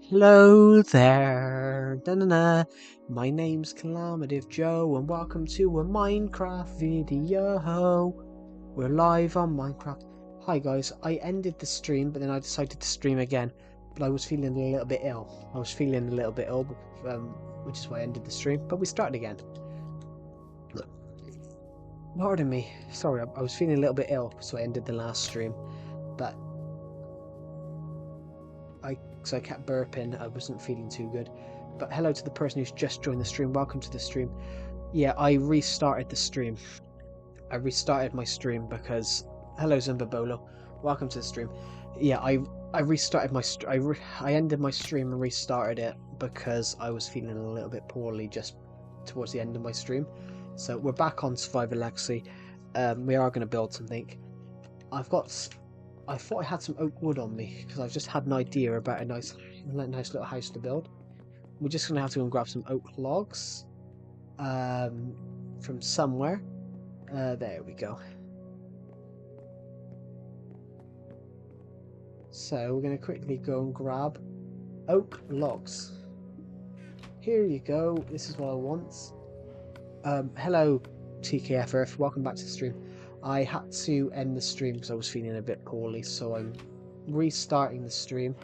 Hello there, da-na-na. My name's Calamative Joe and welcome to a Minecraft video. We're live on Minecraft. Hi guys, I ended the stream but then I decided to stream again, but I was feeling a little bit ill. Which is why I ended the stream, but we started again. Look, pardon me, sorry, I was feeling a little bit ill, so I ended the last stream, but I kept burping. I wasn't feeling too good. But hello to the person who's just joined the stream. Welcome to the stream. Yeah, I restarted the stream. I restarted my stream because hello Zimbabolo. Welcome to the stream. Yeah, I restarted my I ended my stream and restarted it because I was feeling a little bit poorly just towards the end of my stream. So we're back on Survivor Legacy. We are going to build something. I thought I had some oak wood on me because I've just had an idea about a nice little house to build. We're just going to have to go and grab some oak logs from somewhere. There we go. So we're going to quickly go and grab oak logs. Here you go. This is what I want. Hello, TKF Earth. Welcome back to the stream. I had to end the stream because I was feeling a bit poorly, so I'm restarting the stream.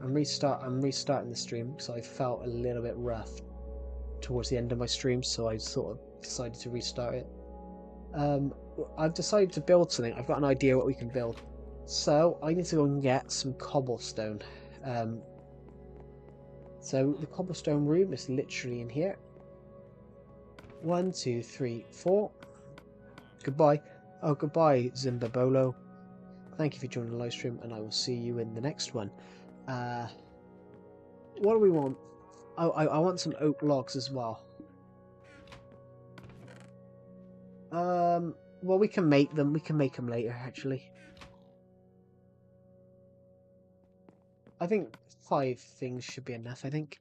I'm restarting the stream because I felt a little bit rough towards the end of my stream, so I sort of decided to restart it. I've decided to build something. I've got an idea what we can build. So I need to go and get some cobblestone. So the cobblestone room is literally in here. 1, 2, 3, 4. Goodbye. Oh, goodbye, Zimbabolo. Thank you for joining the live stream, and I will see you in the next one. What do we want? Oh, I want some oak logs as well. Well, we can make them. We can make them later, actually. I think 5 things should be enough, I think.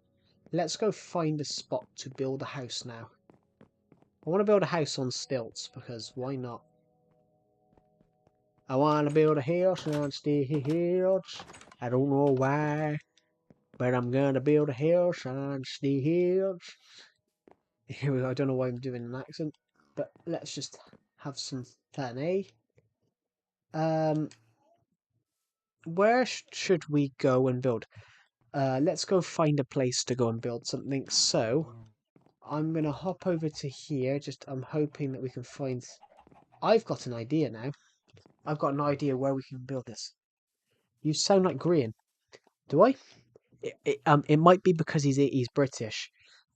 Let's go find a spot to build a house now. I want to build a house on stilts, because why not? I want to build a house on stilts. I don't know why, but I'm going to build a house on stilts. Here we go. I don't know why I'm doing an accent, but let's just have some fun, eh? Where should we go and build? Let's go find a place to go and build something. So, I'm going to hop over to here. I'm hoping that we can find... I've got an idea now. I've got an idea where we can build this. You sound like Green. Do I? It might be because he's British.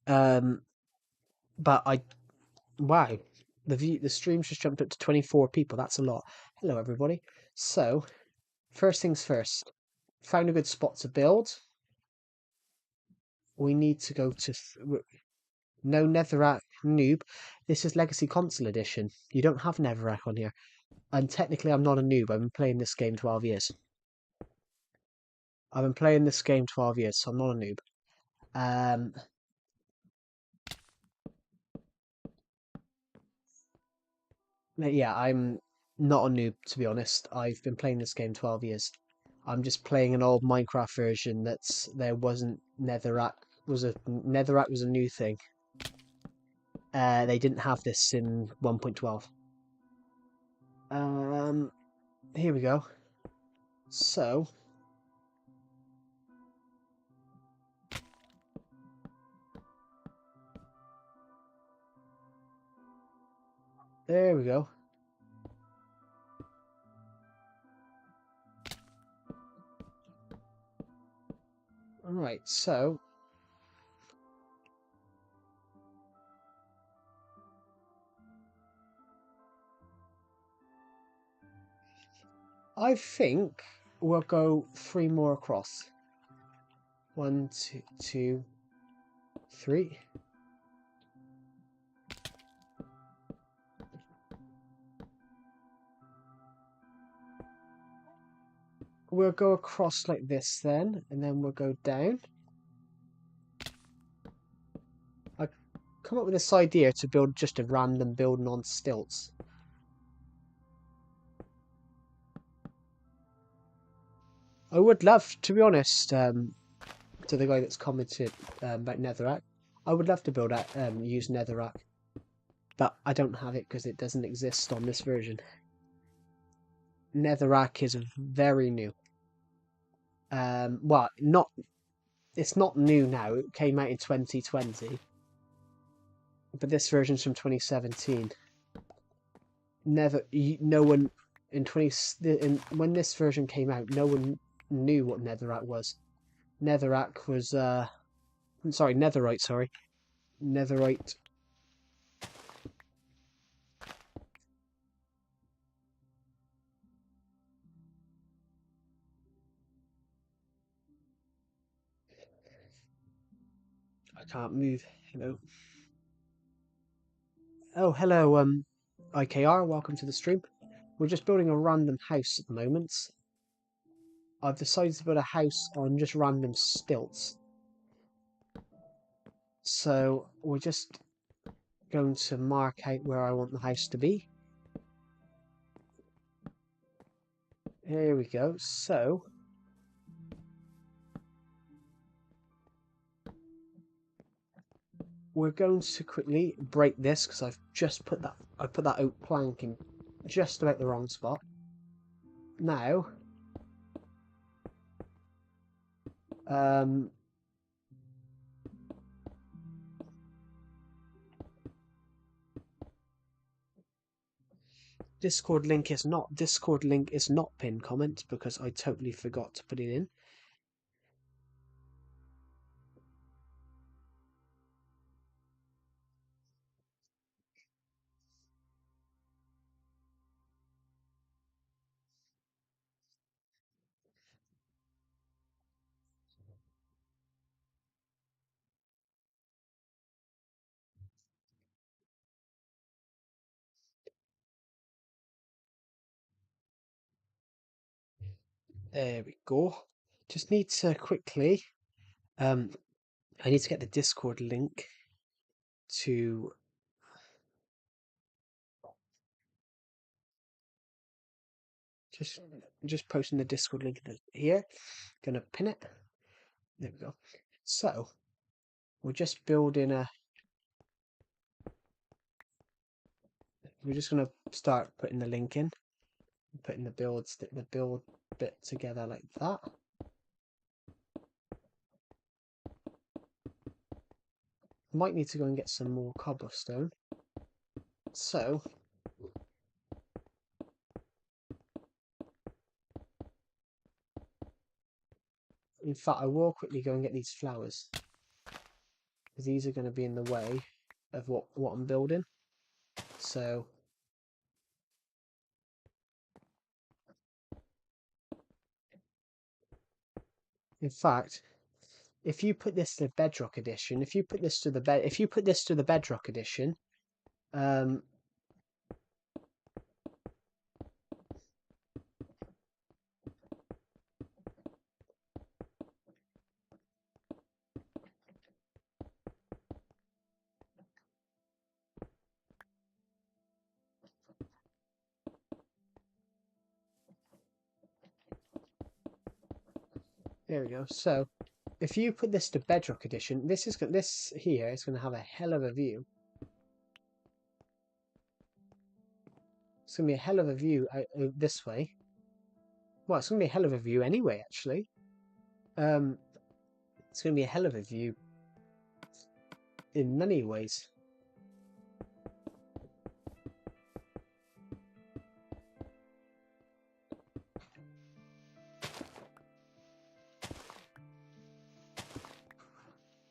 But wow. The stream's just jumped up to 24 people. That's a lot. Hello, everybody. So, first things first. Found a good spot to build. We need to go to... No Netherrack noob. This is Legacy Console Edition. You don't have Netherrack on here. And technically I'm not a noob. I've been playing this game 12 years. I've been playing this game 12 years, so I'm not a noob. Yeah, I'm not a noob, to be honest. I've been playing this game 12 years. I'm just playing an old Minecraft version there wasn't Netherrack. Netherrack was a new thing. They didn't have this in 1.12. Here we go. So, there we go. Alright, so I think we'll go 3 more across. 1, 2, 3. We'll go across like this then, and then we'll go down. I come up with this idea to build just a random building on stilts. I would love, to be honest, to the guy that's commented about Netherrack. I would love to build out use Netherrack, but I don't have it because it doesn't exist on this version. Netherrack is very new. Well, it's not new now. It came out in 2020, but this version's from 2017. No one when this version came out, no one knew what Netherrack was. Netherrack was sorry, Netherite. Sorry, Netherite. I can't move. Hello. Oh, hello. IKR. Welcome to the stream. We're just building a random house at the moment. I've decided to build a house on just random stilts. So we're just going to mark out where I want the house to be. Here we go. So we're going to quickly break this because I've just put that oak plank in just about the wrong spot. Now Discord link is not pinned comment because I totally forgot to put it in. There we go. Just need to quickly I need to get the Discord link to just posting the Discord link here. Gonna pin it. There we go. So we're just building we're just gonna start putting the link in, putting the build bit together like that. Might need to go and get some more cobblestone. So in fact, I will quickly go and get these flowers because these are going to be in the way of what I'm building. So in fact, if you put this to Bedrock Edition, if you put this to the Bedrock Edition, there we go. So if you put this to Bedrock Edition, this here is going to have a hell of a view. It's going to be a hell of a view out this way. Well, it's going to be a hell of a view anyway, actually. It's going to be a hell of a view in many ways.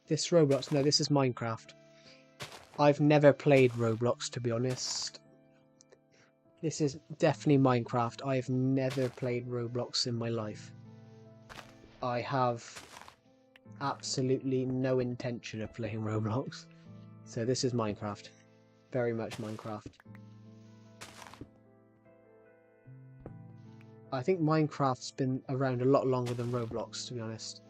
This Roblox, no, this is Minecraft. I've never played Roblox, to be honest. This is definitely Minecraft. I've never played Roblox in my life. I have absolutely no intention of playing Roblox. So this is Minecraft. Very much Minecraft. I think Minecraft's been around a lot longer than Roblox, to be honest.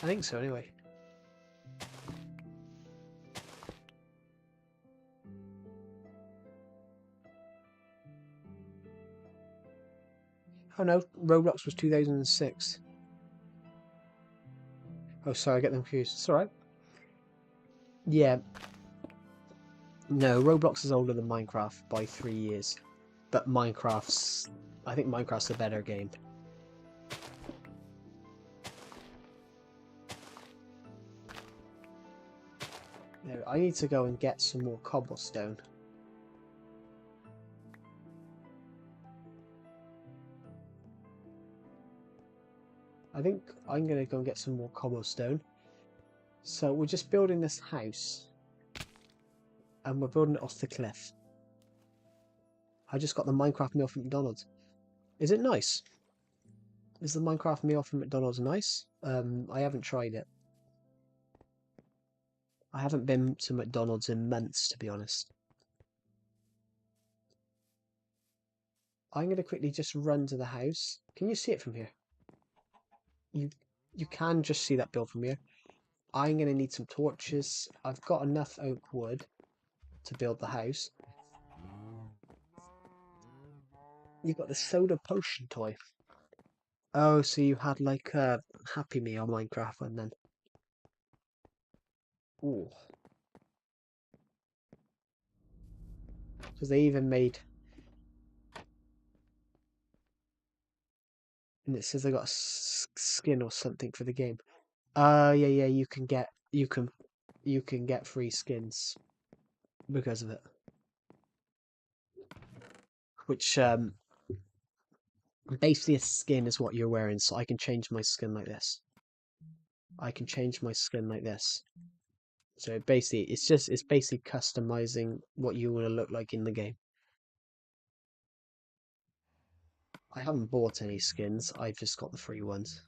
I think so, anyway. Oh no, Roblox was 2006. Oh, sorry, I get them confused. It's alright. Yeah. No, Roblox is older than Minecraft by 3 years. But I think Minecraft's a better game. There, I need to go and get some more cobblestone. I think I'm going to go and get some more cobblestone. So we're just building this house. And we're building it off the cliff. I just got the Minecraft meal from McDonald's. Is it nice? Is the Minecraft meal from McDonald's nice? I haven't tried it. I haven't been to McDonald's in months, to be honest. I'm going to quickly just run to the house. Can you see it from here? You can just see that build from here. I'm going to need some torches. I've got enough oak wood to build the house. You've got the soda potion toy. Oh, so you had like a Happy Meal Minecraft one then. Ooh. Because they even made... And it says they got a skin or something for the game. Yeah, you can get free skins because of it. Which basically a skin is what you're wearing, so I can change my skin like this. I can change my skin like this. So basically it's basically customizing what you want to look like in the game. I haven't bought any skins, I've just got the free ones.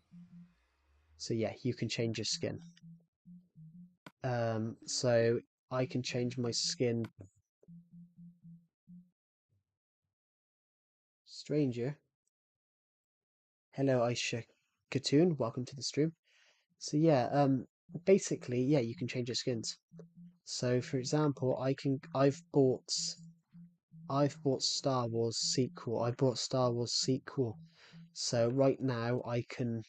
So yeah, you can change your skin. So I can change my skin. Stranger. Hello, Aisha Katoon, welcome to the stream. So yeah, basically, yeah, you can change your skins. So for example, I've bought Star Wars sequel. I bought Star Wars sequel. So right now I can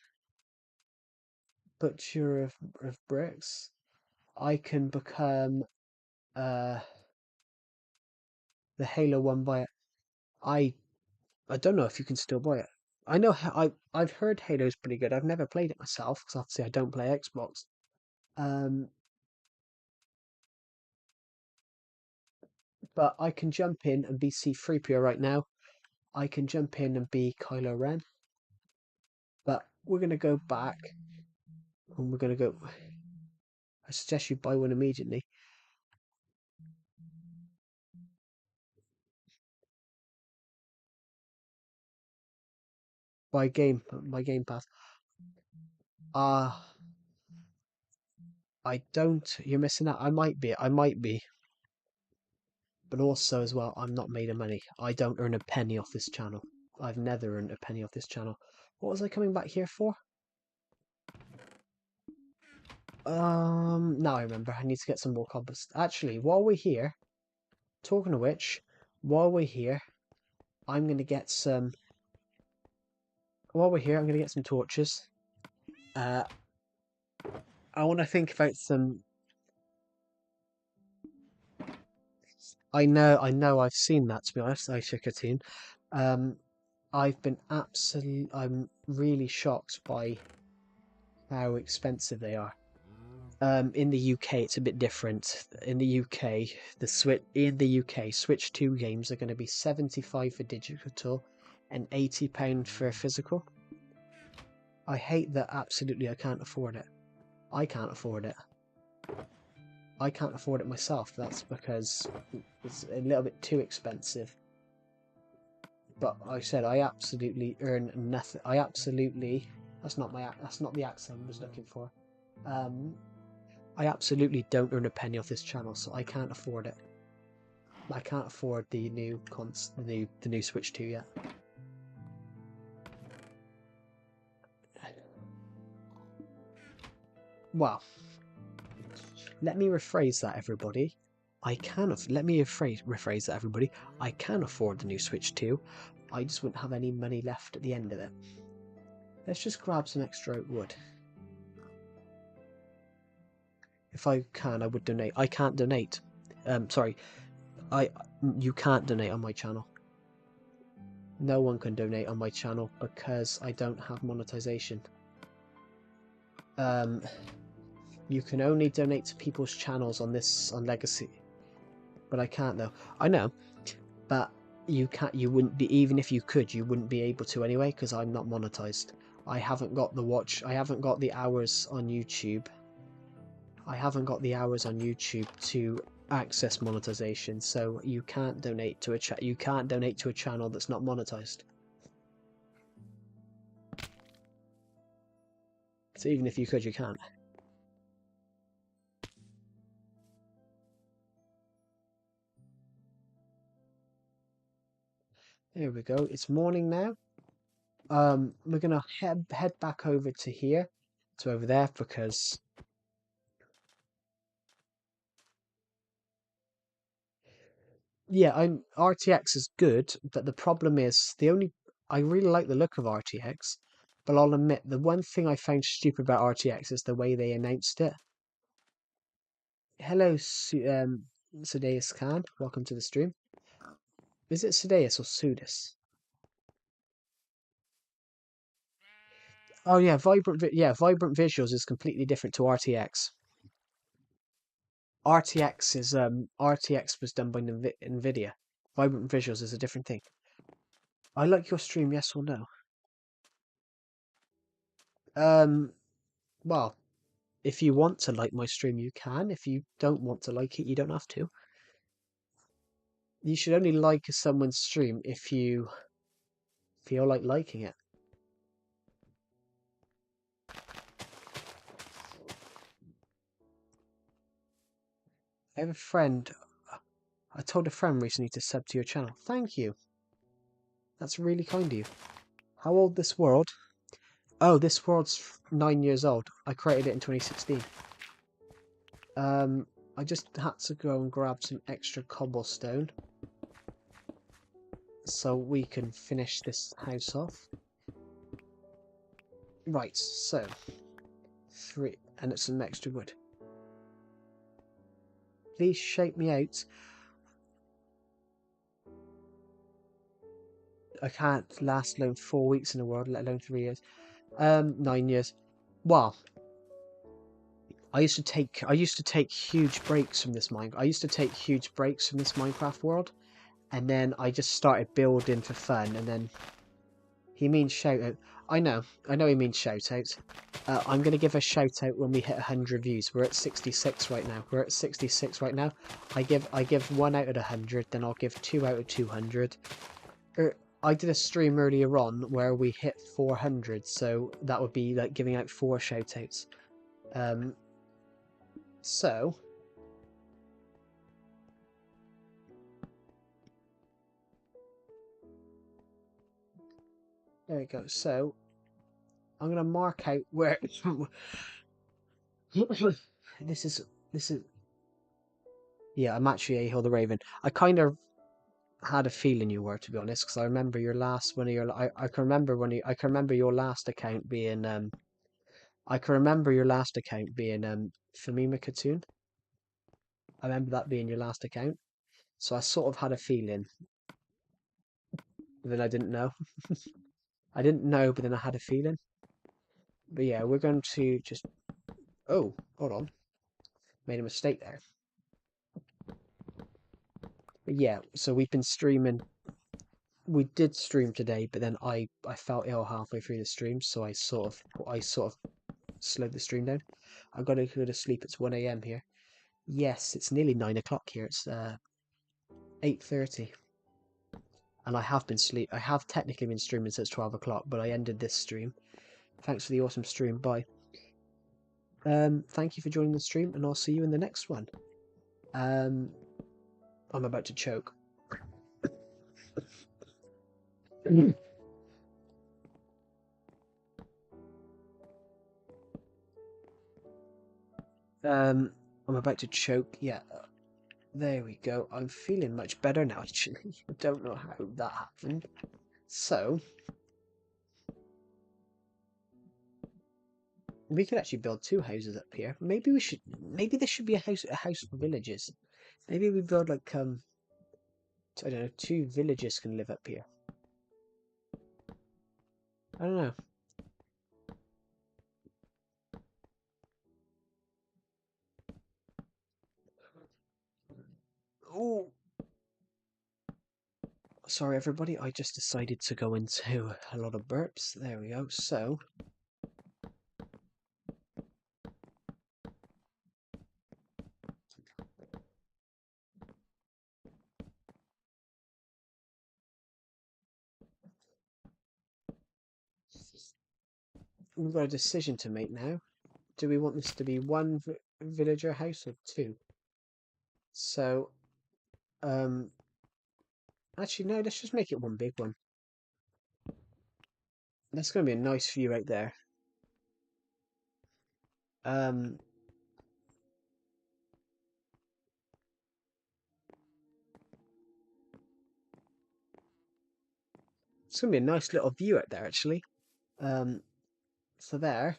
Butcher of Bricks. I can become the Halo one buy it. I don't know if you can still buy it. I know I've heard Halo's pretty good. I've never played it myself because obviously I don't play Xbox. Um, but I can jump in and be C3PO right now. I can jump in and be Kylo Ren. But we're gonna go back and we're gonna go. I suggest you buy one immediately. Buy Game Pass. Ah, I don't. You're missing out. I might be. But also as well, I'm not made of money. I don't earn a penny off this channel. I've never earned a penny off this channel. What was I coming back here for? Now I remember. I need to get some more cobblestone. Actually, while we're here, talking of which, while we're here, I'm gonna get some. While we're here, I'm gonna get some torches. I want to think about some. I know. I've seen that. To be honest, I shook a tune. I've been absolutely. I'm really shocked by how expensive they are. In the UK, it's a bit different. In the UK, Switch 2 games are going to be £75 for digital and £80 for physical. I hate that. Absolutely, I can't afford it. I can't afford it. I can't afford it myself. That's because it's a little bit too expensive. But like I said, I absolutely earn nothing. That's not the accent I was looking for. I absolutely don't earn a penny off this channel, so I can't afford it. I can't afford the new Switch 2 yet. Well, let me rephrase that, everybody. I can let me rephrase that, everybody. I can afford the new Switch 2. I just wouldn't have any money left at the end of it. Let's just grab some extra wood. If I can, I would donate. I can't donate. Sorry. You can't donate on my channel. No one can donate on my channel because I don't have monetization. You can only donate to people's channels on Legacy. But I can't though. I know. But you wouldn't be, even if you could, you wouldn't be able to anyway, because I'm not monetized. I haven't got the hours on YouTube. I haven't got the hours on YouTube to access monetization, so you can't donate to you can't donate to a channel that's not monetized. So even if you could, you can't. There we go. It's morning now. We're gonna head back over to here, to over there, because yeah, RTX is good, but the problem is I really like the look of RTX, but I'll admit the one thing I found stupid about RTX is the way they announced it. Hello, Sudeus Khan. Welcome to the stream. Is it Sudeus or Sudis? Oh yeah, Vibrant Visuals is completely different to RTX. RTX was done by Nvidia. Vibrant Visuals is a different thing. I like your stream, yes or no? Well, if you want to like my stream, you can. If you don't want to like it, you don't have to. You should only like someone's stream if you feel like liking it. I have a friend. I told a friend recently to sub to your channel. Thank you. That's really kind of you. How old this world? Oh, this world's 9 years old. I created it in 2016. I just had to go and grab some extra cobblestone so we can finish this house off. Right, so 3, and it's some extra wood. Please shape me out. I can't last alone 4 weeks in the world, let alone 3 years. 9 years. Well, I used to take huge breaks from this Minecraft world, and then I just started building for fun, and then he means shout out. I know he means shout out. I'm gonna give a shout out when we hit 100 views. We're at 66 right now. I give 1 out of 100, then I'll give 2 out of 200. I did a stream earlier on where we hit 400, so that would be like giving out 4 shout outs. So there we go. So I'm gonna mark out where this is. Yeah, I'm actually A Hill the Raven. I kind of had a feeling you were, to be honest, because I remember your last one of your. I can remember your last account being Famima Cartoon. I remember that being your last account, so I sort of had a feeling. But then I didn't know. I didn't know, but then I had a feeling. But yeah, we're going to just. Oh, hold on. Made a mistake there. But yeah, so we've been streaming. We did stream today, but then I felt ill halfway through the stream, so I sort of slowed the stream down. I've got to go to sleep. It's 1 a.m. here. Yes, it's nearly 9 o'clock here. It's 8:30, and I have technically been streaming since 12 o'clock, but I ended this stream. Thanks for the awesome stream. Bye. Thank you for joining the stream, and I'll see you in the next one. I'm about to choke. I'm about to choke. Yeah. There we go. I'm feeling much better now, actually. I don't know how that happened. So, we could actually build 2 houses up here. Maybe we should. Maybe there should be a house for villages. Maybe we build like I don't know. 2 villages can live up here. I don't know. Oh, sorry everybody. I just decided to go into a lot of burps. There we go. So, we've got a decision to make now. Do we want this to be 1 villager house or 2? So, um, actually no. Let's just make it 1 big one. That's going to be a nice view out there. Um, it's going to be a nice little view out there, actually. So there.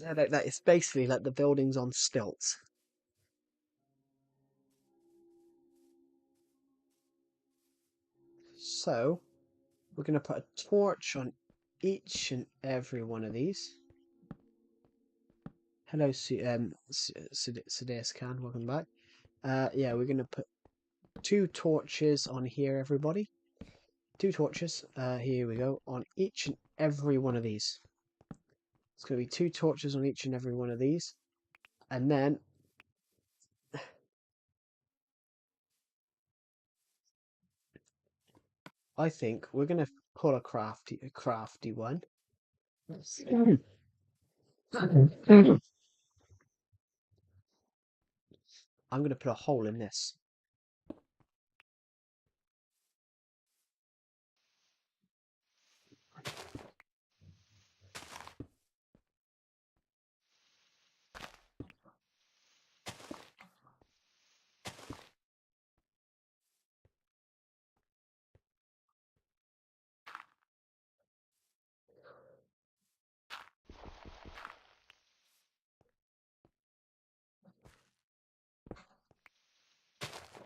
Like that. It's basically like the building's on stilts. So, we're going to put a torch on each and every one of these. Hello, Sudeus Khan, welcome back. Yeah, we're going to put 2 torches on here, everybody. 2 torches, here we go, on each and every one of these. It's going to be 2 torches on each and every one of these. And then I think we're going to pull a crafty one. I'm going to put a hole in this.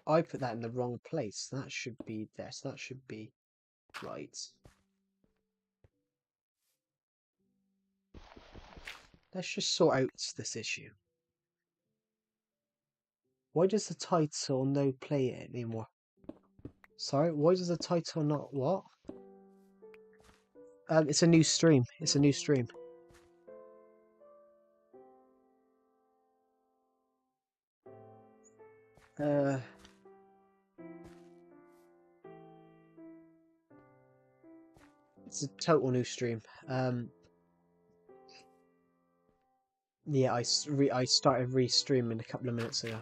I put that in the wrong place. That should be there. So that should be right. Let's just sort out this issue. Why does the title no play it anymore? Sorry, why does the title not what? It's a new stream. It's a new stream. It's a total new stream. Yeah, I started re-streaming a couple of minutes ago.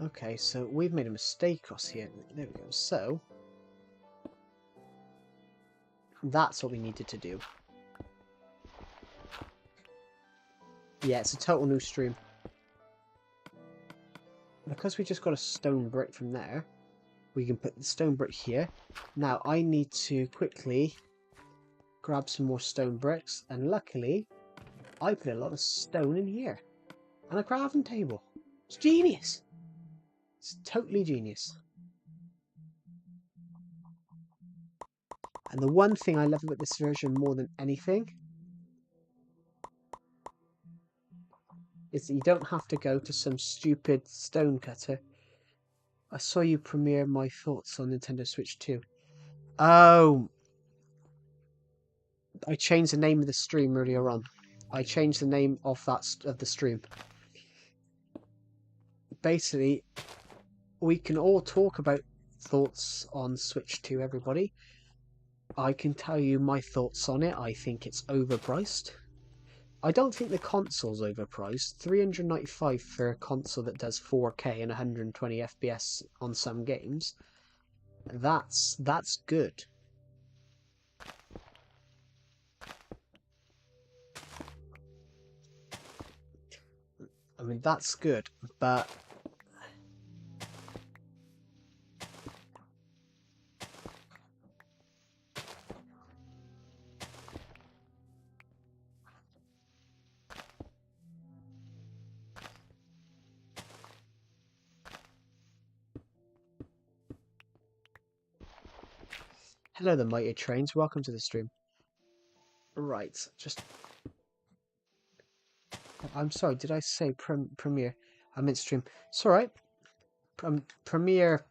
Okay, so we've made a mistake across here. There we go. So that's what we needed to do. Yeah, it's a total new stream. Because we just got a stone brick from there, we can put the stone brick here. Now I need to quickly grab some more stone bricks, and luckily I put a lot of stone in here. And a crafting table. It's genius. It's totally genius. And the one thing I love about this version more than anything is that you don't have to go to some stupid stone cutter. I saw you premiere my thoughts on Nintendo Switch 2. Oh, I changed the name of the stream earlier on. I changed the name of the stream. Basically, we can all talk about thoughts on Switch 2, everybody. I can tell you my thoughts on it. I think it's overpriced. I don't think the console's overpriced. $395 for a console that does 4K and 120 FPS on some games. That's good. mean, that's good, but... Hello there, mighty trains. Welcome to the stream. Right, just... I'm sorry, did I say premiere? I meant stream. It's alright. Premiere...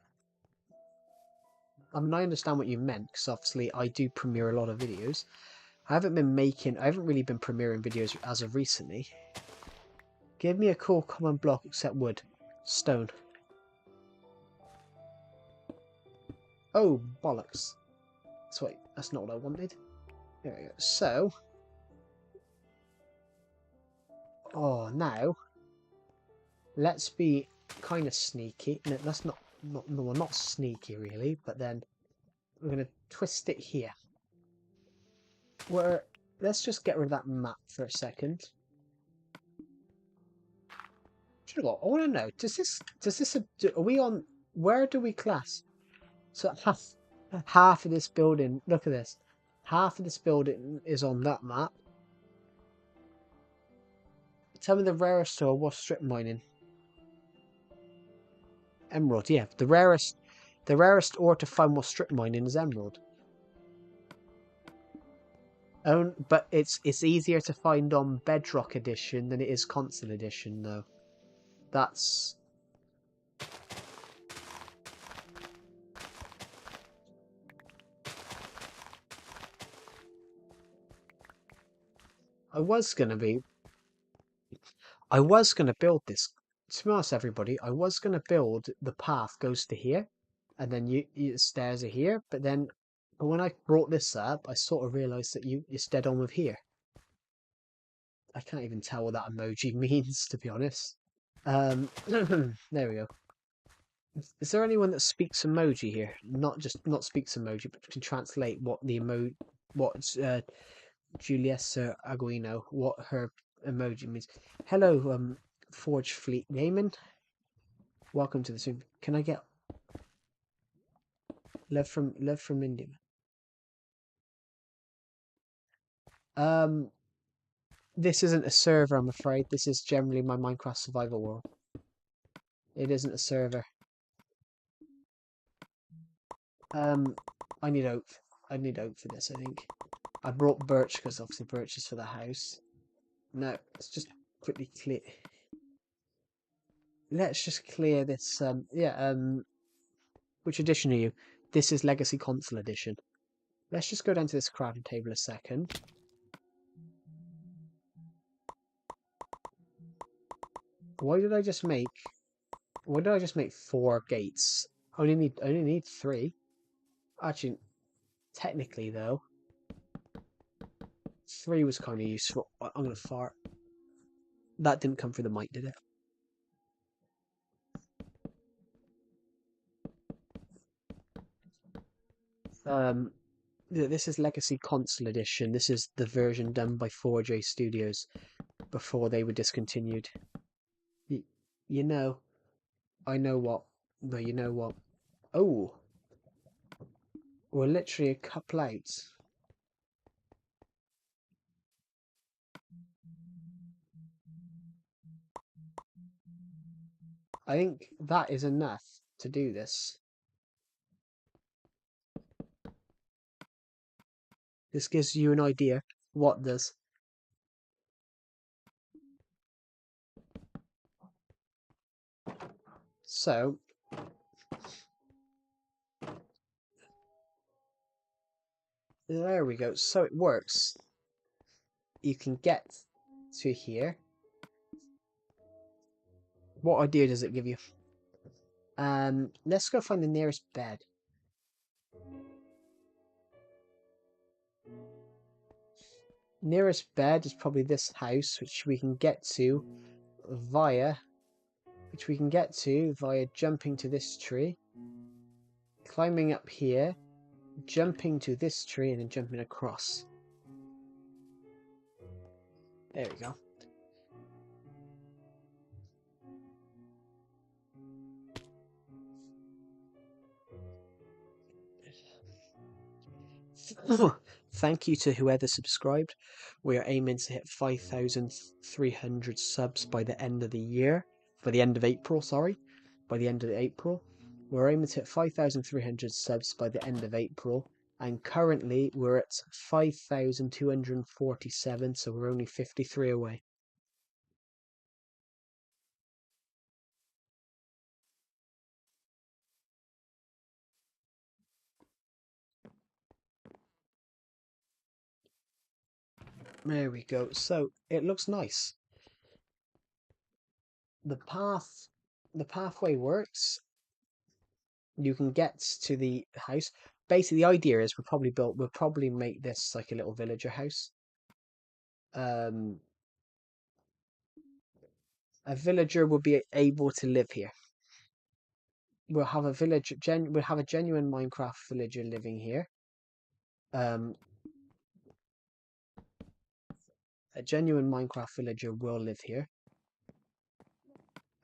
I mean, I understand what you meant, because obviously I do premiere a lot of videos. I haven't really been premiering videos as of recently. Give me a cool common block except wood. Stone. Oh, bollocks. Wait, that's not what I wanted. There we go. So... Oh, now... Let's be kind of sneaky. No, that's not well, not sneaky really, but then we're going to twist it here. Let's just get rid of that map for a second. I want to know, are we on, where do we class? So half of this building, look at this. Half of this building is on that map. Tell me the rarest ore was strip mining. Emerald, yeah. The rarest ore to find was strip mining is emerald. But it's easier to find on Bedrock Edition than it is Console Edition, though. That's... I was gonna build this. To be honest, everybody, I was gonna build the path goes to here, and then you stairs are here. But when I brought this up, I sort of realised that it's dead on with here. I can't even tell what that emoji means, to be honest. There we go. Is there anyone that speaks emoji here? Not speaks emoji, but can translate what the Juliessa Aguino, what her emoji means. Hello, Forge Fleet Gaming. Welcome to the stream. Can I get love from India? This isn't a server, I'm afraid. This is generally my Minecraft survival world. It isn't a server. I need oak. I need oak for this, I think. I brought birch because obviously birch is for the house. No, let's just quickly clear. Let's just clear this. Which edition are you? This is Legacy Console Edition. Let's just go down to this crafting table a second. Why did I just make 4 gates? I only need 3. Actually, technically though, 3 was kind of useful. I'm gonna fart. That didn't come through the mic, did it? This is Legacy Console Edition. This is the version done by 4J Studios before they were discontinued. You know, I know what. No, you know what? Oh, we're literally a couple out. I think that is enough to do this. This gives you an idea what does. So, there we go. So it works. You can get to here. What idea does it give you? Let's go find the nearest bed. Nearest bed is probably this house, which we can get to via jumping to this tree, climbing up here, jumping to this tree, and then jumping across. There we go. Thank you to whoever subscribed. We are aiming to hit 5,300 subs by the end of the year. By the end of April, sorry. By the end of April. We're aiming to hit 5,300 subs by the end of April. And currently we're at 5,247, so we're only 53 away. There we go. So it looks nice. The pathway works. You can get to the house. Basically, the idea is we'll probably make this like a little villager house. Um, a villager will be able to live here. We'll have we'll have a genuine Minecraft villager living here. Um, a genuine Minecraft villager will live here.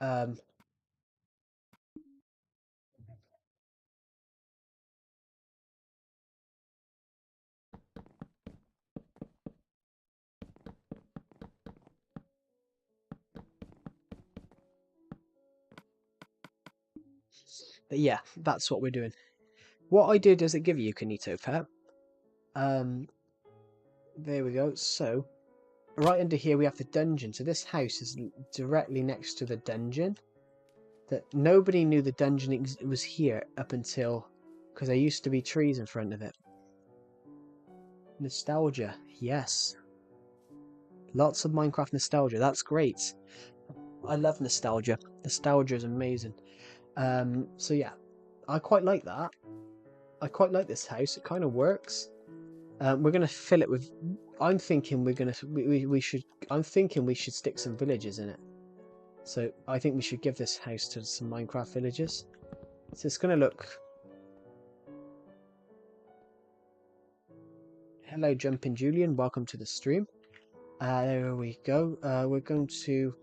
Um, but yeah, that's what we're doing. What idea does it give you, Kanito Pet? There we go. So, right under here we have the dungeon. So this house is directly next to the dungeon. That nobody knew the dungeon was here up until, because there used to be trees in front of it. Nostalgia, yes. Lots of Minecraft nostalgia. That's great. I love nostalgia. Nostalgia is amazing. So yeah, I quite like that. I quite like this house. It kind of works. We're gonna fill it with. I'm thinking we're gonna. We should. I'm thinking we should stick some villages in it. So I think we should give this house to some Minecraft villagers. So it's gonna look. Hello, Jumpin' Julian. Welcome to the stream. There we go. We're going to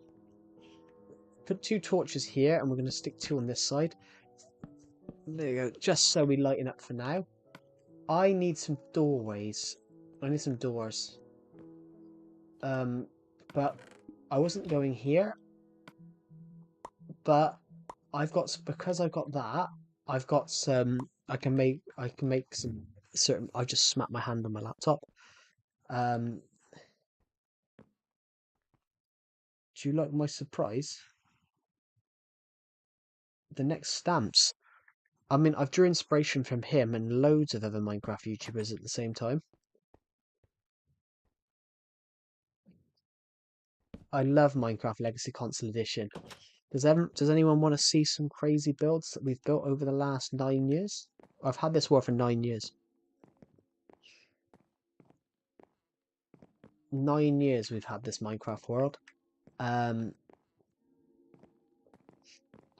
put 2 torches here, and we're going to stick 2 on this side. There you go. Just so we lighten up for now. I need some doorways. I need some doors. But I wasn't going here. But because I've got that. I've got some. I can make some certain. I just smacked my hand on my laptop. Do you like my surprise? The next stamps. I mean, I've drew inspiration from him and loads of other Minecraft YouTubers at the same time. I love Minecraft Legacy Console Edition. Does anyone want to see some crazy builds that we've built over the last 9 years? I've had this world for 9 years. 9 years we've had this Minecraft world.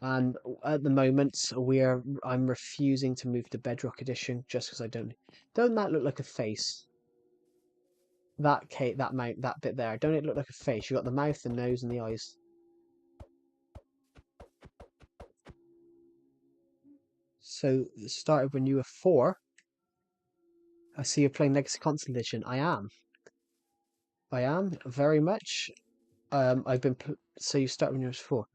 And at the moment I'm refusing to move to Bedrock Edition just because I don't that look like a face? That bit there, don't it look like a face? You got the mouth, the nose, and the eyes. So it started when you were 4. I see you're playing Legacy Console Edition. I am. I am very much. I've been. So you started when you were 4.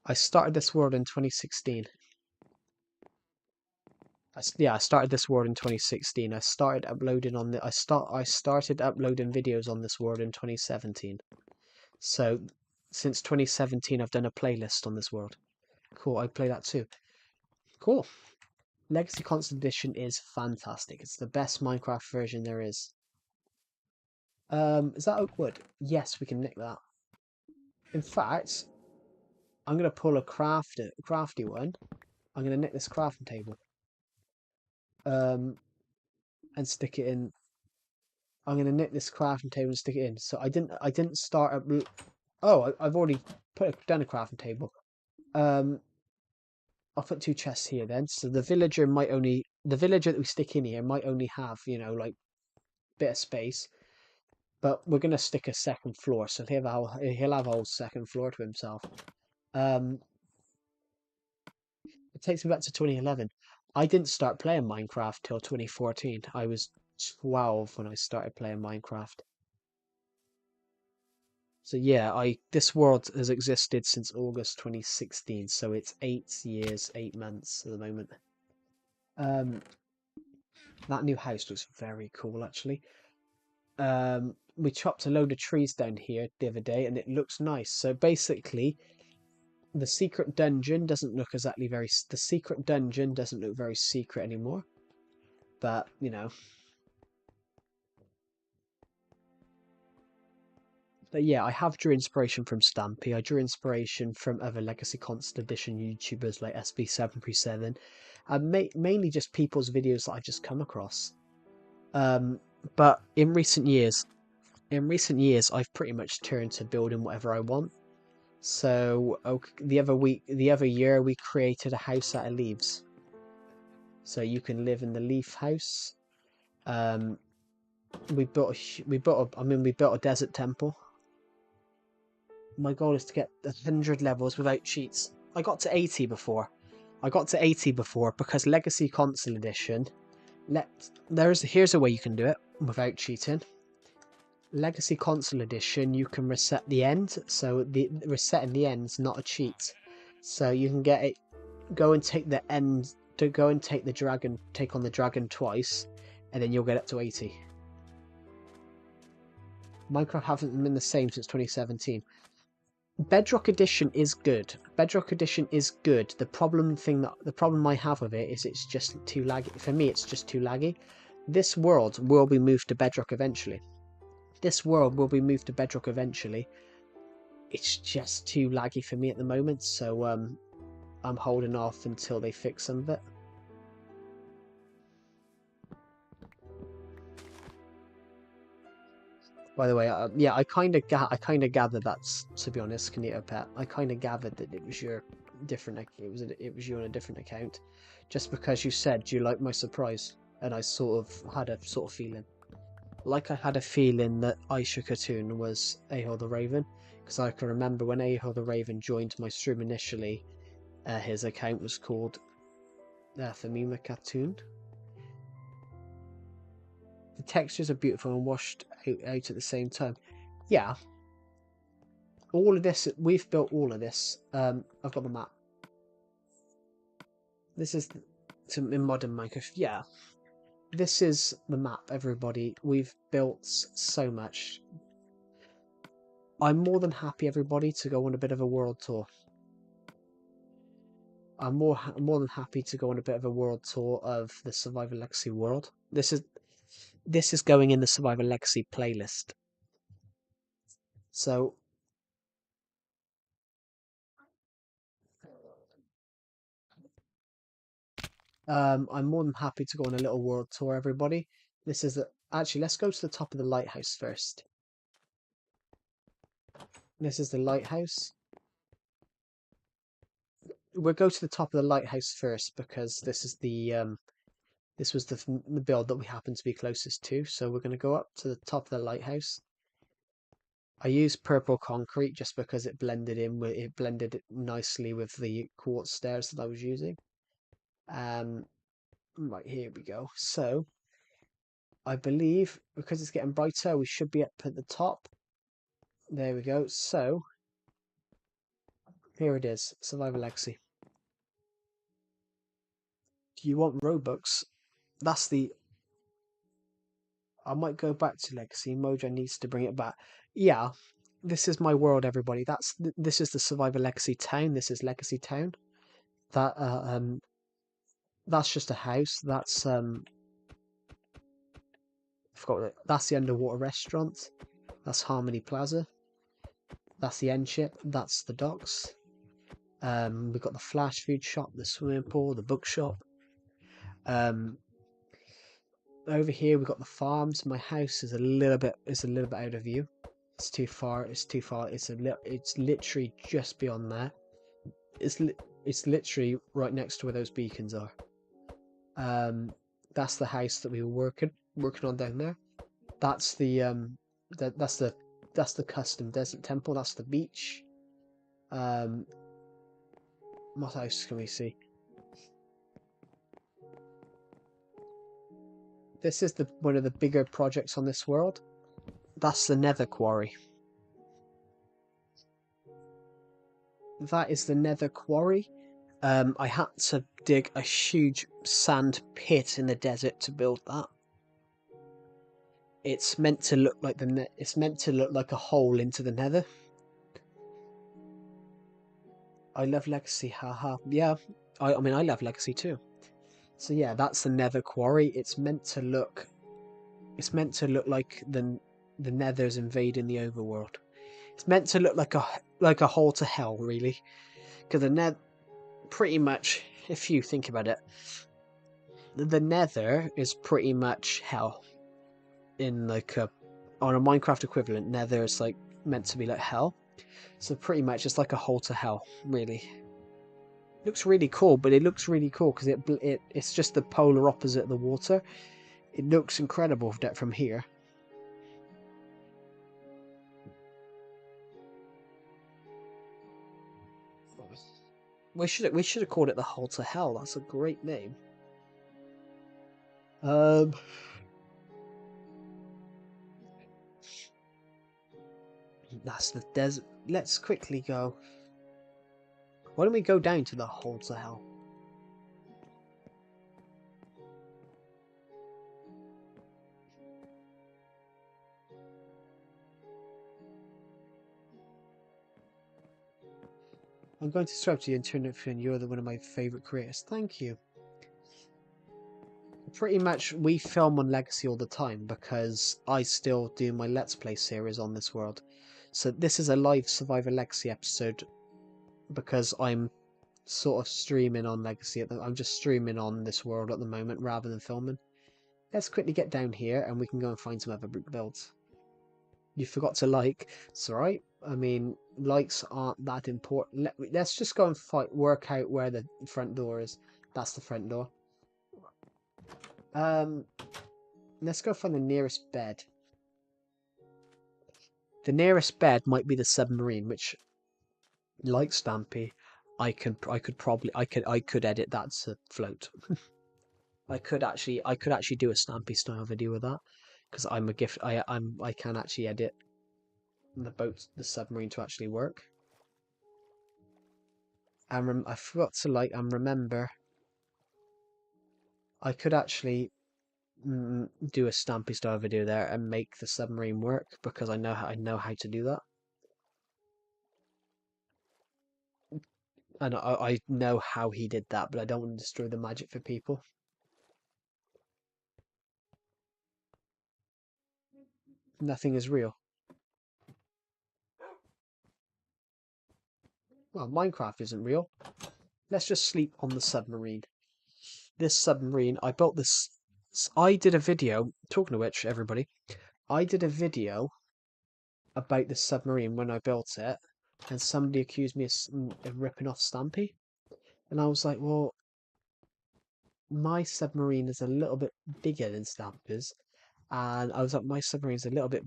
I started this world in 2016. I started this world in 2016. I started uploading on the. I started uploading videos on this world in 2017. So since 2017, I've done a playlist on this world. Cool. I play that too. Cool. Legacy Console Edition is fantastic. It's the best Minecraft version there is. Is that oak wood? Yes, we can nick that. In fact, I'm gonna pull a crafty one. I'm gonna nick this crafting table. And stick it in. I'm gonna nick this crafting table and stick it in. So I didn't start up. Oh, I've already done a crafting table. I'll put 2 chests here then. So the villager that we stick in here might only have, like bit of space. But we're gonna stick a second floor, so he'll have a whole second floor to himself. It takes me back to 2011. I didn't start playing Minecraft till 2014. I was 12 when I started playing Minecraft. So yeah, this world has existed since August 2016, so it's 8 years, 8 months at the moment. Um, that new house looks very cool actually. We chopped a load of trees down here the other day, and it looks nice. So basically, the secret dungeon doesn't look exactly very. The secret dungeon doesn't look very secret anymore, but you know. But yeah, I have drew inspiration from Stampy. I drew inspiration from other Legacy Console Edition YouTubers like SB737, and mainly just people's videos that I've just come across. But in recent years, I've pretty much turned to building whatever I want. So the other year, we created a house out of leaves, so you can live in the leaf house. Um, we built a desert temple. My goal is to get 100 levels without cheats. I got to 80 before. Because Legacy Console Edition. Here's a way you can do it without cheating. Legacy Console Edition, you can reset the end. So the resetting the end's not a cheat. So you can get it. Go and take the end. To go and take on the dragon twice, and then you'll get up to 80. Minecraft hasn't been the same since 2017. Bedrock Edition is good. Bedrock Edition is good. The problem I have with it is it's just too laggy. For me, it's just too laggy. This world will be moved to Bedrock eventually. It's just too laggy for me at the moment, so I'm holding off until they fix some of it. By the way, yeah, I kind of gathered that's, to be honest, Kanito Pet. I kind of gathered that it was your different. It was you on a different account, just because you said, "Do you like my surprise?" And I sort of had a sort of feeling, like I had a feeling that Aisha Cartoon was Ahor the Raven, because I can remember when Ahor the Raven joined my stream initially, his account was called Famima Cartoon. The textures are beautiful and washed out at the same time. Yeah, all of this, we've built all of this. I've got the map. This is in modern Minecraft. Yeah, this is the map, everybody. We've built so much. I'm more than happy, everybody, to go on a bit of a world tour. I'm more than happy to go on a bit of a world tour of the Survivor Legacy world. This is going in the Survivor Legacy playlist. So I'm more than happy to go on a little world tour, everybody. Actually, let's go to the top of the lighthouse first. This is the lighthouse. We'll go to the top of the lighthouse first because this is this was the build that we happen to be closest to. So we're going to go up to the top of the lighthouse. I used purple concrete just because it blended nicely with the quartz stairs that I was using. Right, here we go. So I believe because it's getting brighter, we should be up at the top. There we go. So here it is, Survivor Legacy. Do you want Robux? That's the. I might go back to Legacy. Mojang needs to bring it back. Yeah, this is my world, everybody. This is the Survivor Legacy town. This is Legacy Town. That that's just a house. I forgot that. That's the underwater restaurant. That's Harmony Plaza. That's the end ship. That's the docks. We've got the flash food shop, the swimming pool, the bookshop. Over here we've got the farms. My house is a little bit out of view. It's too far. It's literally just beyond there. It's literally right next to where those beacons are. That's the house that we were working on down there. That's the that's the custom desert temple. That's the beach. What else can we see? This is one of the bigger projects on this world. That's the Nether Quarry. That is the Nether Quarry. I had to dig a huge sand pit in the desert to build that. It's meant to look like it's meant to look like a hole into the Nether. I love Legacy, haha. Yeah, I mean I love Legacy too. So yeah, that's the Nether Quarry. It's meant to look like the Nether's invading the overworld. It's meant to look like a hole to hell, really, because the Nether, pretty much, if you think about it, the Nether is pretty much hell. In like on a Minecraft equivalent, Nether is like meant to be like hell. So pretty much it's like a hole to hell, really. Looks really cool, but it looks really cool because it's just the polar opposite of the water. It looks incredible from here. We should have called it the Hole to Hell. That's a great name. That's the desert. Let's quickly go. Why don't we go down to the Hole to Hell? I'm going to subscribe to the internet fan. You're one of my favourite creators. Thank you. Pretty much, we film on Legacy all the time because I still do my Let's Play series on this world. So this is a live Survivor Legacy episode because I'm sort of streaming on Legacy. I'm just streaming on this world at the moment rather than filming. Let's quickly get down here and we can go and find some other brick builds. You forgot to like. It's alright. I mean, likes aren't that important. Let's just go and work out where the front door is. That's the front door. Let's go find the nearest bed. The nearest bed might be the submarine, which, like Stampy, I could edit that to float. I could actually do a Stampy style video with that because I'm a gift. I can actually edit the submarine to actually work. And I forgot to remember. I could actually do a Stampy style video there and make the submarine work because I know how to do that. And I know how he did that, but I don't want to destroy the magic for people. Nothing is real. Well, Minecraft isn't real. Let's just sleep on the submarine. This submarine, I built this. I did a video, talking of which, everybody, I did a video about the submarine when I built it, and somebody accused me of ripping off Stampy. And I was like, well, my submarine is a little bit bigger than Stampy's. And I was like, my submarine's a little bit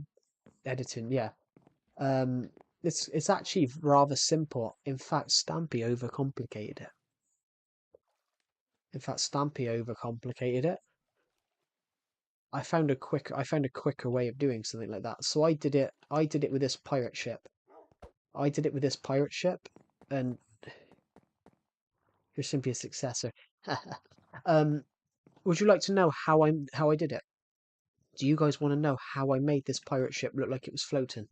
editing, yeah. It's actually rather simple. In fact, Stampy overcomplicated it. I found a quicker way of doing something like that. So I did it with this pirate ship. And you're simply a successor. Would you like to know how I did it? Do you guys want to know how I made this pirate ship look like it was floating?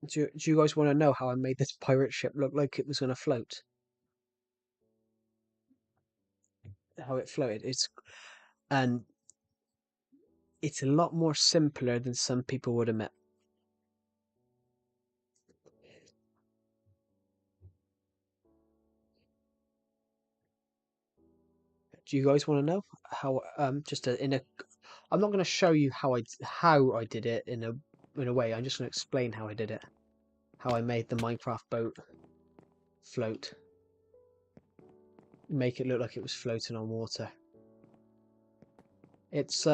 Do you guys want to know how I made this pirate ship look like it was going to float? How it floated? And it's a lot more simpler than some people would admit. Do you guys want to know how? I'm not going to show you how I did it in a way. I'm just going to explain how I did it. How I made the Minecraft boat float. Make it look like it was floating on water. It's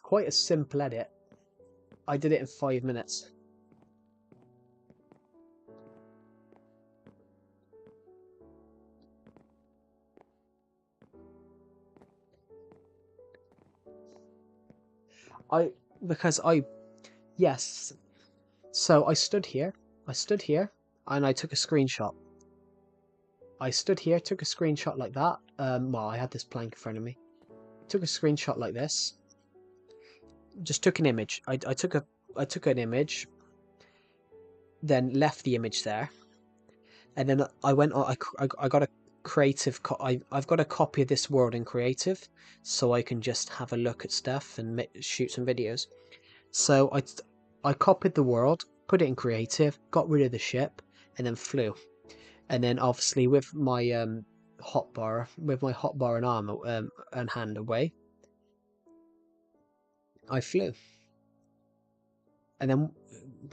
quite a simple edit. I did it in 5 minutes. I because I yes. So I stood here, and I took a screenshot. I stood here, took a screenshot like that. Well, I had this plank in front of me. Took a screenshot like this. Just took an image. I took an image, then left the image there, and then I went on. I got a creative. I've got a copy of this world in creative, so I can just have a look at stuff and shoot some videos. So I copied the world, put it in creative, got rid of the ship, and then flew. And then obviously with my hotbar and arm and hand away, I flew. And then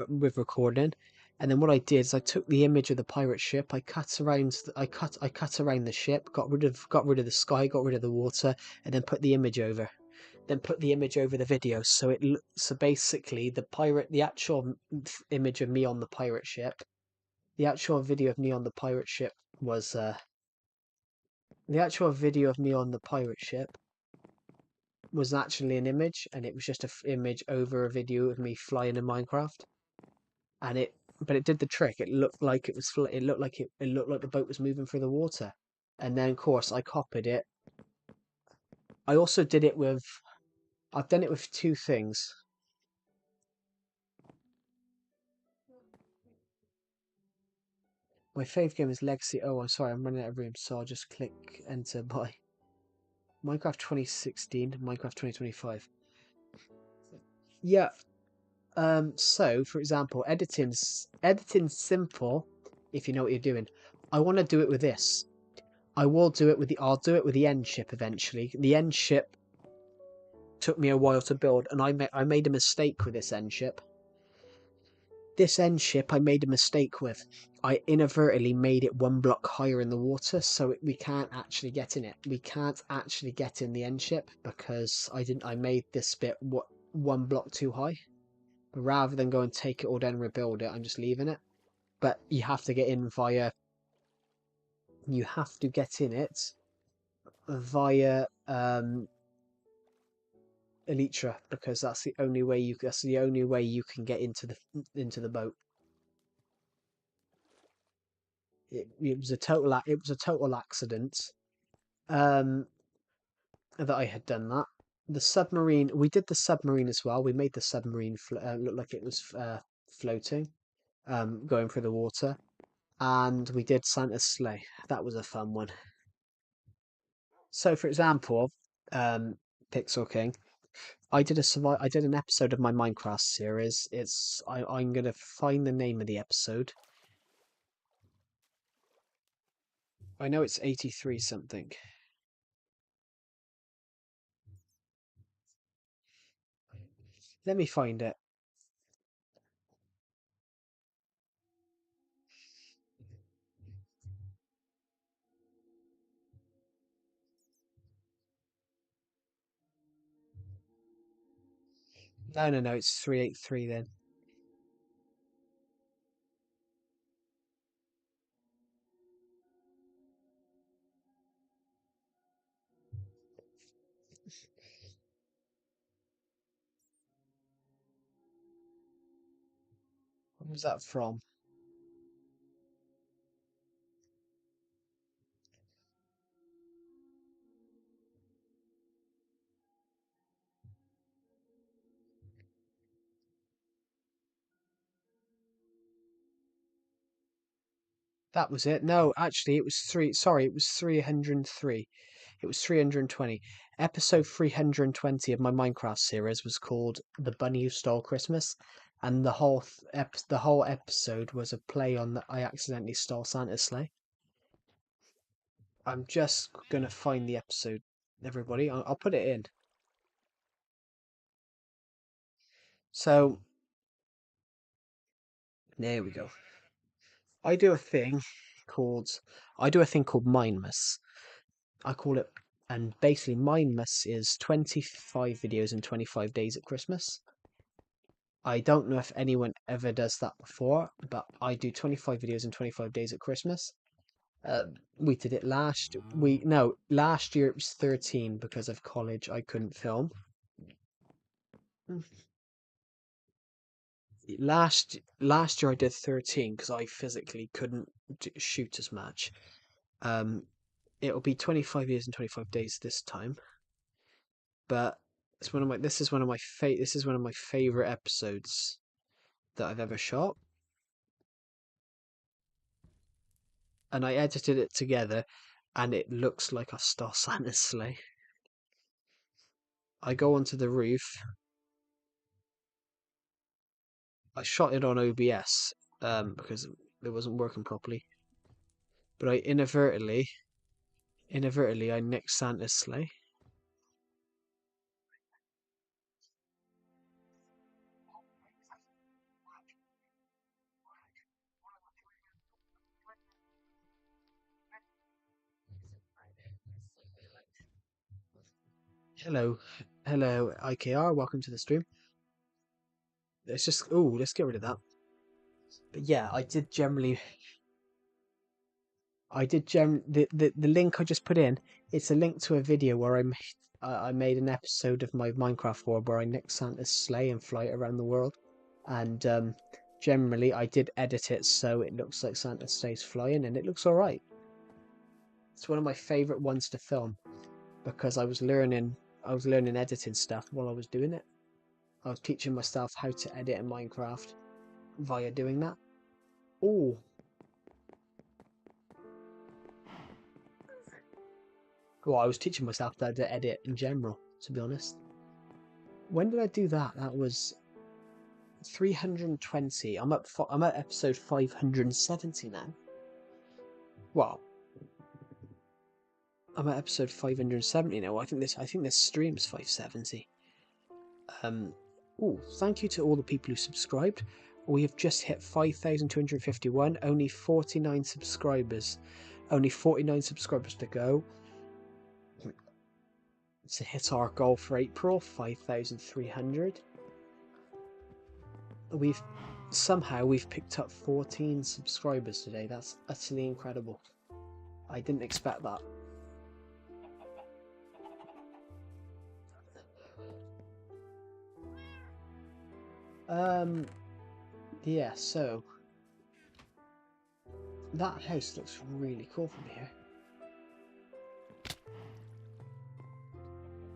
with recording, and then what I did is I took the image of the pirate ship, I cut around the ship, got rid of the sky, got rid of the water, and then put the image over. Then put the image over the video, so basically the actual image of me on the pirate ship, the actual video of me on the pirate ship was the actual video of me on the pirate ship was actually an image, and it was just an image over a video of me flying in Minecraft, and but it did the trick. It looked like it looked like the boat was moving through the water, and then of course I copied it. I also did it with. I've done it with two things. My fave game is Legacy. Oh, I'm sorry, I'm running out of room, so I'll just click enter by Minecraft 2016, Minecraft 2025. Yeah. So for example, editing's simple if you know what you're doing. I want to do it with this. I'll do it with the end ship eventually. The end ship took me a while to build, and I made a mistake with this end ship. This end ship I made a mistake with. I inadvertently made it one block higher in the water, so we can't actually get in it. We can't actually get in the end ship because I made this bit one block too high. But rather than go and take it all down and rebuild it, I'm just leaving it. But you have to get in via. You have to get in it via Elytra, because that's the only way you can get into the boat. It was a total accident that I had done that. The submarine, we did the submarine as well. We made the submarine look like it was floating, going through the water, and we did Santa's sleigh. That was a fun one. So, for example, Pixel King, I did an episode of my Minecraft series. I'm gonna find the name of the episode. I know it's 83 something. Let me find it. No, it's 383 then. What was that from? That was it. No, actually, it was Sorry, it was 303. It was 320. Episode 320 of my Minecraft series was called "The Bunny Who Stole Christmas," and the whole episode was a play on that I accidentally stole Santa's sleigh. I'm just gonna find the episode, everybody. I'll put it in. So there we go. I do a thing called Mindmas. I call it, and basically Mindmas is 25 videos in 25 days at Christmas. I don't know if anyone ever does that before, but I do 25 videos in 25 days at Christmas. We did it last year it was 13 because of college. I couldn't film. Last year I did 13 because I physically couldn't shoot as much. Um, it'll be 25 years and 25 days this time, but this is one of my favorite episodes that I've ever shot, and I edited it together, and it looks like a Star Santa's sleigh. I go onto the roof. I shot it on OBS because it wasn't working properly, but I inadvertently I nicked Santa's sleigh. Hello, hello, IKR. Welcome to the stream. Let's get rid of that. But yeah, the link I just put in. It's a link to a video where I made an episode of my Minecraft world where I nicked Santa's sleigh and fly it around the world. And generally, I did edit it so it looks like Santa stays flying, and it looks all right. It's one of my favorite ones to film because I was learning editing stuff while I was doing it. I was teaching myself how to edit in Minecraft via doing that. Oh, well, I was teaching myself how to edit in general, to be honest. When did I do that? That was 320. I'm at episode 570 now. Well, I'm at episode 570 now. I think this stream's 570. Thank you to all the people who subscribed. We have just hit 5,251. Only 49 subscribers. Only 49 subscribers to go to hit our goal for April, 5,300. We've picked up 14 subscribers today. That's utterly incredible. I didn't expect that. Yeah, so that house looks really cool from here.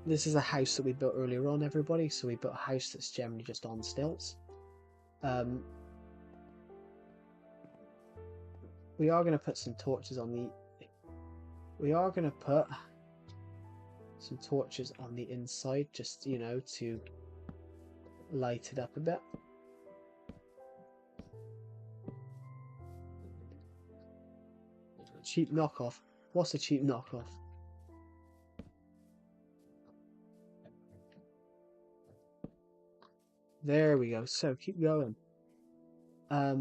This is a house that we built earlier on, everybody. So we built a house that's generally just on stilts. We are going to put some torches on the. We are going to put some torches on the inside, just to light it up a bit. Cheap knockoff. What's a cheap knockoff? There we go. So keep going. I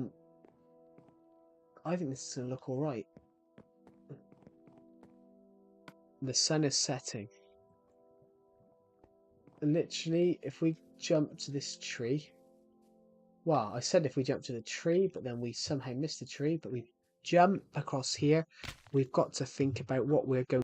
think this is gonna look all right. The sun is setting. Literally, if we jump to this tree. Well, I said if we jump to the tree, but then we somehow missed the tree. But we jump across here. We've got to think about what we're going.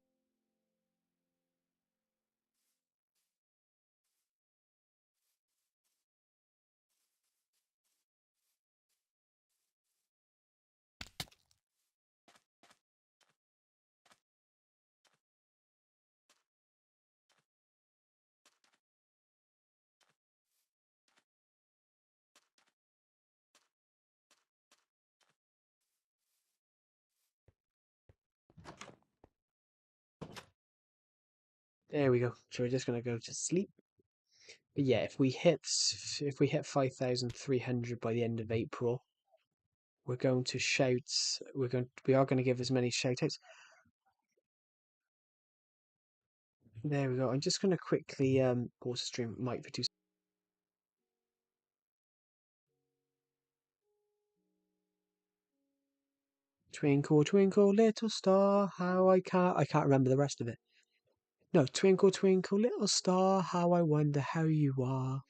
There we go. So we're just gonna go to sleep. But yeah, if we hit 5,300 by the end of April, we're going to shout. We are going to give as many shout outs. There we go. I'm just going to quickly pause the stream mic for 2 seconds. Twinkle, twinkle, little star, how I can't remember the rest of it. No, twinkle, twinkle, little star, how I wonder how you are.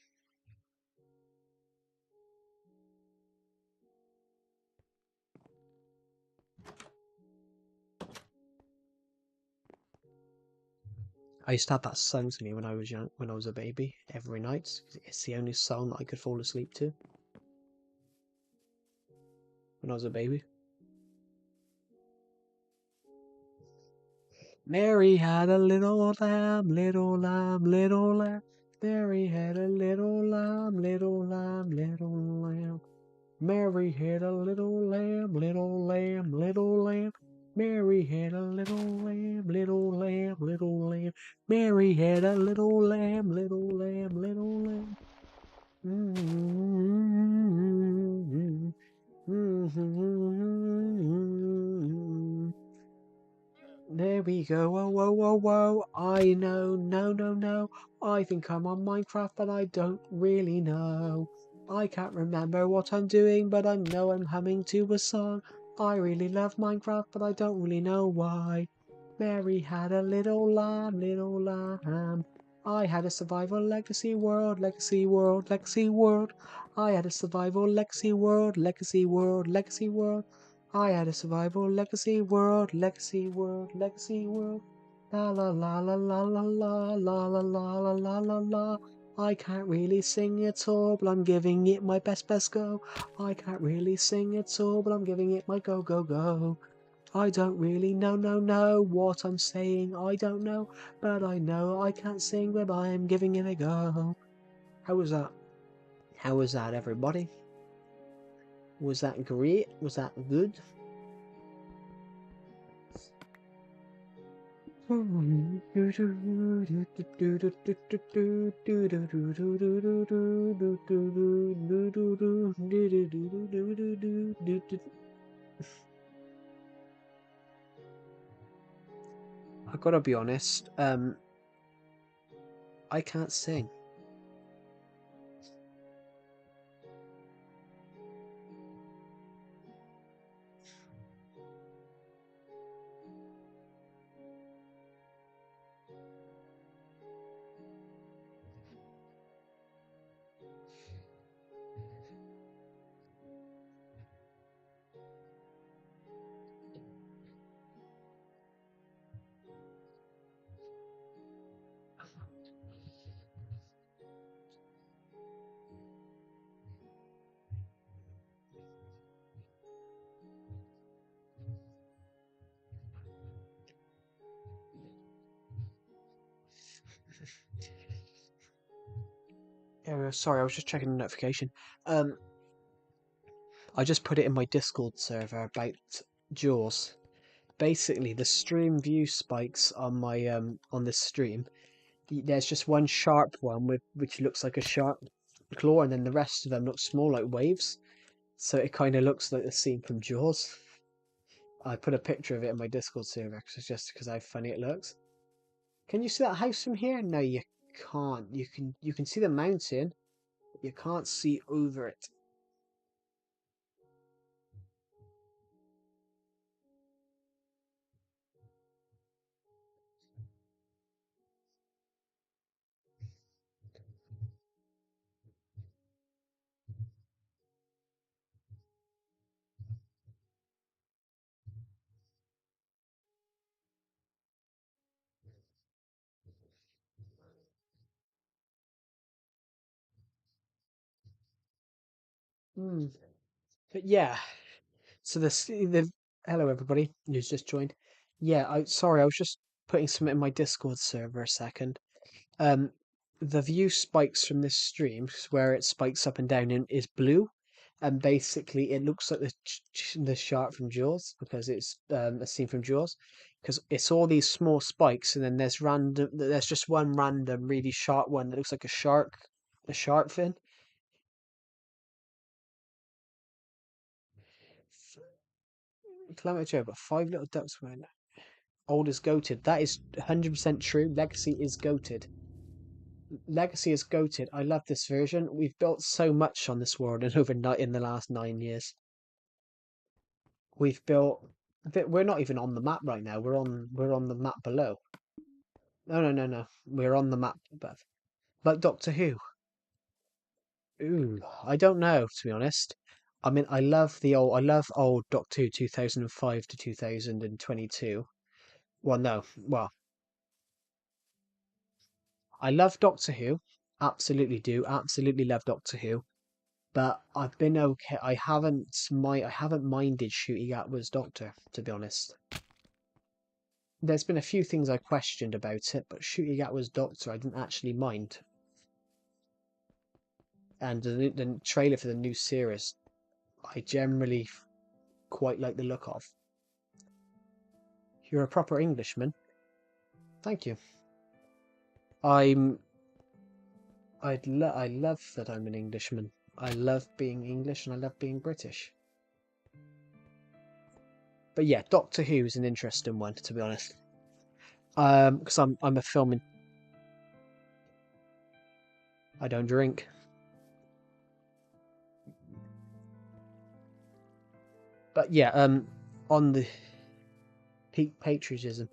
I used to have that sung to me when I was young, when I was a baby, every night. It's the only song that I could fall asleep to when I was a baby. Mary had a little lamb, little lamb, little lamb. Mary had a little lamb, little lamb, little lamb. Mary had a little lamb, little lamb, little lamb. Mary had a little lamb, little lamb, little lamb. Mary had a little lamb, little lamb, little lamb. Mm-hmm. Mm-hmm. There we go. Whoa, whoa, whoa, whoa. I know. No, no, no. I think I'm on Minecraft, but I don't really know. I can't remember what I'm doing, but I know I'm humming to a song. I really love Minecraft, but I don't really know why. Mary had a little lamb, little lamb. I had a survival legacy world, legacy world, legacy world. I had a survival legacy world, legacy world, legacy world. I had a survival legacy world, legacy world, legacy world. La la la la la la la la la la la la la la. I can't really sing at all, but I'm giving it my best go. I can't really sing at all, but I'm giving it my go. I don't really know what I'm saying. I don't know, but I know I can't sing, but I am giving it a go. How was that? How was that, everybody? Was that great? Was that good? I gotta be honest, I can't sing. Yeah, sorry, I was just checking the notification. Um, I just put it in my Discord server about Jaws. Basically, the stream view spikes on my on this stream. There's just one sharp one with which looks like a sharp claw, and then the rest of them look small like waves. So it kind of looks like the scene from Jaws. I put a picture of it in my Discord server just because how funny it looks. Can you see that house from here? No, you can't. You can see the mountain. You can't see over it. Hmm. But yeah, so the hello everybody who's just joined. Yeah, I sorry, I was just putting something in my Discord server a second. Um, the view spikes from this stream, where it spikes up and down, and is blue, and basically it looks like the shark from Jaws because it's a scene from Jaws, because it's all these small spikes, and then there's just one random really sharp one that looks like a shark fin. Climate Joe, but five little ducks went. Old is goated. That is 100% true. Legacy is goated. Legacy is goated. I love this version. We've built so much on this world and overnight in the last 9 years. We've built. We're not even on the map right now. We're on the map below. No, no, no, no. We're on the map above. Like Doctor Who. Ooh, I don't know, to be honest. I mean, I love old Doctor Who 2005 to 2022. Well, no, well, I love Doctor Who, absolutely do, absolutely love Doctor Who. But I've been okay. I haven't minded Shooty Gatwa's Doctor, to be honest. There's been a few things I questioned about it, but Shooty Gatwa's Doctor I didn't actually mind. And the trailer for the new series, I generally quite like the look of. You're a proper Englishman. Thank you. I'm. I love that I'm an Englishman. I love being English and I love being British. But yeah, Doctor Who is an interesting one, to be honest. Because I'm a film. I don't drink. But yeah, on the peak patriotism.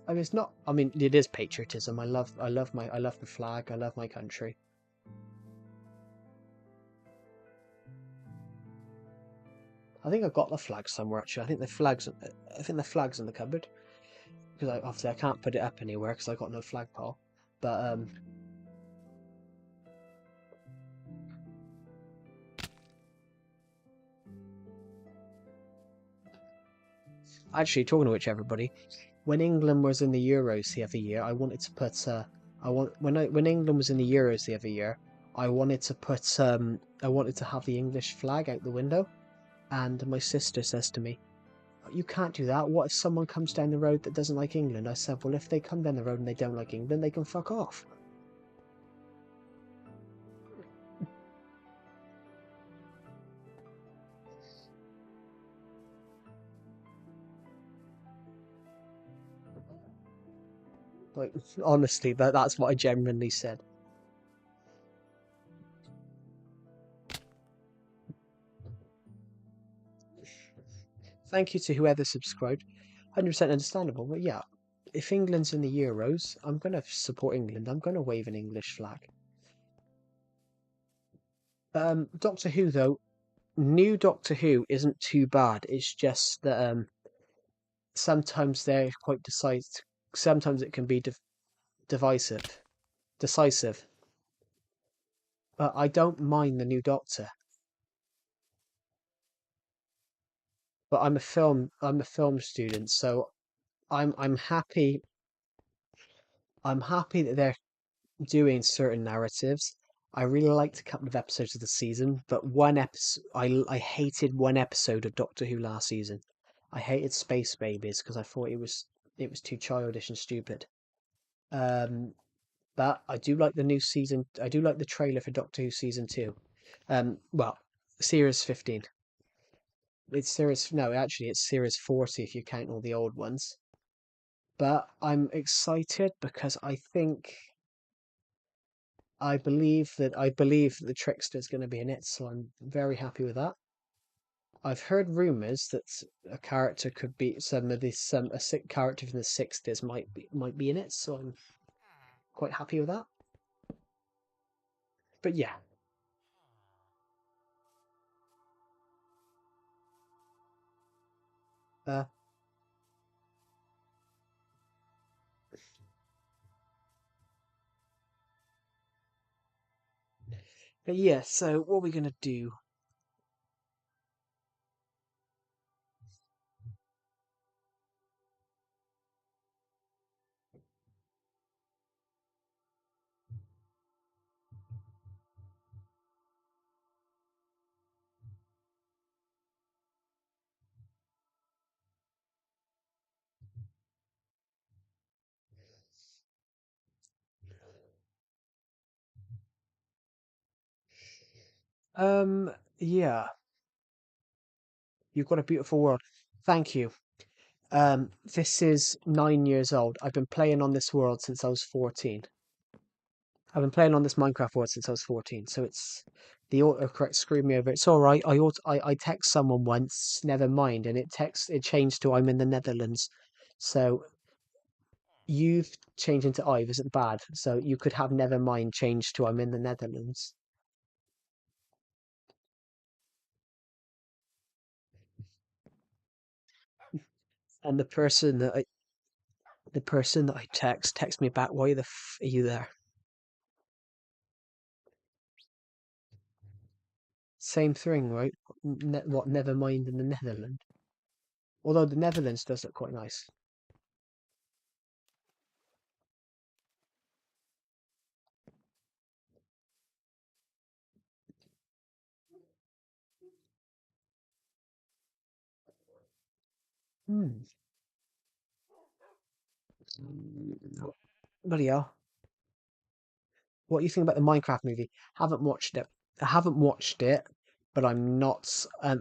I mean, it's not. I mean, it is patriotism. I love the flag. I love my country. I think I've got the flag somewhere actually. I think the flag's in the cupboard because obviously I can't put it up anywhere because I got no flagpole. But actually, talking to which, everybody, when England was in the Euros the other year, I wanted to put when England was in the Euros the other year, I wanted to put I wanted to have the English flag out the window, and my sister says to me, "You can't do that. What if someone comes down the road that doesn't like England?" I said, "Well, if they come down the road and they don't like England, they can fuck off." Like, honestly, that's what I genuinely said. Thank you to whoever subscribed. 100% understandable, but yeah, if England's in the Euros, I'm going to support England. I'm going to wave an English flag. Doctor Who, though, new Doctor Who isn't too bad. It's just that sometimes they're quite decisive. Sometimes it can be divisive, decisive. But I don't mind the new Doctor. But I'm a film student, so I'm happy. I'm happy that they're doing certain narratives. I really liked a couple of episodes of the season, but one episode I hated one episode of Doctor Who last season. I hated Space Babies because I thought it was too childish and stupid. Um, but I do like the new season. I do like the trailer for Doctor Who season 2. Well, series 15. It's series no, actually it's series 40 if you count all the old ones. But I'm excited because I believe that the Trickster is going to be in it, so I'm very happy with that. I've heard rumors that a character could be some a sick character from the 60s might be in it, so I'm quite happy with that. But yeah, uh, but yeah. So what are we gonna do? Yeah, you've got a beautiful world. Thank you. This is 9 years old. I've been playing on this world since I was 14. I've been playing on this Minecraft world since I was 14, so it's the autocorrect screwed me over. It's all right. I text someone once, never mind, and it changed to I'm in the Netherlands. So you've changed into I've isn't bad. So you could have never mind changed to I'm in the Netherlands. And the person that The person that I text me back. Why the f are you there? Same thing, right? What? Never mind in the Netherlands. Although the Netherlands does look quite nice. Hmm. Bloody hell. What do you think about the Minecraft movie? Haven't watched it. I haven't watched it, but I'm not.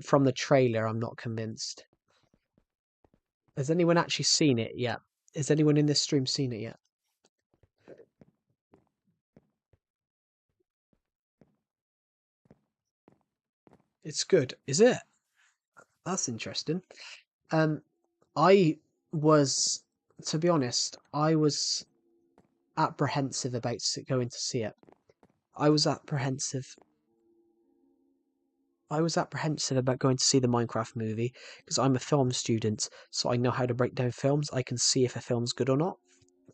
From the trailer, I'm not convinced. Has anyone actually seen it yet? Has anyone in this stream seen it yet? It's good, is it? That's interesting. Um, I was, to be honest, I was apprehensive about going to see it. I was apprehensive. I was apprehensive about going to see the Minecraft movie because I'm a film student, so I know how to break down films. I can see if a film's good or not,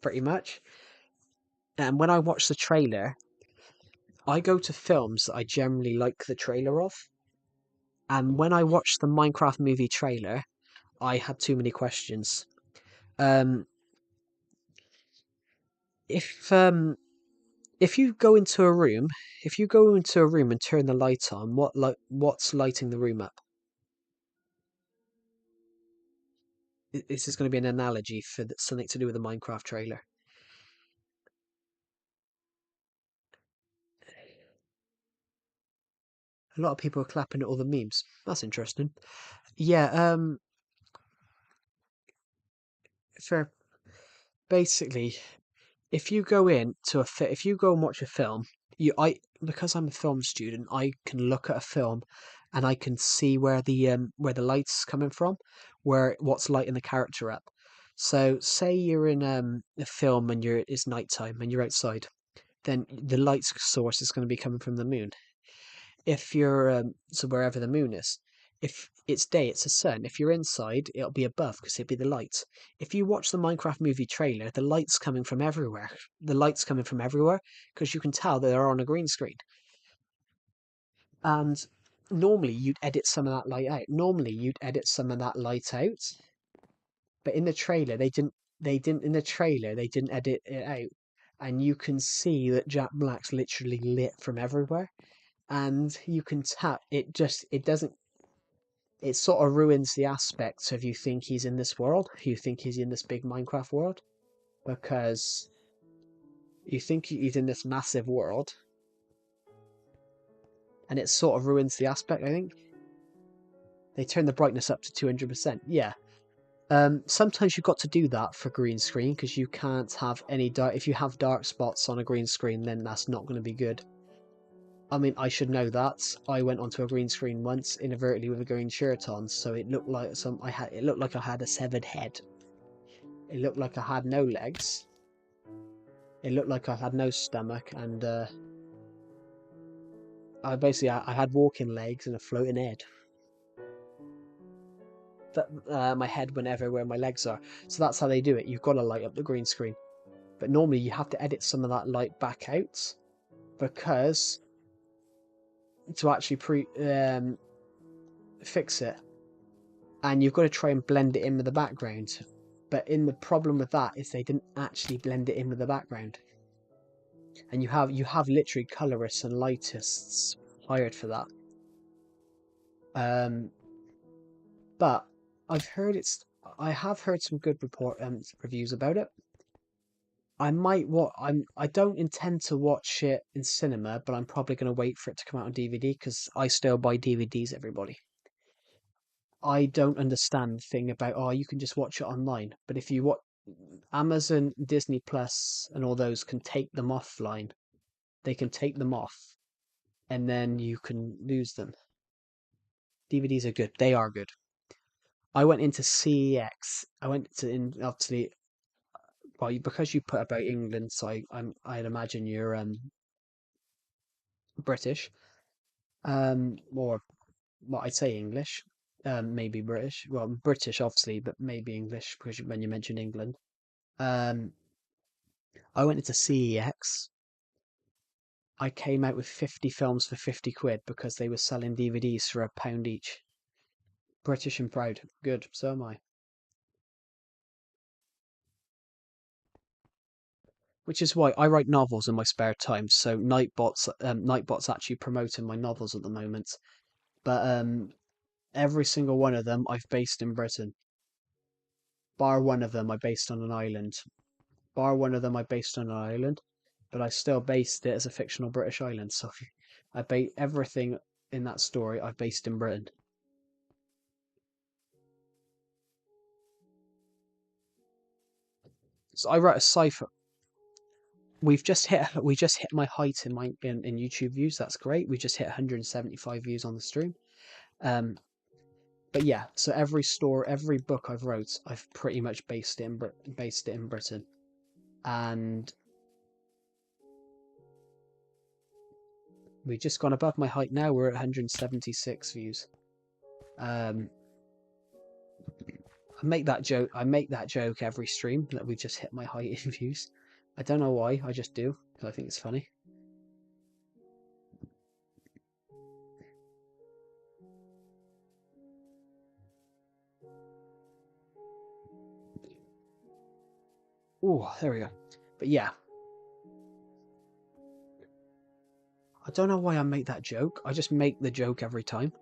pretty much. And when I watch the trailer, I go to films that I generally like the trailer of. And when I watched the Minecraft movie trailer, I had too many questions. Um, if um, if you go into a room, if you go into a room and turn the light on, what's lighting the room up? This is going to be an analogy for something to do with the Minecraft trailer. A lot of people are clapping at all the memes. That's interesting. Yeah, for basically, if you go in to if you go and watch a film, because I'm a film student, I can look at a film and I can see where the light's coming from, where what's lighting the character up. So say you're in a film and it's nighttime and you're outside, then the light source is going to be coming from the moon. If you're so wherever the moon is, if it's day, it's the sun. If you're inside, it'll be above because it'll be the light. If you watch the Minecraft movie trailer, the light's coming from everywhere. The light's coming from everywhere because you can tell that they're on a green screen. And normally you'd edit some of that light out. Normally you'd edit some of that light out, but in the trailer they didn't. They didn't in the trailer. They didn't edit it out, and you can see that Jack Black's literally lit from everywhere, and you can tap it doesn't it sort of ruins the aspect of you think he's in this world, you think he's in this big Minecraft world, because you think he's in this massive world, and it sort of ruins the aspect, I think. They turn the brightness up to 200%. Yeah. Sometimes you've got to do that for green screen because you can't have any dark. If you have dark spots on a green screen, then that's not going to be good. I mean, I should know that. I went onto a green screen once inadvertently with a green shirt on, so it looked like it looked like I had a severed head. It looked like I had no legs. It looked like I had no stomach, and I had walking legs and a floating head. That my head went everywhere my legs are. So that's how they do it. You've got to light up the green screen, but normally you have to edit some of that light back out because to actually fix it, and you've got to try and blend it in with the background. But in the problem with that is they didn't actually blend it in with the background, and you have literally colorists and lightists hired for that. Um, but I have heard some good reviews about it. I don't intend to watch it in cinema, but I'm probably going to wait for it to come out on DVD because I still buy DVDs, everybody. I don't understand the thing about, oh, you can just watch it online. But if you watch Amazon, Disney Plus, and all those can take them offline, they can take them off and then you can lose them. DVDs are good. They are good. I went into CEX. I went to in obviously well because you put about England, so I'd imagine you're British. Or well, I'd say English. Maybe British. Well, British obviously, but maybe English because when you mentioned England. Um, I went into CEX. I came out with 50 films for 50 quid because they were selling DVDs for £1 each. British and proud. Good, so am I. Which is why I write novels in my spare time. So Nightbot's actually promoting my novels at the moment. But every single one of them I've based in Britain. Bar one of them I based on an island. Bar one of them I based on an island, but I still based it as a fictional British island. So I base everything in that story I've based in Britain. So I wrote a cipher. We just hit my height in YouTube views. That's great. We just hit 175 views on the stream. Um, but yeah, so every book I've wrote, I've pretty much based it in Britain, and we've just gone above my height now. We're at 176 views. Um, I make that joke every stream that we just hit my height in views. I don't know why. I just do because I think it's funny. Oh, there we go. But yeah, I don't know why I make that joke. I just make the joke every time.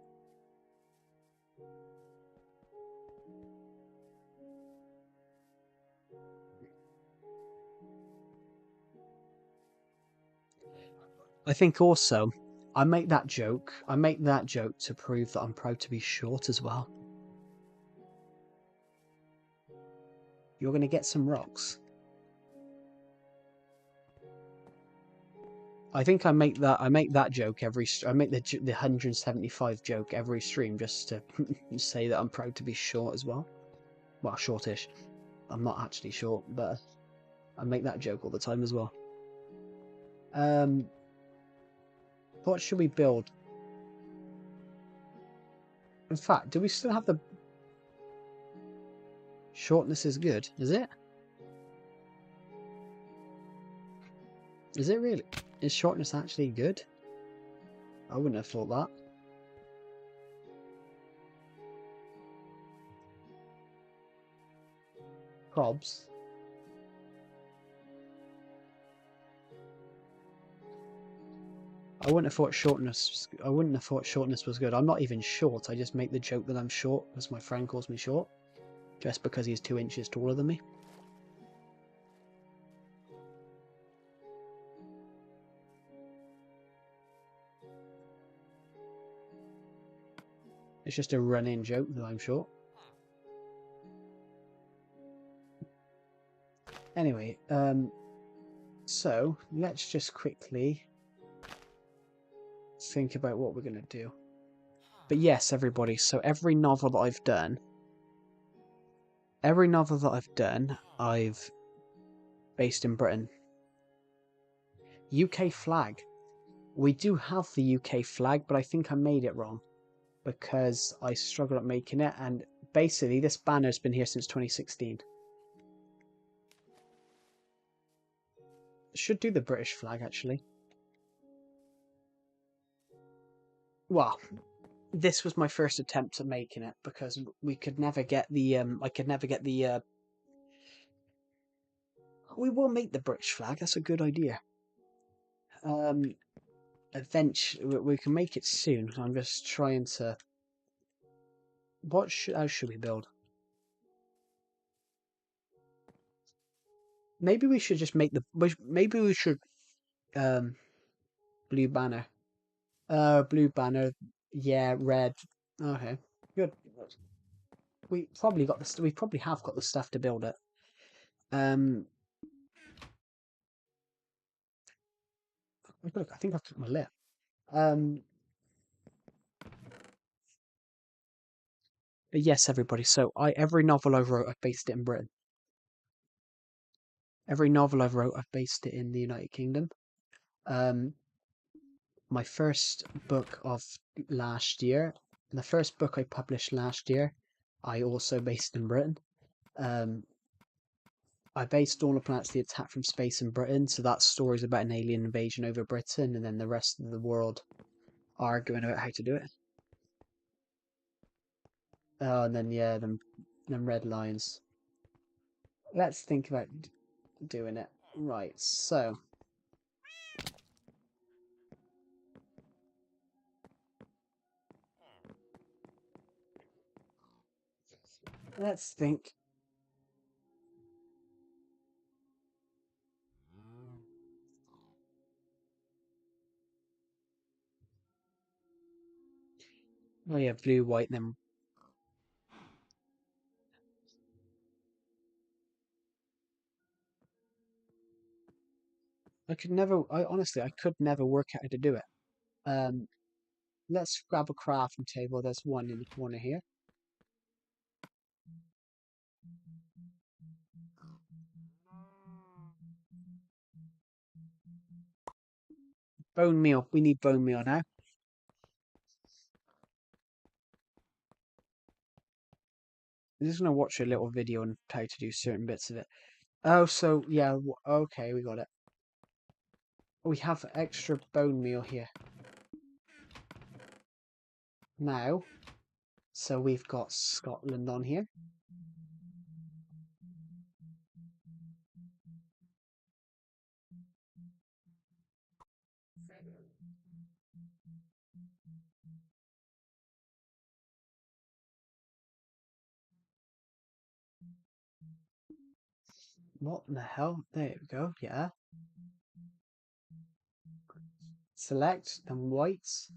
I think also I make that joke. I make that joke to prove that I'm proud to be short as well. You're gonna get some rocks. I think I make that joke I make the 175 joke every stream just to say that I'm proud to be short as well. Well, shortish. I'm not actually short, but I make that joke all the time as well. What should we build? In fact, do we still have the shortness is good? Is it? Is it really? Is shortness actually good? I wouldn't have thought that. Probs. I wouldn't have thought shortness. I wouldn't have thought shortness was good. I'm not even short. I just make the joke that I'm short because my friend calls me short, just because he's 2 inches taller than me. It's just a run-in joke that I'm short. Anyway, so let's just quickly think about what we're gonna do. But yes, everybody. So every novel that I've done, I've based in Britain. UK flag. We do have the UK flag, but I think I made it wrong because I struggled at making it, and basically this banner's been here since 2016. Should do the British flag actually. Well, this was my first attempt at making it because we could never get the I could never get the we will make the British flag. That's a good idea. Eventually we can make it soon. I'm just trying to. How should we build? Maybe we should just make the. Maybe we should blue banner. Blue banner. Yeah, red. Okay, good. We probably got the. We probably have got the stuff to build it. Look, I think I've took my lip. But yes, everybody. So every novel I wrote, I've based it in Britain. Every novel I've wrote, I've based it in the United Kingdom. My first book of last year, the first book I published last year, I also based in Britain. Um, I based Dawn of Planets the attack from space in Britain, so that story's about an alien invasion over Britain, and then the rest of the world arguing about how to do it. Oh, and then yeah, them red lines. Let's think about doing it. Right, so let's think. Oh yeah, blue, white, then I honestly, I could never work out how to do it. Um, let's grab a crafting table. There's one in the corner here. Bone meal. We need bone meal now. I'm just gonna watch a little video on how to do certain bits of it. Oh, so yeah, okay, we got it. We have extra bone meal here now. So we've got Scotland on here. What the hell? There we go. Yeah. Select them whites.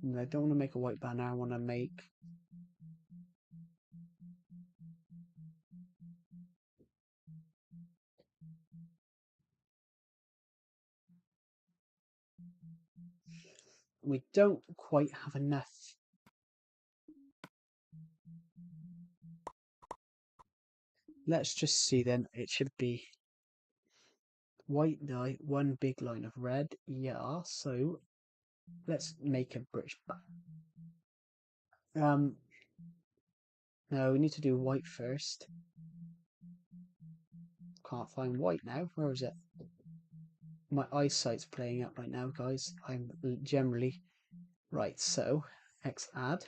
And I don't want to make a white banner. I want to make. We don't quite have enough. Let's just see then. It should be white dye, one big line of red. Yeah, so let's make a British no, we need to do white first. Can't find white now. Where is it? My eyesight's playing up right now, guys. I'm generally right. So X add.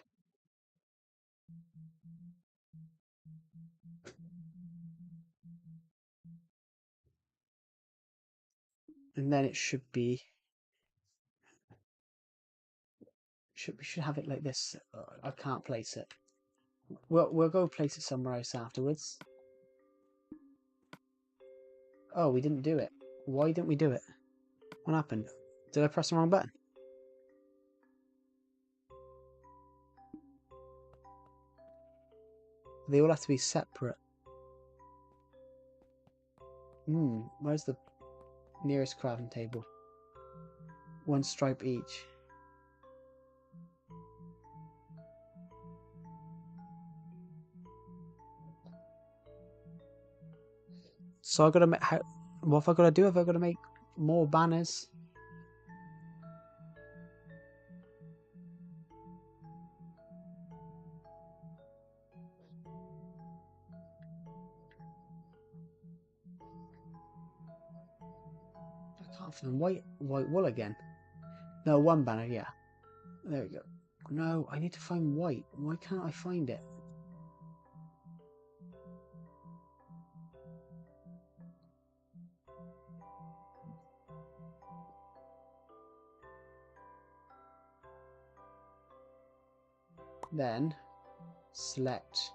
And then it should be we should have it like this. I can't place it. We'll go place it somewhere else afterwards. Oh, we didn't do it. Why didn't we do it? What happened? Did I press the wrong button? They all have to be separate. Where's the nearest crafting table? One stripe each. So I gotta make. What have I gotta do? Have I gotta make more banners? I can't find white wool again. No, one banner. Yeah, there we go. No, I need to find white. Why can't I find it? Then select.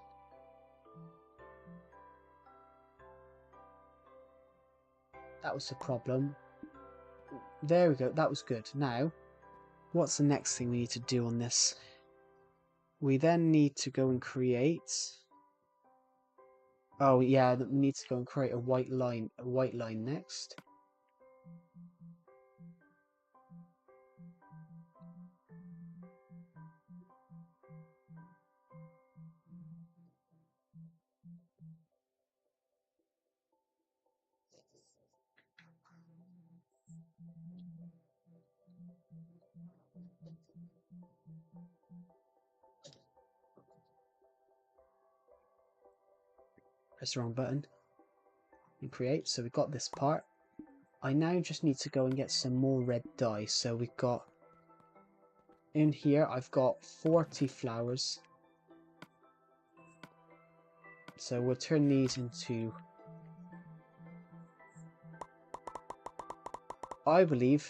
That was the problem. There we go. That was good. Now, what's the next thing we need to do on this? We then need to go and create. Oh yeah, we need to go and create a white line. A white line next. Press the wrong button. And create. So we've got this part. I now just need to go and get some more red dye. So we've got... In here, I've got 40 flowers. So we'll turn these into... I believe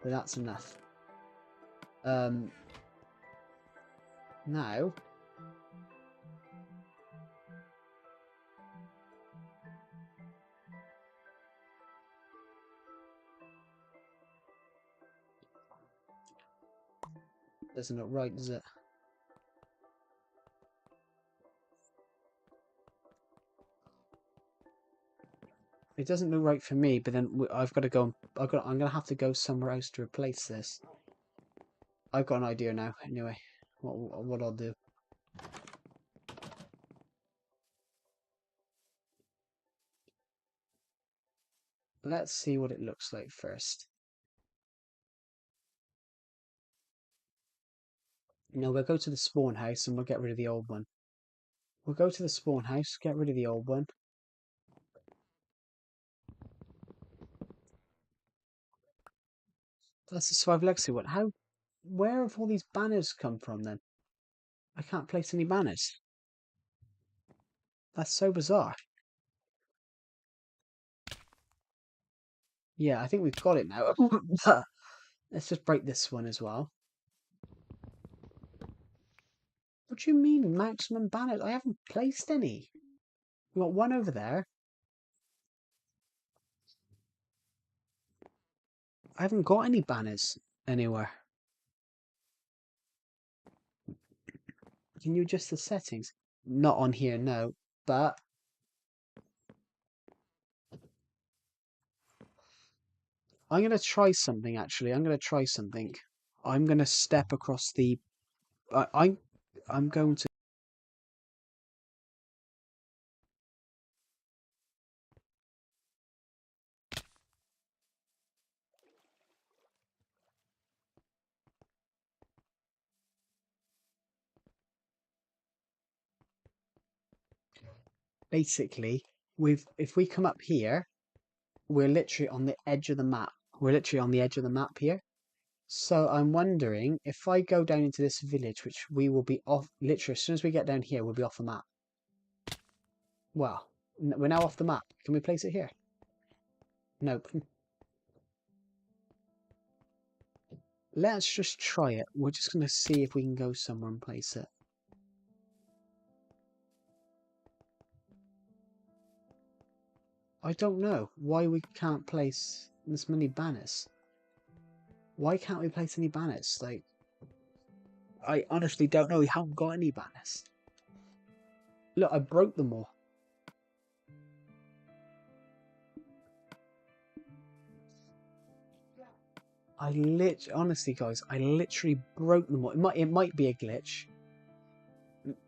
that that's enough. Now... Doesn't look right, does it? It doesn't look right for me, but then I've got to go. I'm gonna have to go somewhere else to replace this. I've got an idea now. Anyway, what I'll do. Let's see what it looks like first. No, we'll go to the spawn house and we'll get rid of the old one. We'll go to the spawn house, get rid of the old one. That's the Survival Legacy one. Where have all these banners come from then? I can't place any banners. That's so bizarre. Yeah, I think we've got it now. Let's just break this one as well. What do you mean maximum banners? I haven't placed any. We've got one over there. I haven't got any banners anywhere. Can you adjust the settings? Not on here, no. But I'm going to try something, actually. I'm going to try something. I'm going to step across the... I'm going to... Basically, if we come up here, we're literally on the edge of the map. We're literally on the edge of the map here. So I'm wondering, if I go down into this village, which we will be off... Literally, as soon as we get down here, we'll be off the map. Well, we're now off the map. Can we place it here? Nope. Let's just try it. We're just going to see if we can go somewhere and place it. I don't know why we can't place this many banners. Why can't we place any banners? Like, I honestly don't know. We haven't got any banners. Look, I broke them all. Honestly, guys, I literally broke them all. It might be a glitch,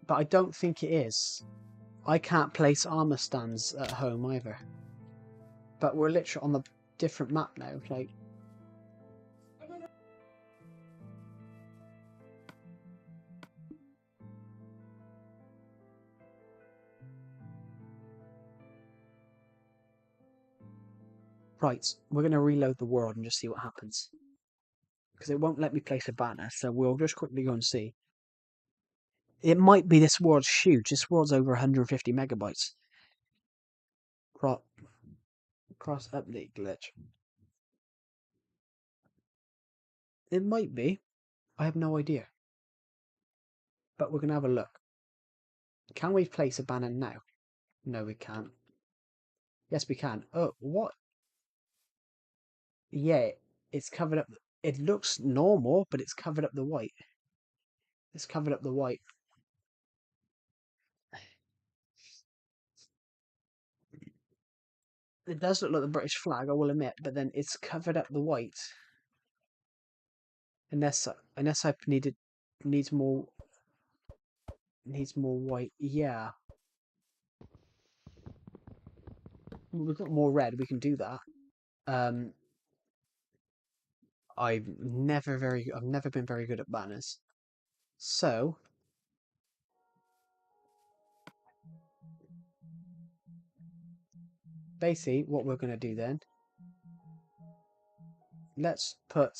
but I don't think it is. I can't place armor stands at home either. But we're literally on the different map now. Like, right, we're going to reload the world and just see what happens. Because it won't let me place a banner, so we'll just quickly go and see. It might be this world's huge. This world's over 150 megabytes. Cross update glitch. It might be. I have no idea. But we're going to have a look. Can we place a banner now? No, we can't. Yes, we can. Oh, what? Yeah, it's covered up. It looks normal, but it's covered up the white. It's covered up the white. It does look like the British flag, I will admit, but then it's covered up the white. Unless I needs more white. Yeah, we've got more red. We can do that. Um, I've never been very good at banners. So basically what we're going to do then, let's put,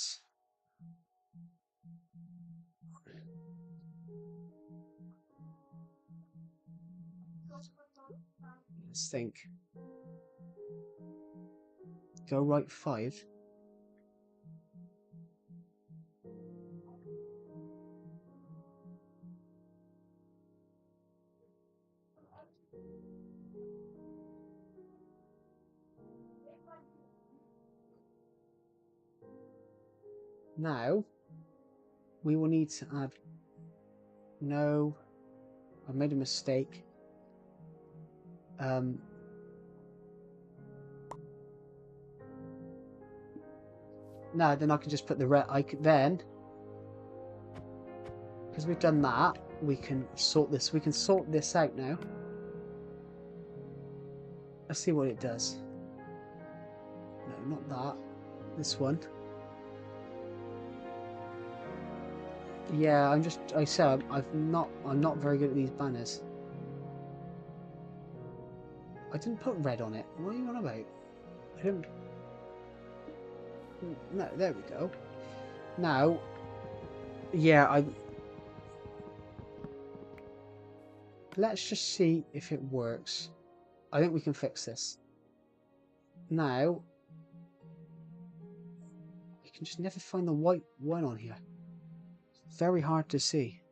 let's think, go right 5. Now we will need to add, no, I've made a mistake. No, then I can just put the red. Then, because we've done that, we can sort this. We can sort this out now. Let's see what it does. No, not that. This one. Yeah, I said I'm not very good at these banners. I didn't put red on it. What are you on about? I didn't. No, there we go. Now, yeah, let's just see if it works. I think we can fix this. Now, you can just never find the white one on here. It's very hard to see.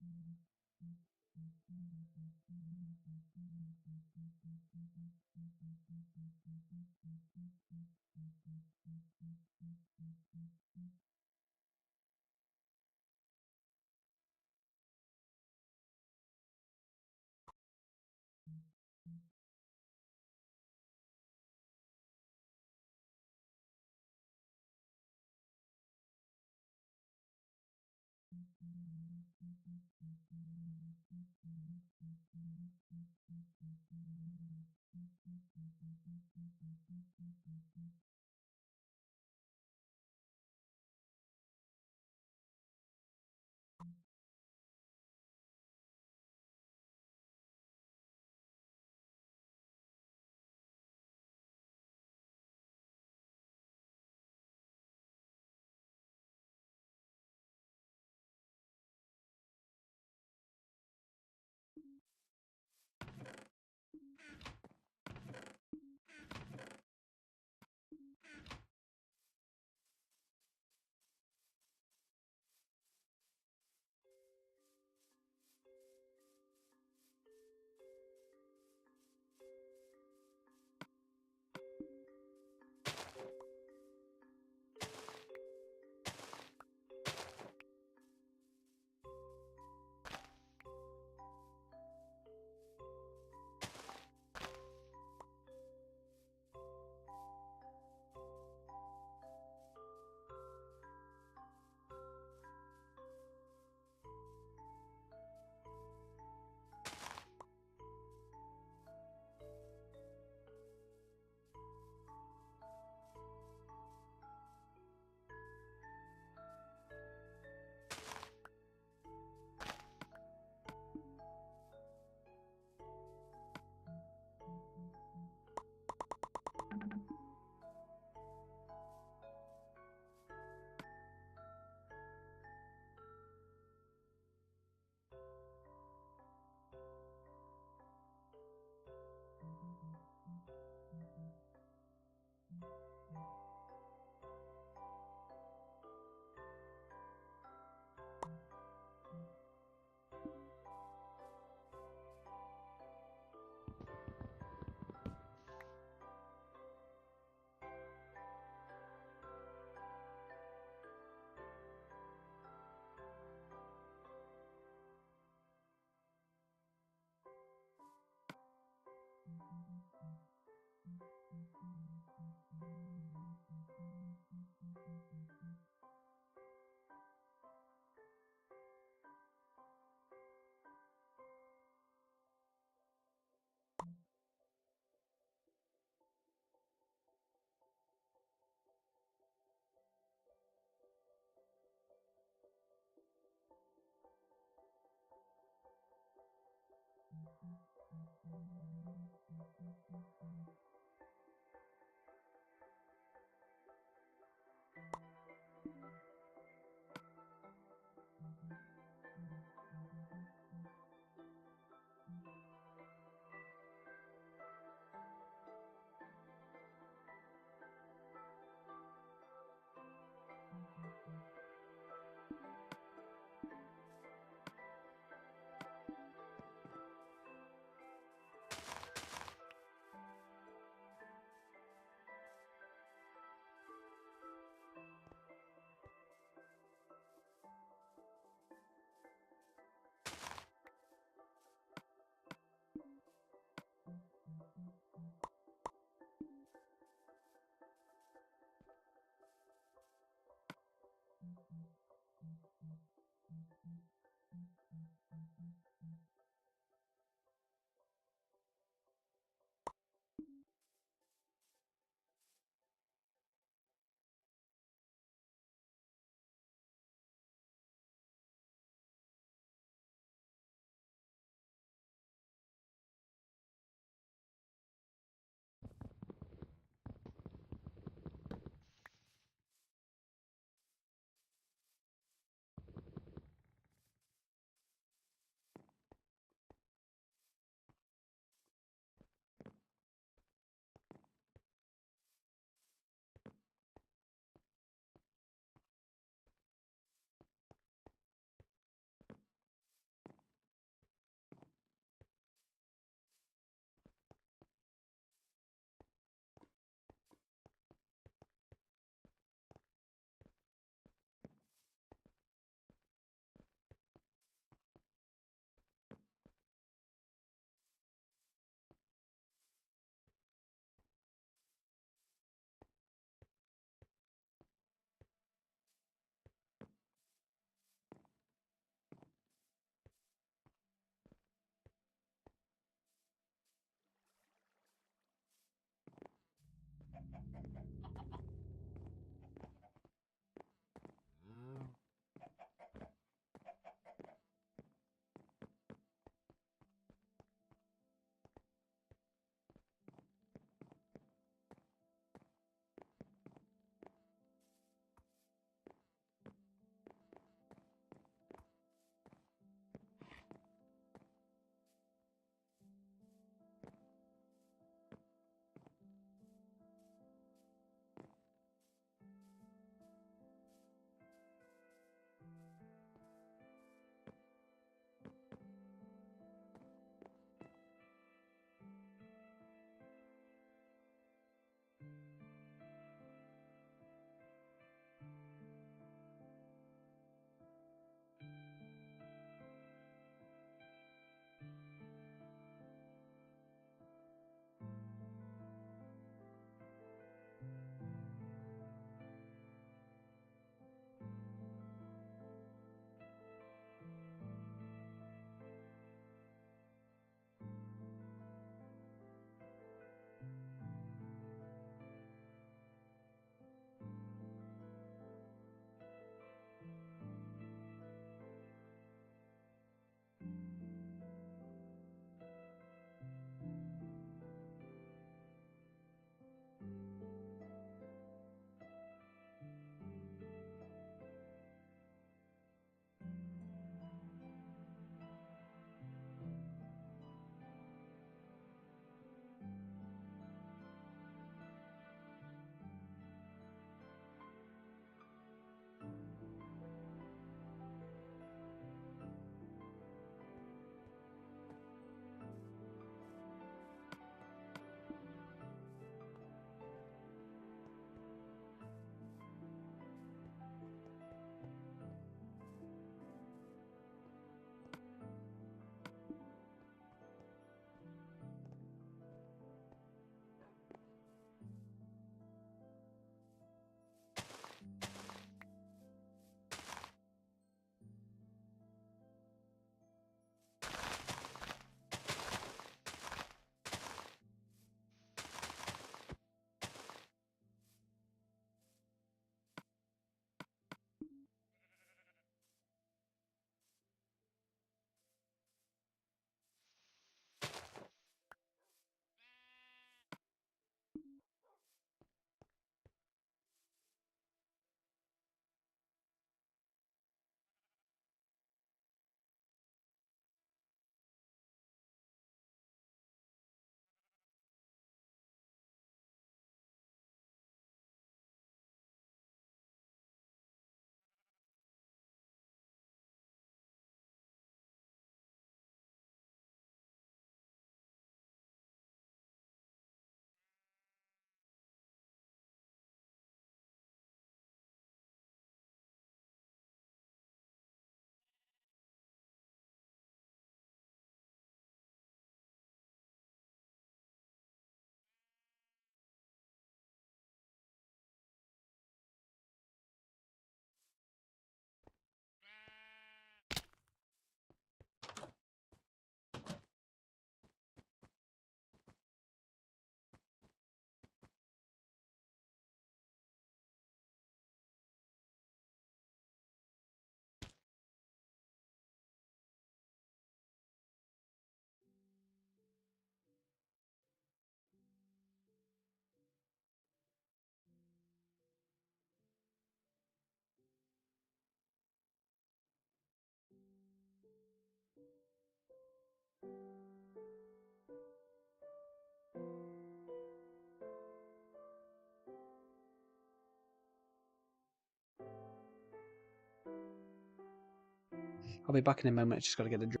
I'll be back in a moment. I just got to get a drink.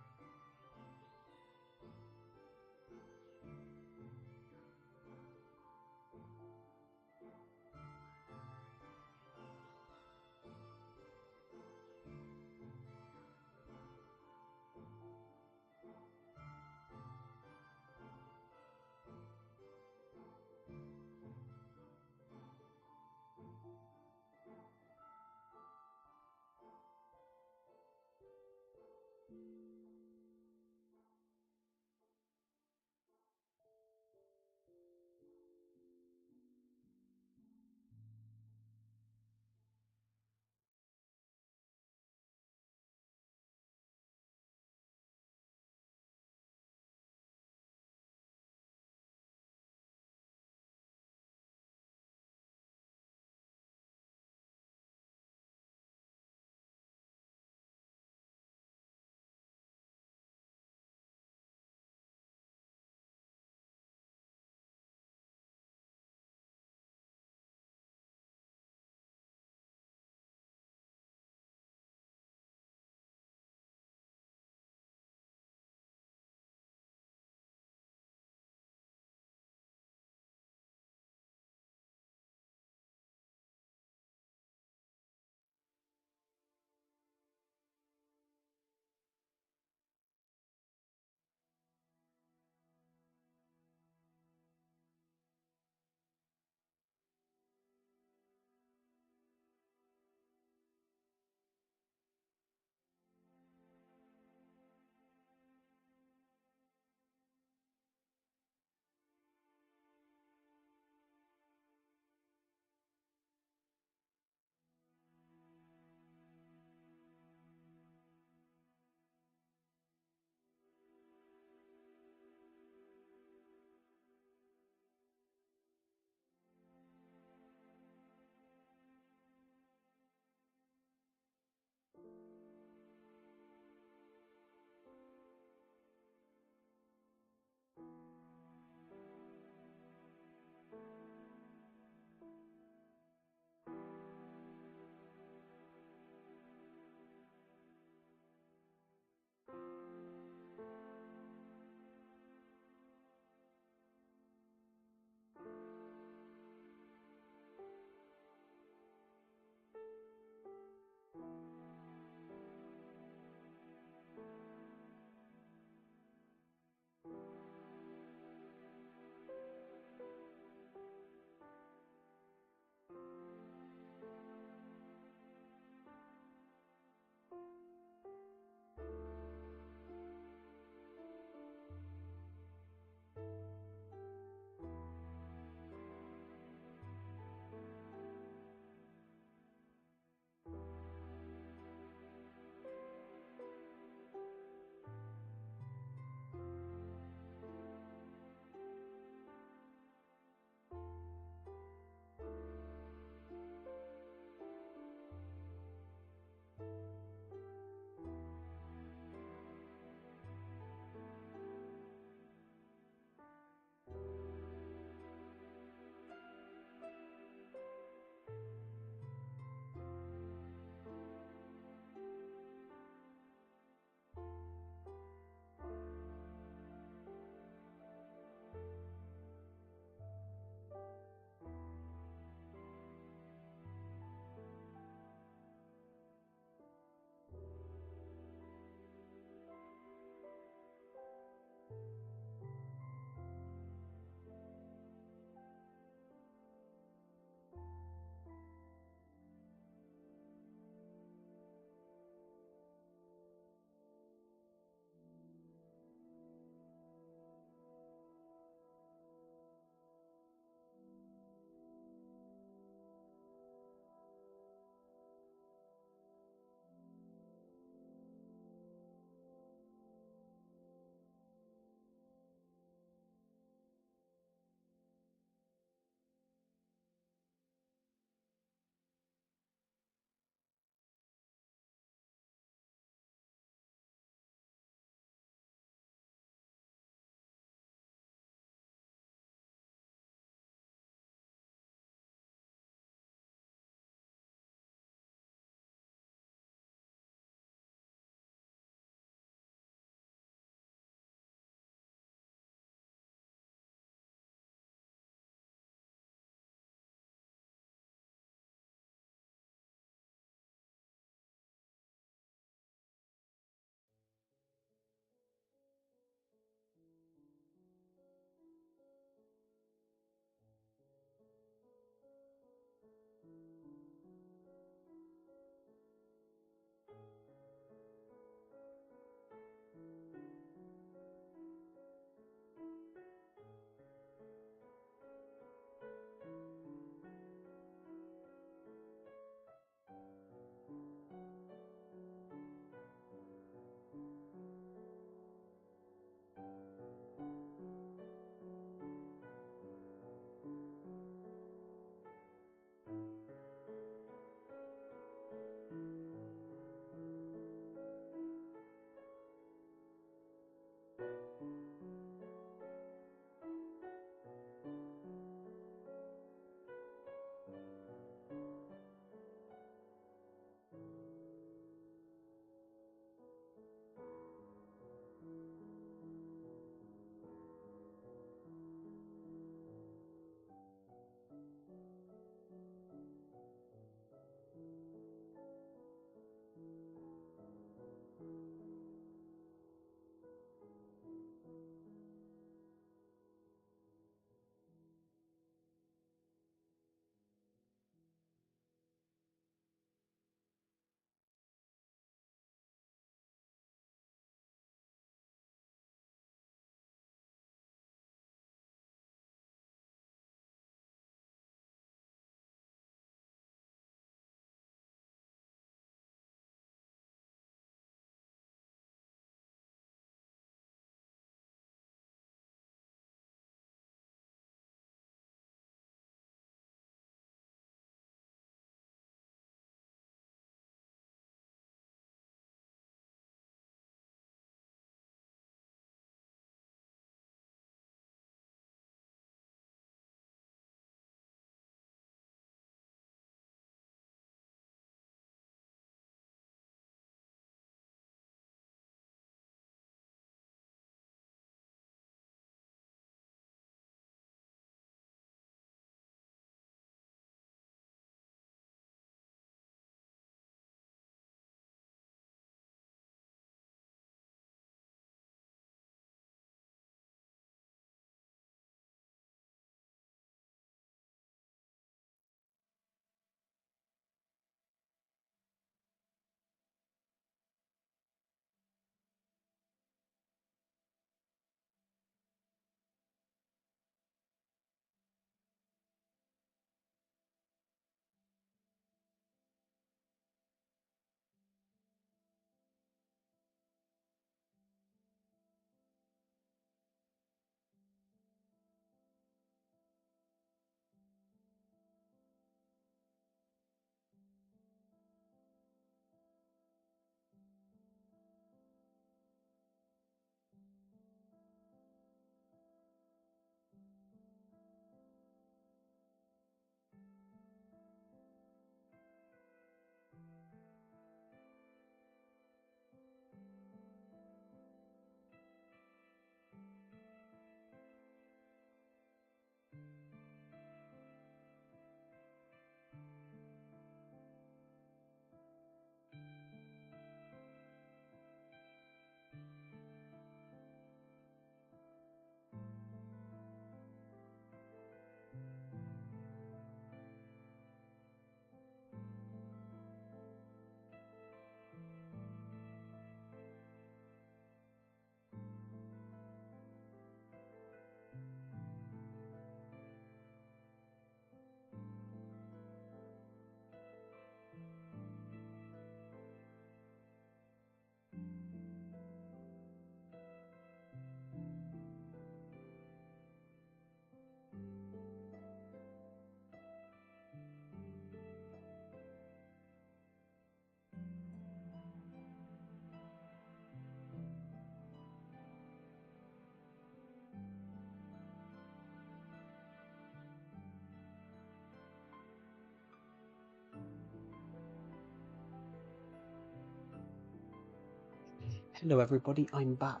Hello everybody, I'm back.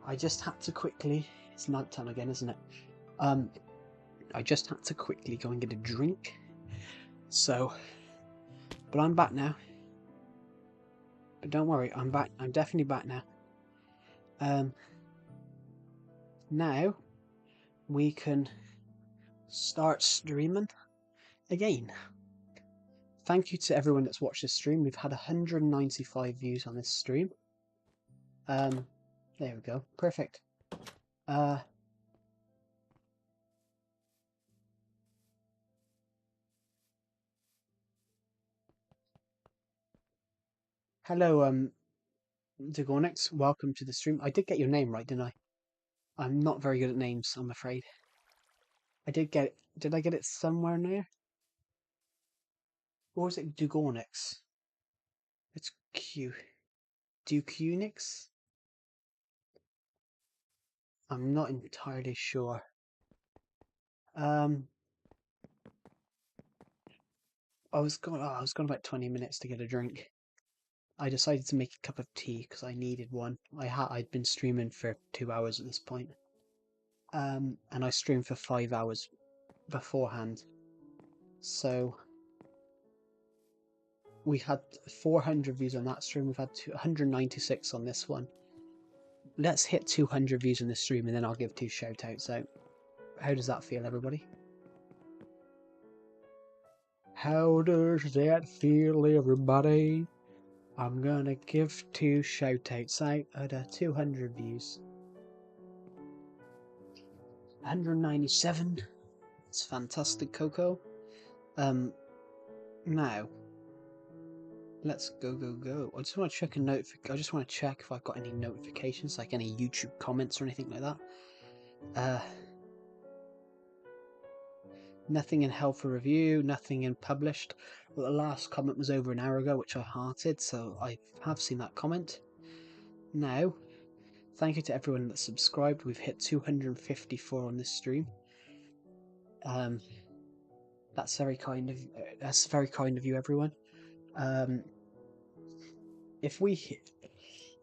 I just had to quickly, it's night time again, isn't it? I just had to quickly go and get a drink. So, but I'm back now. But don't worry, I'm back. I'm definitely back now. Now we can start streaming again. Thank you to everyone that's watched this stream. We've had 195 views on this stream. There we go. Perfect. Hello, Dagornix. Welcome to the stream. I did get your name right, didn't I? I'm not very good at names, I'm afraid. I did get it. Did I get it somewhere near? Or was it Dugornix? It's Q. Dukunix? I'm not entirely sure. I was gone about 20 minutes to get a drink. I decided to make a cup of tea because I needed one. I'd been streaming for 2 hours at this point. And I streamed for 5 hours beforehand. So we had 400 views on that stream. We've had 196 on this one. Let's hit 200 views on this stream and then I'll give 2 shout outs out. How does that feel, everybody? How does that feel, everybody? I'm gonna give 2 shout outs out at 200 views. 197. It's fantastic, Coco. Now let's go. I just want to check I just want to check if I've got any notifications, like any YouTube comments or anything like that. Nothing in held for review, nothing in published. Well, the last comment was over an hour ago, which I hearted, so I have seen that comment. Now, thank you to everyone that subscribed. We've hit 254 on this stream. That's very kind of you, everyone. If we hit,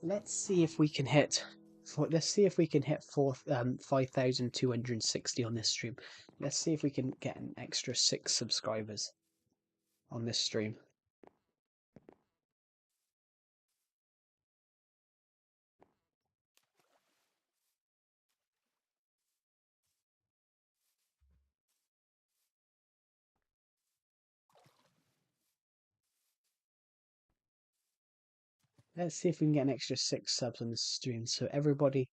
let's see if we can hit 5,260 on this stream. Let's see if we can get an extra 6 subscribers on this stream. Let's see if we can get an extra 6 subs on this stream. So everybody,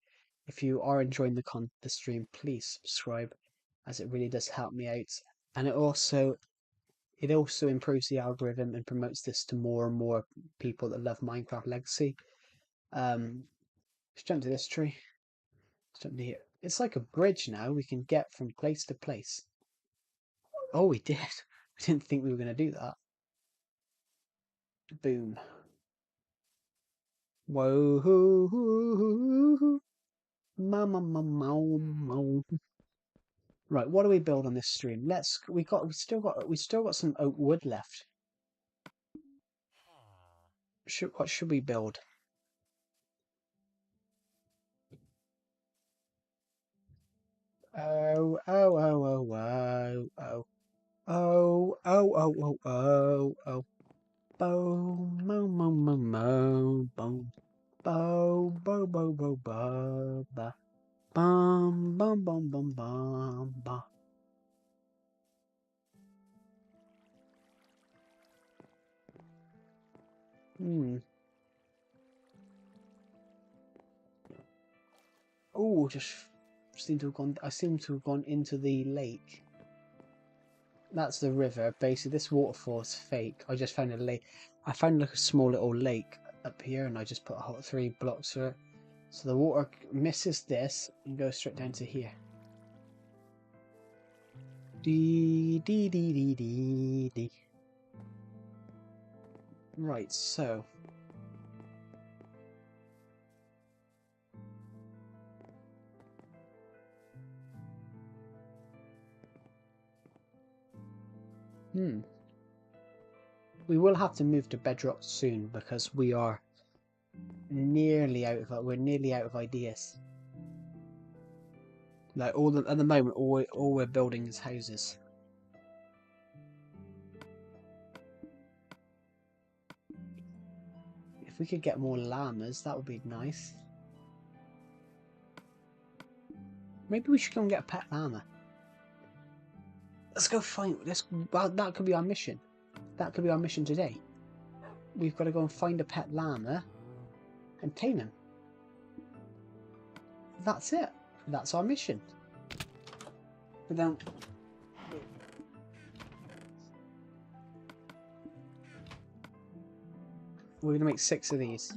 if you are enjoying the stream, please subscribe, as it really does help me out. And it also improves the algorithm and promotes this to more and more people that love Minecraft Legacy. Let's jump to this tree. Let's jump to here. It's like a bridge now. We can get from place to place. Oh, we did. We didn't think we were going to do that. Boom. Whoa. Right, what do we build on this stream? We still got some oak wood left. What should we build? Oh. Boom, boom. Ba. Bum, bum, bum, bum, bum, ba. Oh, I seem to have gone into the lake. That's the river. Basically, this waterfall is fake. I just found a lake. I found like a small little lake up here, and I just put 3 blocks through it. So the water misses this and goes straight down to here. Dee. Right, so. We will have to move to bedrock soon because we are nearly out of ideas. Like at the moment, all we're building is houses. If we could get more llamas, that would be nice. Maybe we should go and get a pet llama. Let's go find. Well, that could be our mission. That could be our mission today. We've got to go and find a pet llama and tame him. That's it. That's our mission. But then we're going to make 6 of these.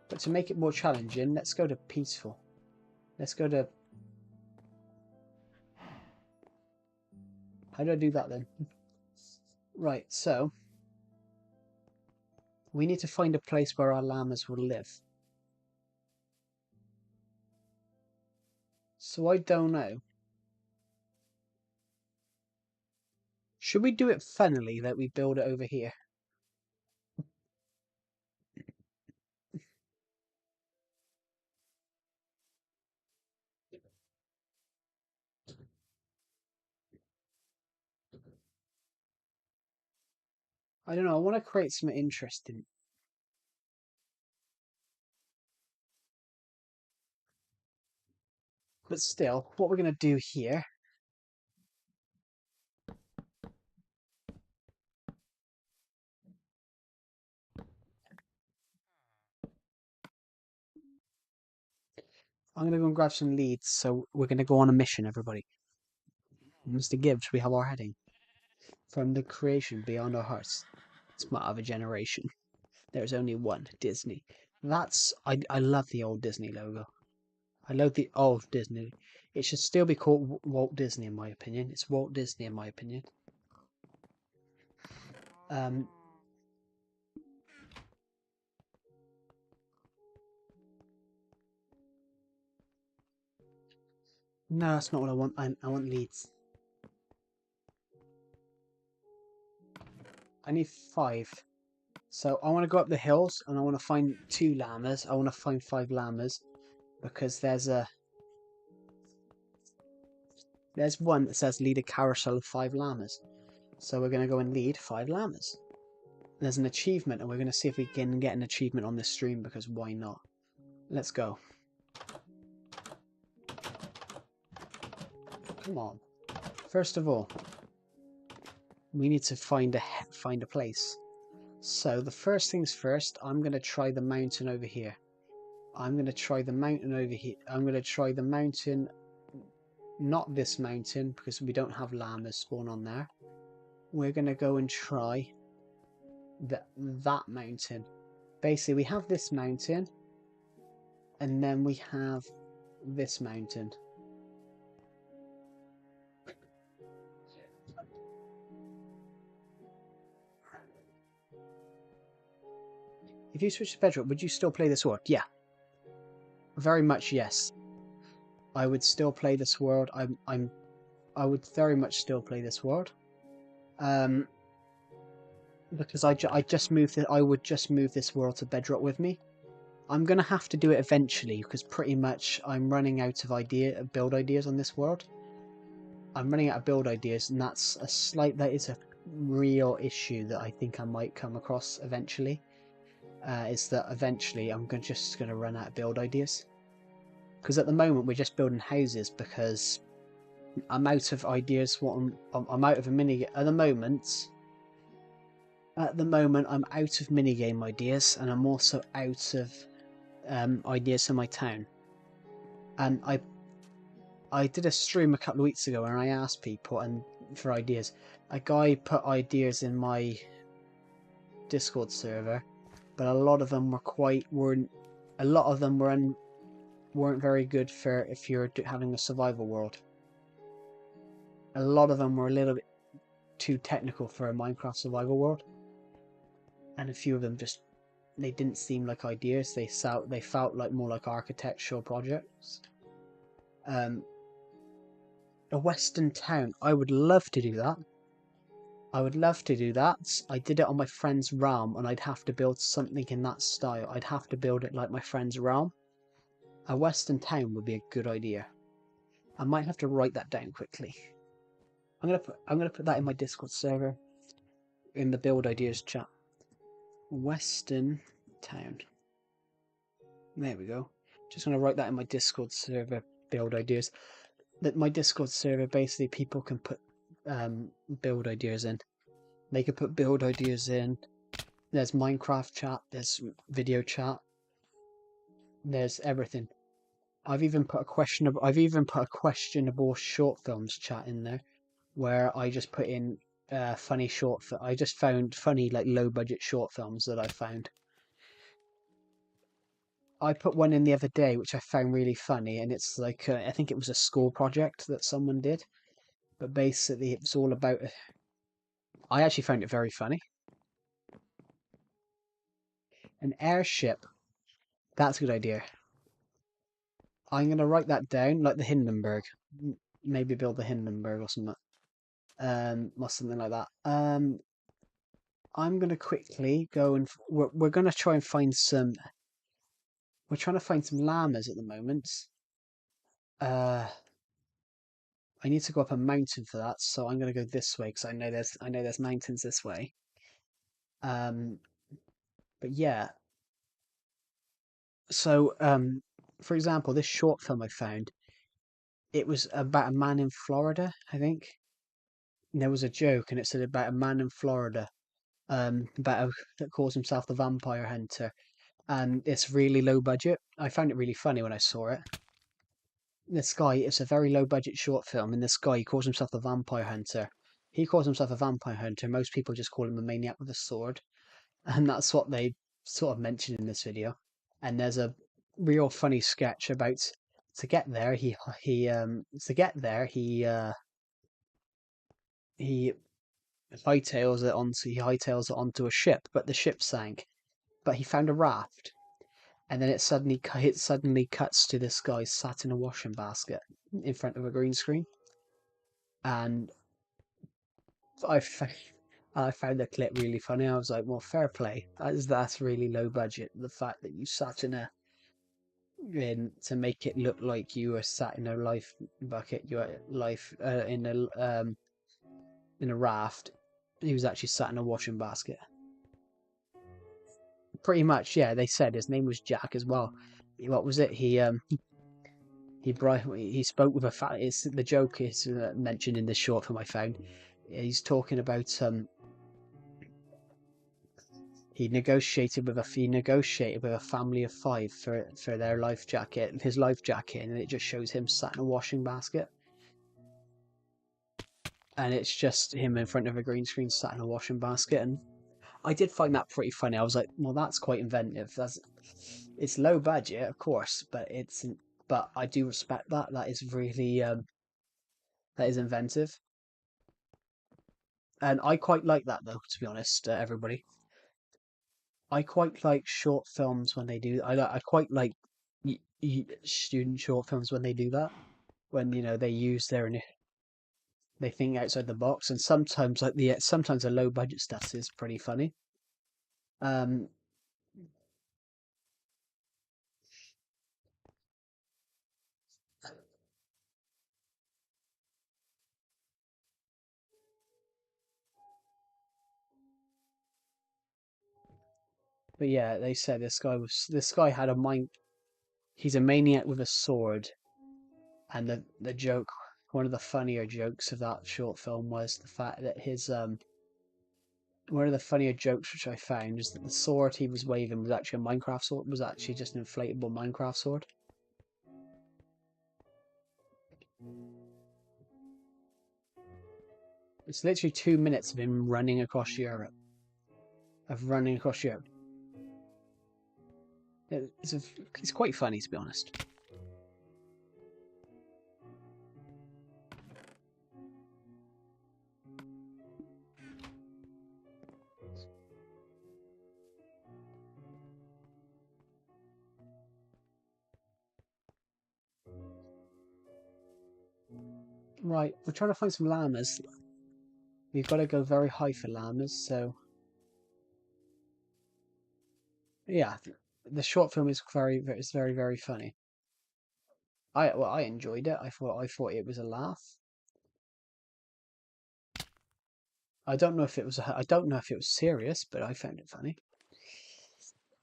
But to make it more challenging, let's go to peaceful. Let's go to... How do I do that then? Right, so... we need to find a place where our llamas will live. So I don't know. Should we do it funnily that we build it over here? I don't know, I want to create something interesting. But still, what we're going to do here... I'm going to go and grab some leads, so we're going to go on a mission, everybody. Mr. Gibbs, we have our heading. From the creation beyond our hearts. Smart of a generation. There's only one, Disney. I love the old Disney logo. I love the old Disney. It should still be called Walt Disney in my opinion. It's Walt Disney in my opinion. No, that's not what I want. I want leads. I need 5. So I want to go up the hills and I want to find 2 llamas. I want to find 5 llamas because there's one that says lead a carousel of 5 llamas. So we're going to go and lead 5 llamas. There's an achievement and we're going to see if we can get an achievement on this stream because why not? Let's go. Come on. First of all, we need to find a place. So the first things first, I'm going to try the mountain over here. I'm going to try the mountain over here. I'm going to try the mountain, not this mountain because we don't have llamas spawn on there. We're going to go and try that mountain. Basically, we have this mountain and then we have this mountain. If you switch to Bedrock, would you still play this world? Yeah. Very much yes. I would still play this world. I would very much still play this world. Because I just moved I would just move this world to Bedrock with me. I'm gonna have to do it eventually because pretty much I'm running out of build ideas on this world. I'm running out of build ideas, and that is a real issue that I think I might come across eventually. Is that eventually I'm just going to run out of build ideas. Because at the moment we're just building houses because I'm out of ideas. I'm out of a mini at the moment. At the moment I'm out of minigame ideas, and I'm also out of ideas for my town. And I did a stream a couple of weeks ago and I asked people for ideas. A guy put ideas in my Discord server, but a lot of them weren't very good for if you're having a survival world. A lot of them were a little bit too technical for a Minecraft survival world, and a few of them they didn't seem like ideas. They felt like more like architectural projects. A western town, I would love to do that. I would love to do that. I did it on my friend's realm, and I'd have to build something in that style. I'd have to build it like my friend's realm. A western town would be a good idea. I might have to write that down quickly. I'm gonna put that in my Discord server in the build ideas chat. Western town. There we go. Just gonna write that in my Discord server build ideas. That my Discord server basically people can put build ideas in. They can put build ideas in. There's Minecraft chat. There's video chat. There's everything. I've even put a questionable short films chat in there, where I just put in funny I just found funny like low budget short films that I found. I put one in the other day which I found really funny, and it's like I think it was a school project that someone did, but basically it's all about. I actually found it very funny. An airship. That's a good idea. I'm gonna write that down, like the Hindenburg. Maybe build the Hindenburg or something. Or something like that. I'm gonna quickly go and we're gonna try and find some. We're trying to find some llamas at the moment. Uh, I need to go up a mountain for that, so I'm gonna go this way because I know there's mountains this way. Um, but yeah. So for example, this short film I found, it was about a man in Florida, I think. And there was a joke, and it said about a man in Florida, that calls himself the Vampire Hunter, and it's really low budget. I found it really funny when I saw it. This guy, it's a very low budget short film, and this guy, he calls himself the Vampire Hunter. He calls himself a vampire hunter. Most people just call him a maniac with a sword, and that's what they sort of mention in this video. And there's a real funny sketch about to get there. He to get there he he hightails it onto a ship, but the ship sank. But he found a raft, and then it suddenly cuts to this guy sat in a washing basket in front of a green screen, and I found, I found the clip really funny. I was like, well, fair play. That's really low budget. The fact that you sat in to make it look like you were sat in a life bucket, your life in a raft. He was actually sat in a washing basket. Pretty much, yeah. They said his name was Jack as well. What was it? He spoke with a It's the joke is mentioned in this short film I found. He's talking about he negotiated with a family of five for their his life jacket, and it just shows him sat in a washing basket, and it's just him in front of a green screen sat in a washing basket, and I did find that pretty funny. I was like, well, that's quite inventive. It's low budget, of course, but I do respect that. That is really that is inventive. And I quite like that though, to be honest, everybody. I quite like short films when they do. I quite like student short films when they do that. When they use they think outside the box, and sometimes the low budget stuff is pretty funny. Um, but yeah, they said this guy had a mind. He's a maniac with a sword, and the joke. One of the funnier jokes of that short film was the fact that his one of the funnier jokes which I found is that the sword he was waving was actually a Minecraft sword, was actually just an inflatable Minecraft sword. It's literally 2 minutes of him running across Europe. Of running across Europe. It's quite funny, to be honest. Right, we're trying to find some llamas. We've got to go very high for llamas, so yeah, the short film is very funny. I enjoyed it. I thought it was a laugh. I don't know if it was serious, but I found it funny.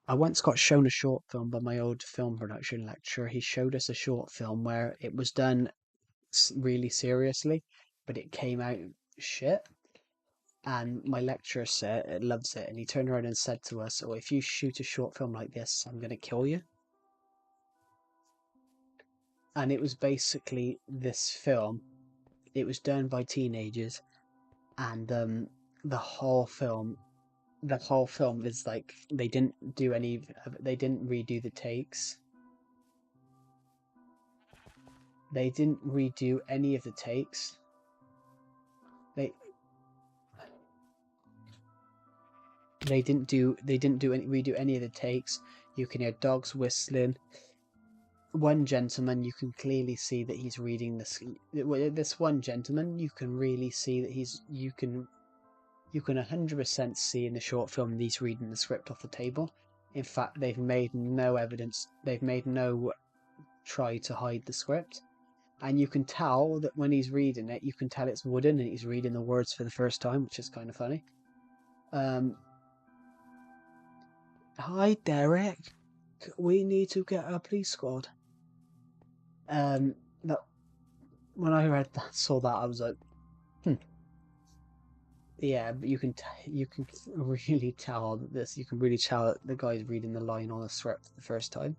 I once got shown a short film by my old film production lecturer. He showed us a short film where it was done really seriously, but it came out shit. And my lecturer said loves it, and he turned around and said to us, "Oh, if you shoot a short film like this, I'm gonna kill you." And it was basically this film. It was done by teenagers, and the whole film, the whole film is like they didn't redo the takes. They didn't redo any of the takes. They they didn't redo any of the takes. You can hear dogs whistling. One gentleman, you can clearly see that he's reading this. This one gentleman, you can really see that you can 100% see in the short film that he's reading the script off the table. In fact, they've made no evidence. They've made no try to hide the script. And you can tell that when he's reading it, you can tell it's wooden and he's reading the words for the first time, which is kind of funny. Hi, Derek. We need to get a police squad. That when I saw that, I was like, yeah. But you can really tell that you can really tell that the guy's reading the line on the script the first time.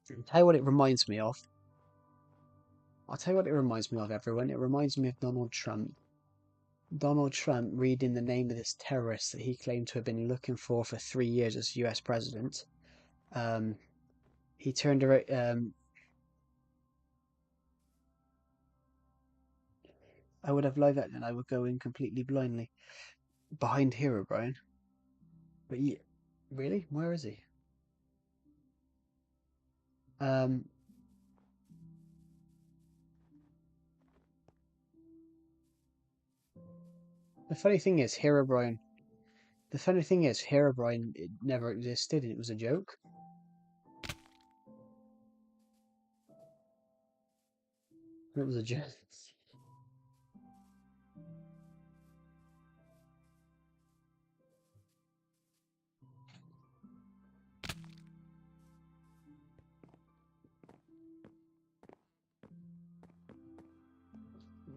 I'll tell you what it reminds me of. I'll tell you what it reminds me of, everyone. It reminds me of Donald Trump. Donald Trump reading the name of this terrorist that he claimed to have been looking for 3 years as US president. He turned around. I would have live action. I would go in completely blindly behind Hero Brian. But yeah, really, where is he? Um, the funny thing is, Hero Brian. The funny thing is, Hero Brian it never existed, and it was a joke. It was a joke.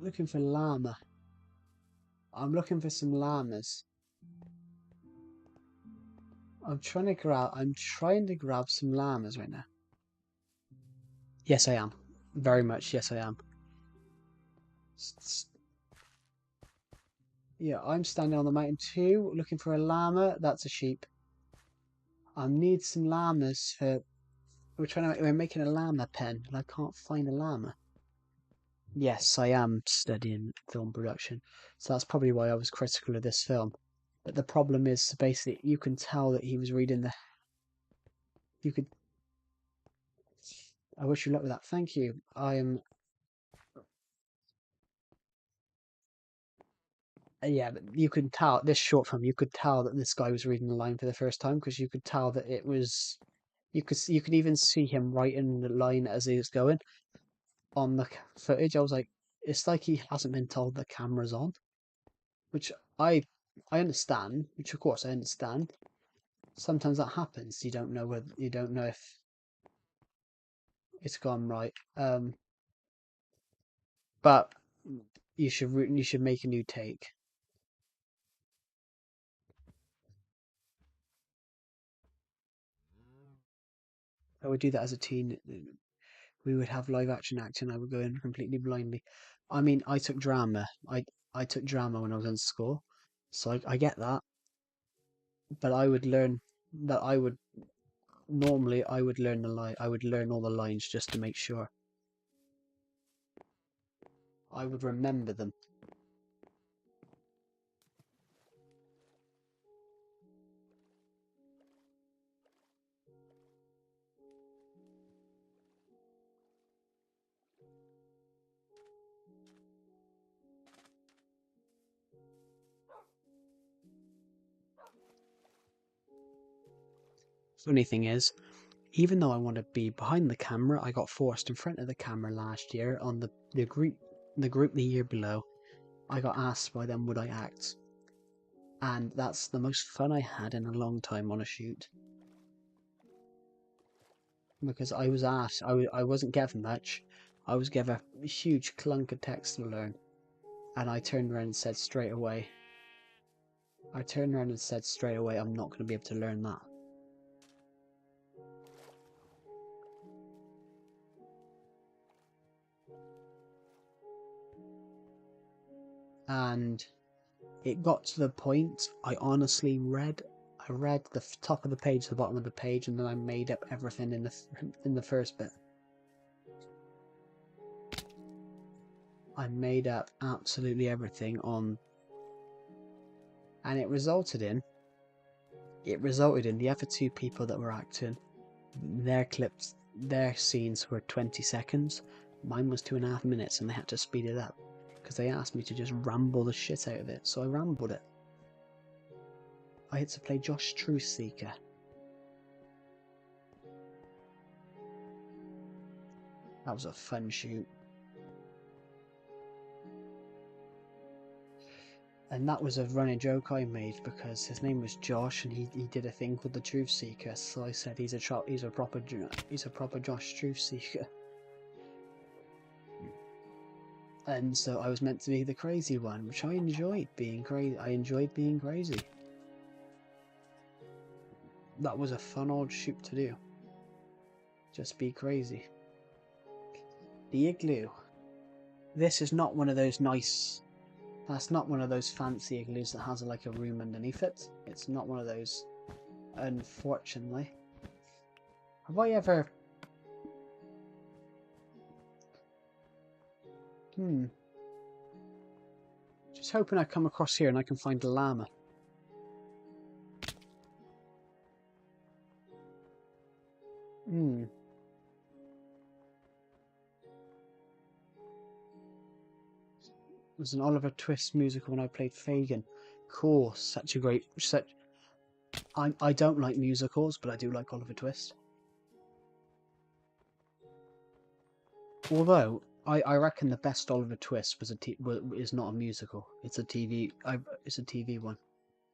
Looking for llama. I'm looking for some llamas. I'm trying to grab some llamas right now. Yes, I am. Very much. Yes, I am. Yeah, I'm standing on the mountain too, looking for a llama. That's a sheep. I need some llamas for. We're making a llama pen, and I can't find a llama. Yes, I am studying film production, so that's probably why I was critical of this film. But the problem is, basically, you can tell that he was reading the. You could. I wish you luck with that. Thank you. I am. Yeah, but you could tell this short film. You could tell that this guy was reading the line for the first time because you could tell that it was. You could even see him writing the line as he was going on the footage. I was like, it's like he hasn't been told the camera's on, which I understand. Which of course I understand. Sometimes that happens. You don't know if it's gone right. But you should make a new take. I would do that as a teen. We would have live action acting. I would go in completely blindly. I mean, I took drama when I was in school, so I get that. But I would learn that I would normally I would learn the line. I would learn all the lines just to make sure. I would remember them. Funny thing is, even though I want to be behind the camera, I got forced in front of the camera last year on the group the year below. I got asked by them would I act, and that's the most fun I had in a long time on a shoot. Because I was asked, I wasn't given much. I was given a huge clunk of text to learn, and I turned around and said straight away, I'm not going to be able to learn that. And it got to the point I honestly read the top of the page, the bottom of the page, and then I made up everything in the first bit. I made up absolutely everything on, and it resulted in the other two people that were acting, their scenes were 20 seconds. Mine was 2.5 minutes, and they had to speed it up because they asked me to just ramble the shit out of it, so I rambled it. I had to play Josh Truthseeker. That was a fun shoot. And that was a running joke I made because his name was Josh and he did a thing called the Truthseeker. So I said he's a proper Josh Truthseeker. And so I was meant to be the crazy one, which I enjoyed being crazy. That was a fun old shoot to do. Just be crazy. The igloo. This is not one of those nice... That's not one of those fancy igloos that has like a room underneath it. It's not one of those, unfortunately. Have I ever... Just hoping I come across here and I can find a llama. It was an Oliver Twist musical when I played Fagin. Cool, I don't like musicals, but I do like Oliver Twist. Although I reckon the best Oliver Twist is not a musical. It's a TV one.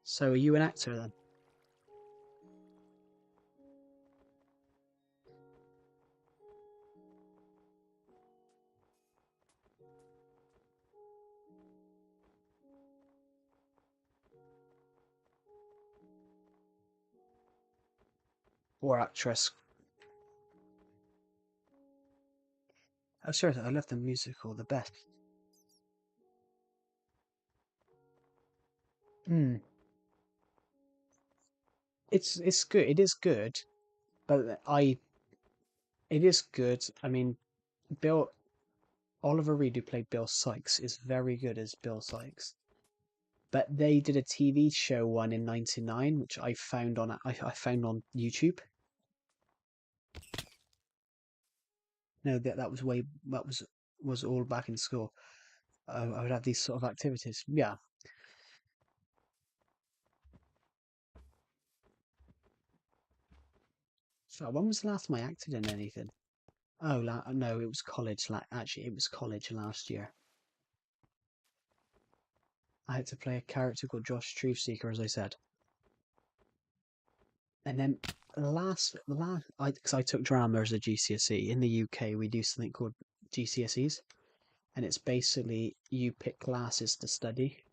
So are you an actor then? Or actress? Oh, seriously, I love the musical the best. It's good. It is good, but it is good. I mean, Oliver Reed, who played Bill Sikes, is very good as Bill Sikes. But they did a TV show one in '99, which I found on YouTube. No, that was all back in school. I would have these sort of activities. Yeah. So when was the last time I acted in anything? Oh, no, it was college. Actually, it was college last year. I had to play a character called Josh Truthseeker, as I said. And then because I took drama as a GCSE. In the UK, we do something called GCSEs, and it's basically you pick classes to study.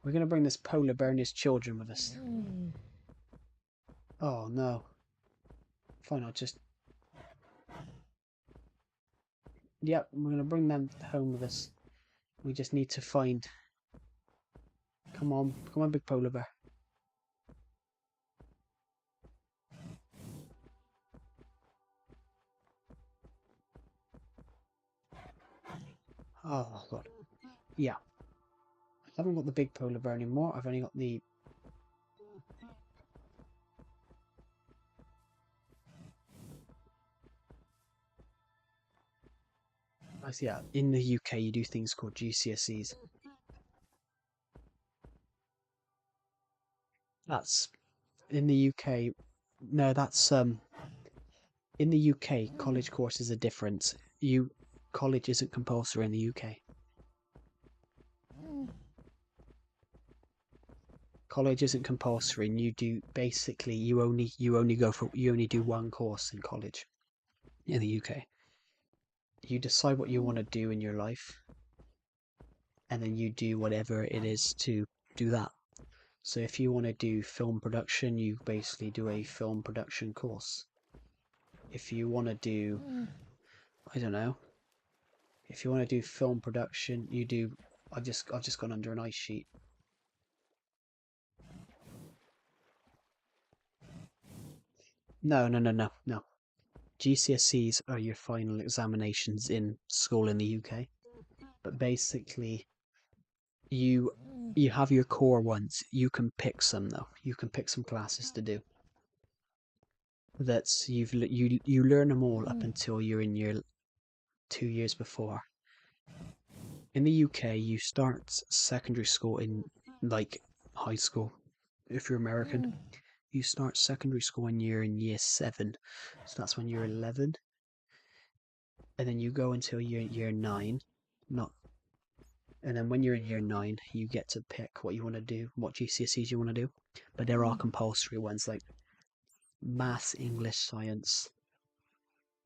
We're going to bring this polar bear and his children with us. Oh no. Fine, I'll just... Yep, we're going to bring them home with us. We just need to find... Come on, big polar bear. Oh god. Yeah. I haven't got the big polar bear anymore. I've only got the... Yeah, in the UK you do things called GCSEs. That's in the UK. No, that's in the UK college courses are different. You college isn't compulsory in the UK. College isn't compulsory, and you do basically you only do one course in college in the UK. You decide what you want to do in your life, and then you do whatever it is to do that. So if you want to do film production, you basically do a film production course. If you want to do, I don't know, if you want to do film production, you do. I've just gone under an ice sheet. No. GCSEs are your final examinations in school in the UK. But basically, you you have your core ones. You can pick some though. You can pick some classes to do. That's you learn them all up until you're in your 2 years before. In the UK, you start secondary school in like high school. If you're American, you start secondary school when you're in year 7. So that's when you're 11. And then you go until you're year 9. Not And then when you're in year 9, you get to pick what you want to do, what GCSEs you want to do. But there are compulsory ones like maths, English, science.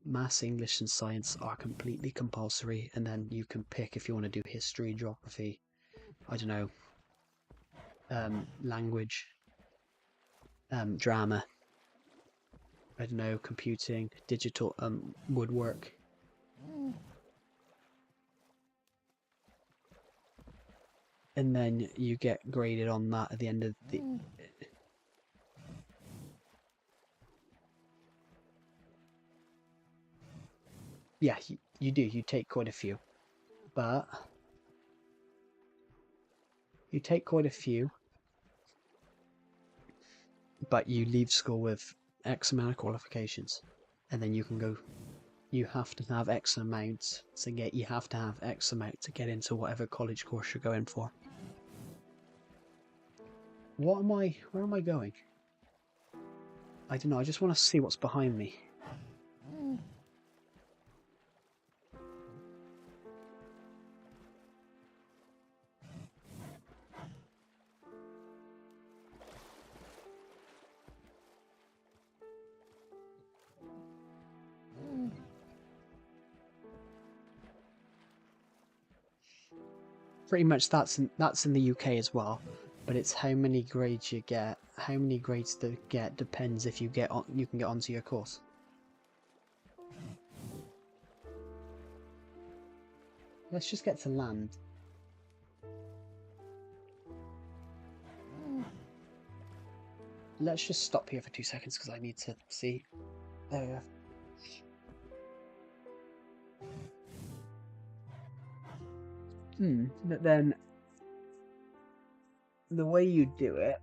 Maths, English, and science are completely compulsory, and then you can pick if you want to do history, geography, I don't know, language, drama, I don't know, computing, digital, woodwork. And then you get graded on that at the end of the. Yeah, you do. You take quite a few, but you take quite a few, but you leave school with X amount of qualifications, and then you can go. You have to have X amount to get. You have to have X amount to get into whatever college course you're going for. What am I? Where am I going? I don't know. I just want to see what's behind me. Pretty much that's in the UK as well, but it's how many grades you get. How many grades to get depends if you get on. You can get onto your course. Let's just get to land. Let's just stop here for 2 seconds because I need to see. There we go. But then the way you do it,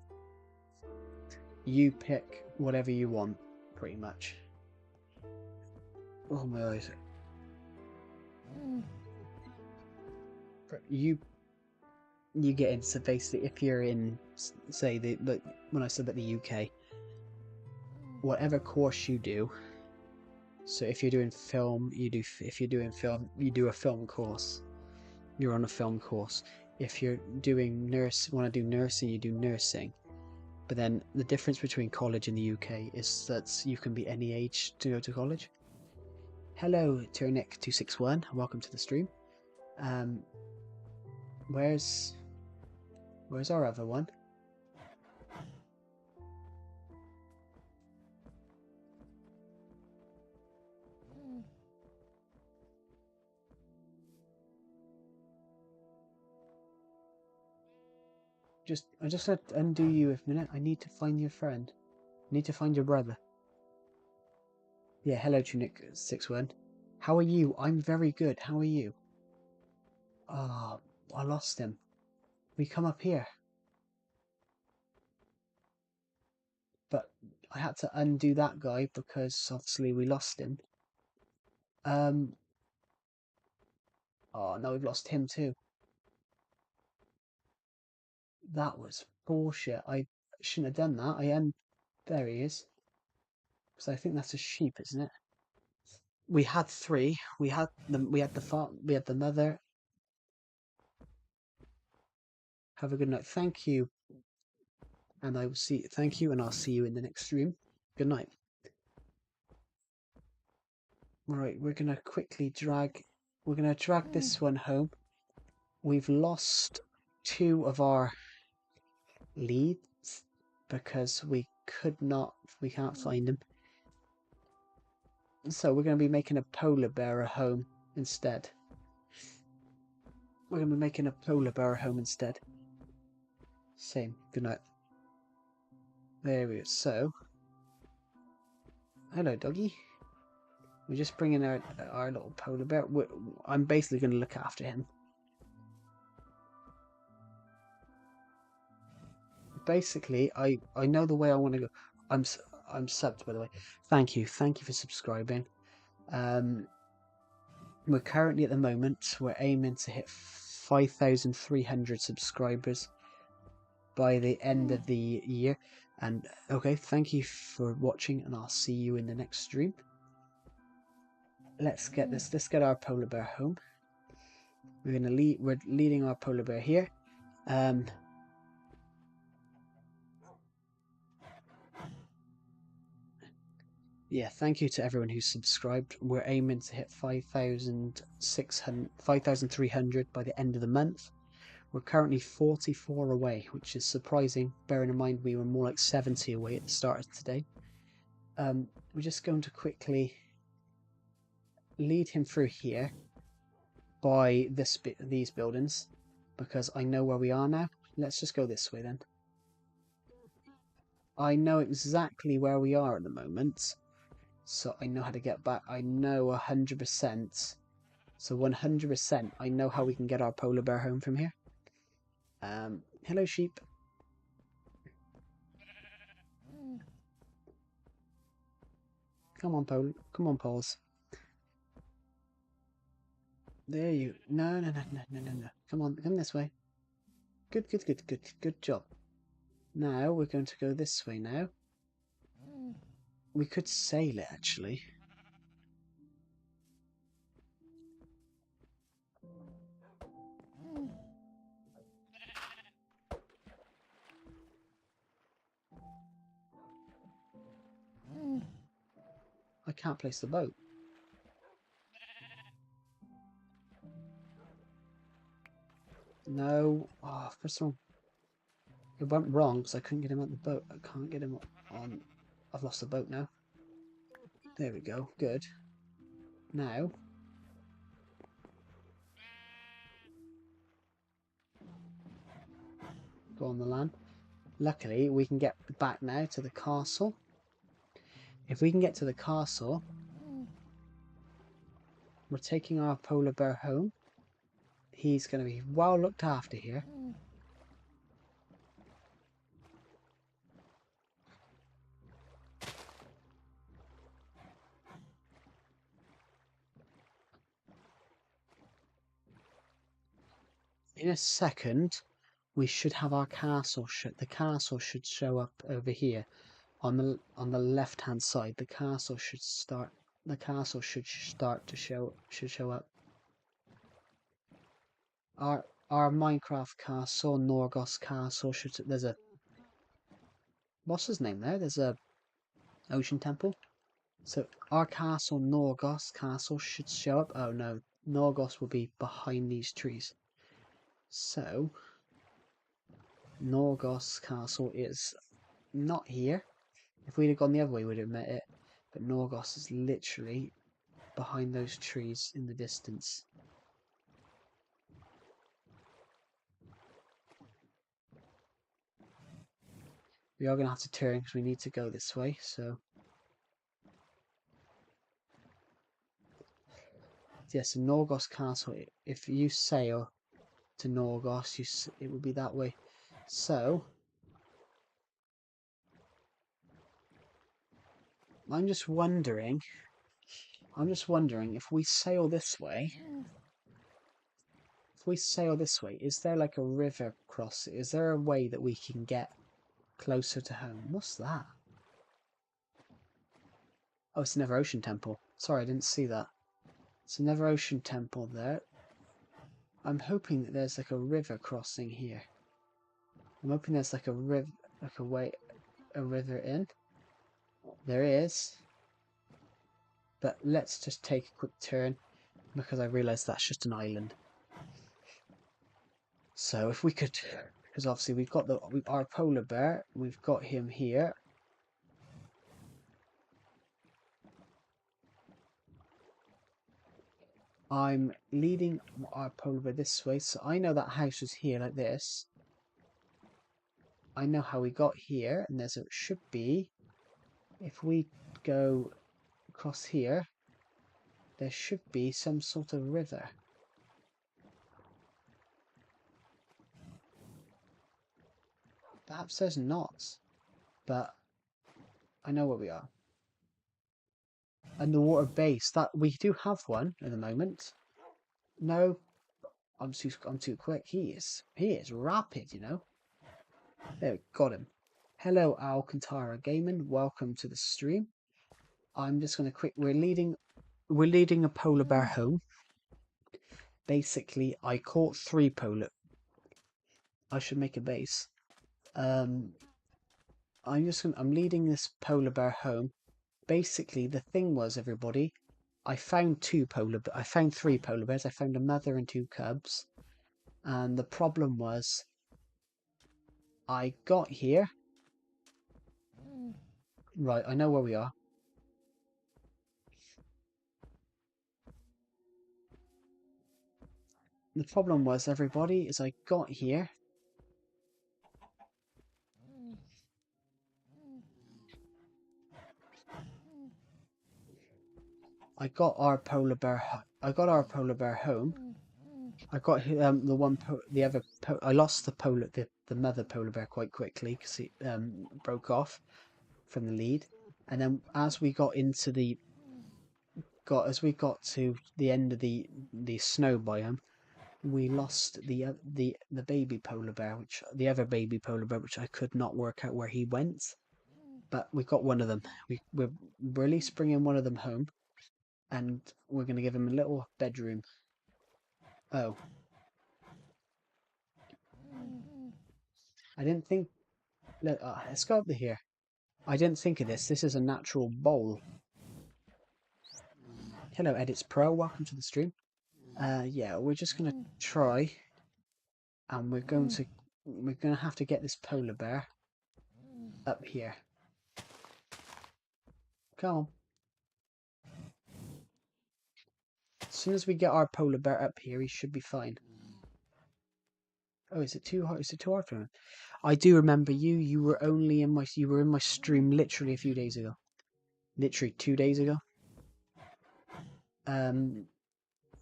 you pick whatever you want, pretty much. Oh my eyes. You get into basically if you're in, say the when I said that the UK, whatever course you do. So if you're doing film, if you're doing film, you do a film course. You're on a film course. If you're doing want to do nursing, you do nursing. But then the difference between college in the UK is that you can be any age to go to college. Hello, Tyrnic261. Welcome to the stream. Um, where's our other one? I just had to undo you a minute. I need to find your friend. I need to find your brother. Yeah, hello, Tunic61. How are you? I'm very good. How are you? Ah, oh, I lost him. We come up here. But I had to undo that guy because obviously we lost him. Um, Oh, no, we've lost him too. That was bullshit. I shouldn't have done that. I am. There he is. Because I think that's a sheep, isn't it? We had three. We had the. We had the farm. We had the mother. Have a good night. Thank you, and I will see. Thank you, and I'll see you in the next stream. Good night. Right, we're gonna quickly drag. We're gonna drag this one home. We've lost two of our leads because we can't find them. So we're going to be making a polar bear a home instead. We're going to be making a polar bear a home instead. Same. Good night. There we go. So, hello, doggy. We're just bringing out our little polar bear. I'm basically going to look after him. Basically, I know the way I want to go. I'm subbed, by the way. Thank you for subscribing. We're currently at the moment we're aiming to hit 5,300 subscribers by the end of the year. And okay, thank you for watching, and I'll see you in the next stream. Let's get this. Let's get our polar bear home. We're leading our polar bear here. Yeah, thank you to everyone who's subscribed. We're aiming to hit 5,300 by the end of the month. We're currently 44 away, which is surprising, bearing in mind we were more like 70 away at the start of today. We're just going to quickly lead him through here by these buildings, because I know where we are now. Let's just go this way then. I know exactly where we are at the moment, so I know how to get back. I know 100%. So 100%, I know how we can get our polar bear home from here. Hello, sheep. Come on, Pauls. There you. No. Come on, come this way. Good job. Now we're going to go this way now. We could sail it, actually. I can't place the boat. No. Oh, for some. It went wrong because I couldn't get him on the boat. I can't get him on. I've lost the boat now. There we go. Good. Now. Go on the land. Luckily, we can get back now to the castle. If we can get to the castle, we're taking our polar bear home. He's going to be well looked after here. In a second, we should have our castle. The castle should show up over here on the left hand side. The castle should start. The castle should start to show up. Our Minecraft castle, Norgos castle should. There's a. What's his name there? There's a ocean temple. So our castle, Norgos castle, should show up. Oh no, Norgos will be behind these trees. So Norgos castle is not here. If we'd have gone the other way, we'd have met it. But Norgos is literally behind those trees in the distance. We are going to have to turn because we need to go this way, so... Yes, yeah, so Norgos Castle, if you sail to Norgos, it would be that way. So... I'm just wondering if we sail this way, if we sail this way, is there like a river cross? Is there a way that we can get closer to home? What's that? Oh, it's the Never Ocean Temple. Sorry, I didn't see that. It's a Never Ocean Temple there. I'm hoping that there's like a river crossing here. I'm hoping there's like a river, like a river in. There is. But let's just take a quick turn because I realise that's just an island. So if we could, because obviously we've got our polar bear, we've got him here. I'm leading our polar bear this way, so I know that house was here like this. I know how we got here, and there's should be, if we go across here, there should be some sort of river. Perhaps there's not, but I know where we are. Underwater base, that we do have one at the moment. No, I'm too quick. He is rapid, you know. There, we got him. Hello, Alcantara Gaming. Welcome to the stream. I'm just gonna we're leading a polar bear home. Basically, I caught 3 polar. I should make a base. I'm leading this polar bear home. Basically, the thing was, everybody, I found 3 polar bears. I found a mother and 2 cubs. And the problem was, I got here. Right, I know where we are. The problem was, everybody, is I got here. I got our polar bear home. I got I lost the mother polar bear quite quickly because it broke off from the lead, and then as we got to the end of the snow biome, we lost the baby polar bear, the other baby polar bear, which I could not work out where he went. But we got one of them. We're at least bringing one of them home, and we're going to give him a little bedroom. Oh. I didn't think... let's go over here. I didn't think of this. This is a natural bowl. Hello, Edits Pro. Welcome to the stream. Yeah, we're just going to try, and we're going to have to get this polar bear up here. Come on. As soon as we get our polar bear up here, he should be fine. Oh, is it too hard? Is it too hard for him? I do remember you. You were in my stream literally a few days ago. Literally 2 days ago.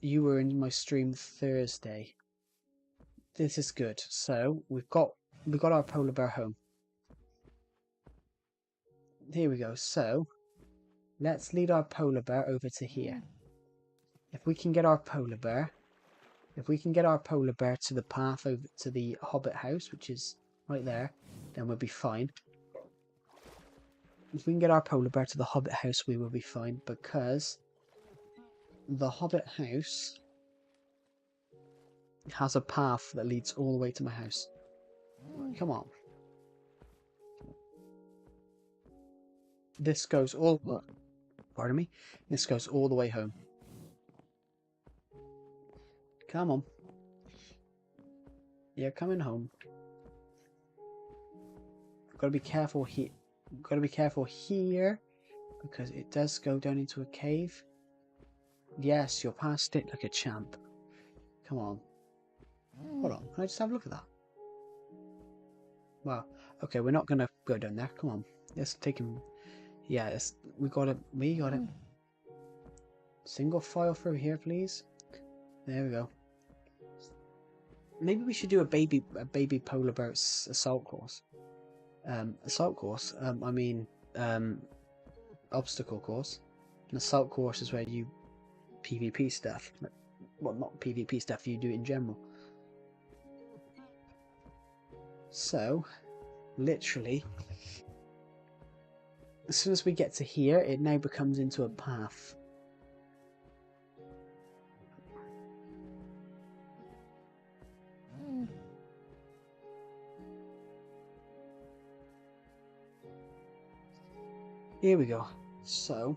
You were in my stream Thursday. This is good. So we've got our polar bear home. Here we go. So let's lead our polar bear over to here. If we can get our polar bear to the path over to the Hobbit house, which is right there, then we'll be fine. If we can get our polar bear to the Hobbit house, we will be fine, because the Hobbit house has a path that leads all the way to my house. Come on. This goes all... Pardon me? This goes all the way home. Come on. You're coming home. Gotta be careful here. Gotta be careful here, because it does go down into a cave. Yes, you're past it like a champ. Come on. Hold on, can I just have a look at that? Wow. Okay, we're not gonna go down there. Come on. Let's take him. Yeah, we got it. Single file through here, please. There we go. Maybe we should do a baby polar bear assault course. Obstacle course. An assault course is where you PvP stuff. Well, not PvP stuff, you do it in general. So, literally, as soon as we get to here, it now becomes into a path. Here we go. So,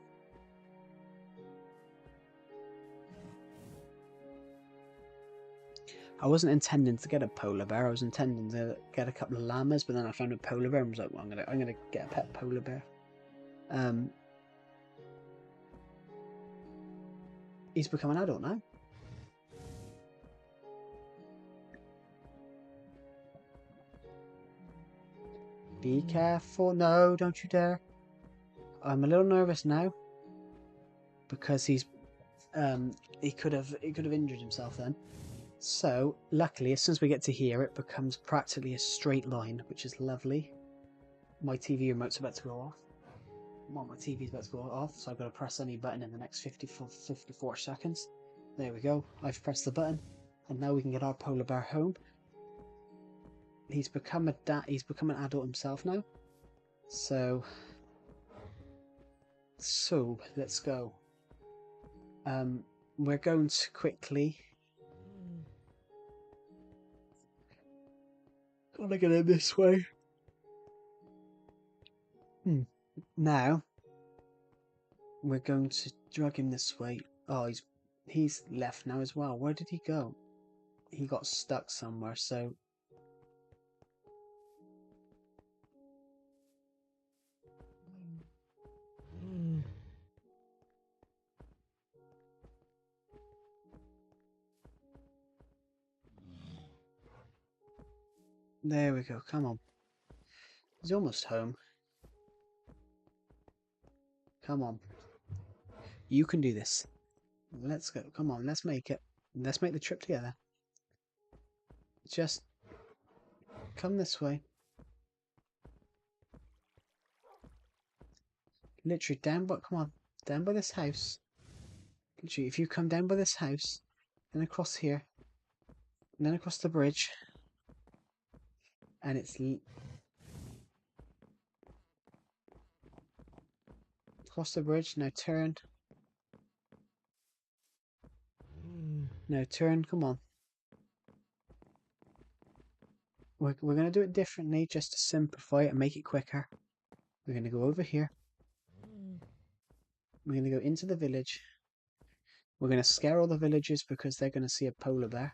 I wasn't intending to get a polar bear. I was intending to get a couple of llamas, but then I found a polar bear and was like, well, I'm gonna get a pet polar bear. He's become an adult now. Be careful. No, don't you dare. I'm a little nervous now because he could have injured himself then. So, luckily, as soon as we get to here, it becomes practically a straight line, which is lovely. My TV remote's about to go off. Well, my TV's about to go off, so I've got to press any button in the next 54 seconds. There we go. I've pressed the button, and now we can get our polar bear home. He's become an adult himself now. So let's go. We're going to quickly. Gotta get in this way. Now we're going to drag him this way. Oh, he's left now as well. Where did he go? He got stuck somewhere. So there we go. Come on. He's almost home. Come on. You can do this. Let's go. Come on, let's make it. Let's make the trip together. Just come this way. Literally down, but come on. Down by this house. Literally, if you come down by this house, then across here, and then across the bridge, and it's across the bridge. Now turn. Now turn. Come on. We're going to do it differently just to simplify it and make it quicker. We're going to go over here. We're going to go into the village. We're going to scare all the villagers because they're going to see a polar bear.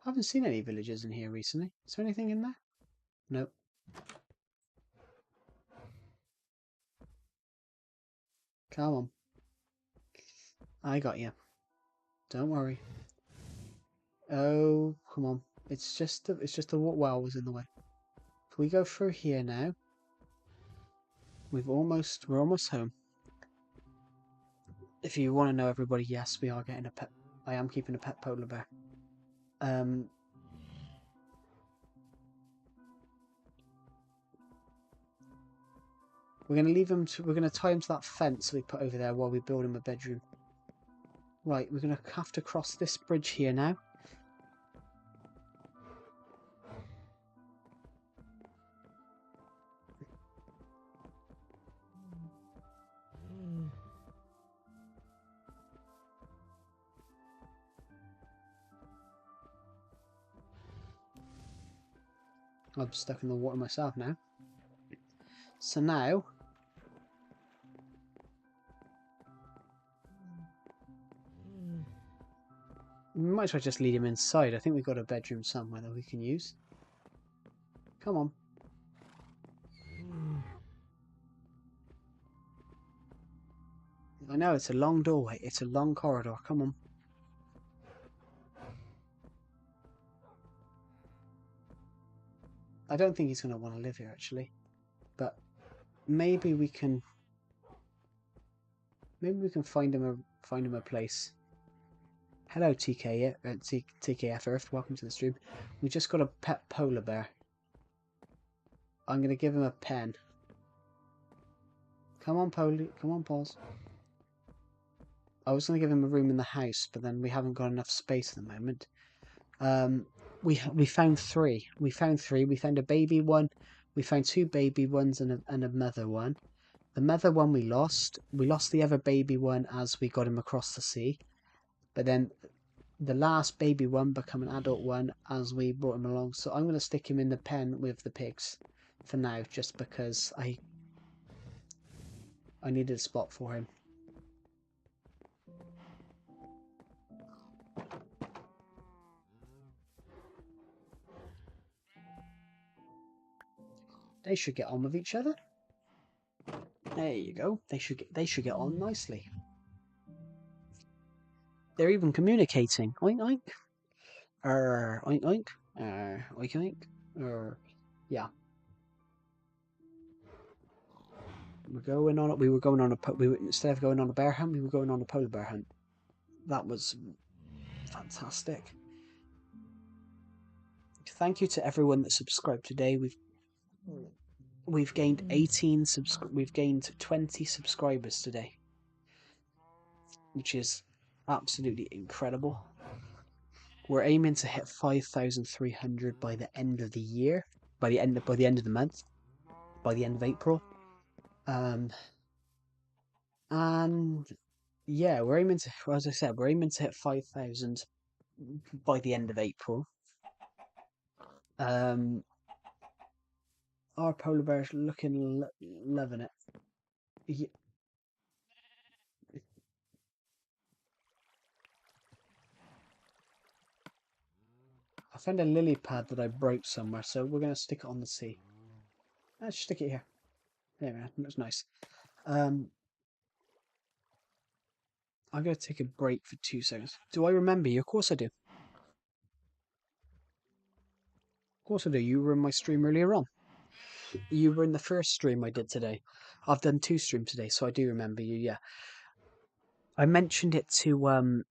I haven't seen any villagers in here recently. Is there anything in there? Nope. Come on. I got you. Don't worry. Oh, come on. It's just the well was in the way. If we go through here now, we're almost home. If you want to know, everybody, yes, we are getting a pet. I am keeping a pet polar bear. We're going to leave him to. We're going to tie him to that fence we put over there while we build him a bedroom. Right, we're going to have to cross this bridge here now. I'm stuck in the water myself now. So now, we might as well just lead him inside. I think we've got a bedroom somewhere that we can use. Come on. I know, it's a long doorway. It's a long corridor. Come on. I don't think he's going to want to live here, actually. But maybe we can find him a place. Hello, TKF Earth. Welcome to the stream. We just got a pet polar bear. I'm going to give him a pen. Come on, Polly. Come on, Paws. I was going to give him a room in the house, but then we haven't got enough space at the moment. We found three. We found three. We found a baby one. We found two baby ones and a mother one. The mother one we lost. We lost the other baby one as we got him across the sea. But then the last baby one became an adult one as we brought him along. So I'm going to stick him in the pen with the pigs for now, just because I needed a spot for him. They should get on with each other. There you go. They should get on nicely. They're even communicating. Oink oink. Oink oink. Oink oink. Yeah. We were going on instead of going on a bear hunt, we were going on a polar bear hunt. That was fantastic. Thank you to everyone that subscribed today. We've gained 20 subscribers today, which is absolutely incredible. We're aiming to hit 5,300 by the end of the year, by the end of the month, by the end of April. And yeah, we're aiming to, as I said, we're aiming to hit 5,000 by the end of April. Our polar bear's looking loving it. Yeah. I found a lily pad that I broke somewhere, so we're going to stick it on the sea. Let's stick it here. There, man, that's nice. I'm going to take a break for 2 seconds. Do I remember you? Of course I do. Of course I do. You were in my stream earlier on. You were in the first stream I did today. I've done 2 streams today, so I do remember you, yeah. I mentioned it to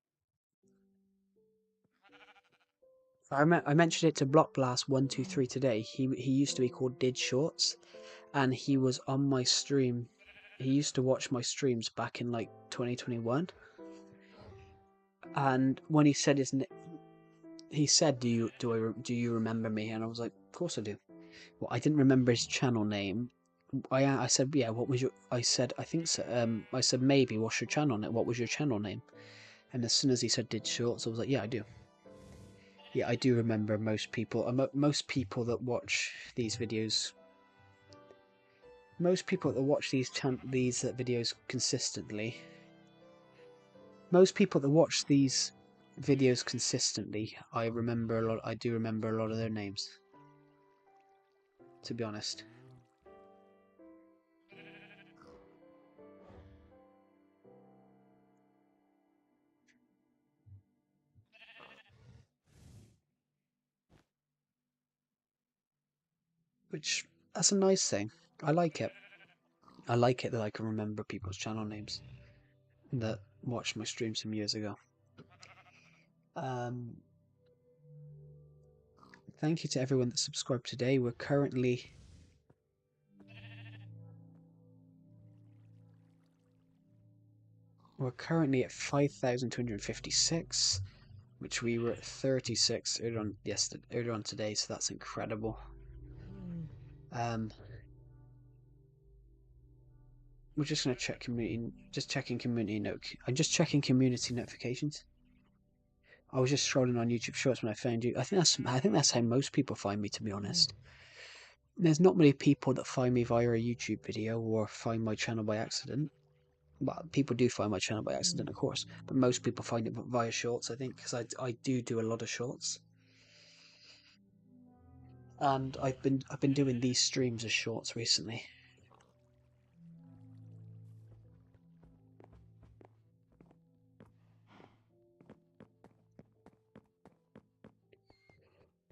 I mentioned it to Block Blast 123 today. He used to be called Did Shorts, and he was on my stream. He used to watch my streams back in like 2021. And when he said his name, he said, "Do you remember me?" And I was like, "Of course I do." Well, I didn't remember his channel name. I said, "Yeah, what was your?" I said, "I think so." I said, "Maybe. What's your channel name? What was your channel name?" And as soon as he said Did Shorts, I was like, "Yeah, I do." Yeah, I do remember most people. Most people that watch these videos. Most people that watch these videos consistently. Most people that watch these videos consistently, I remember a lot. I do remember a lot of their names. To be honest. Which, that's a nice thing. I like it. I like it that I can remember people's channel names that watched my streams some years ago. Thank you to everyone that subscribed today. We're currently at 5,256, which we were at 36 earlier on today, so that's incredible. We're just gonna check community. Just checking community note. I'm just checking community notifications. I was just scrolling on YouTube Shorts when I found you. I think that's how most people find me. To be honest, there's not many people that find me via a YouTube video or find my channel by accident. Well, people do find my channel by accident, of course, but most people find it via Shorts. I think because I do a lot of Shorts, and I've been doing these streams as Shorts recently.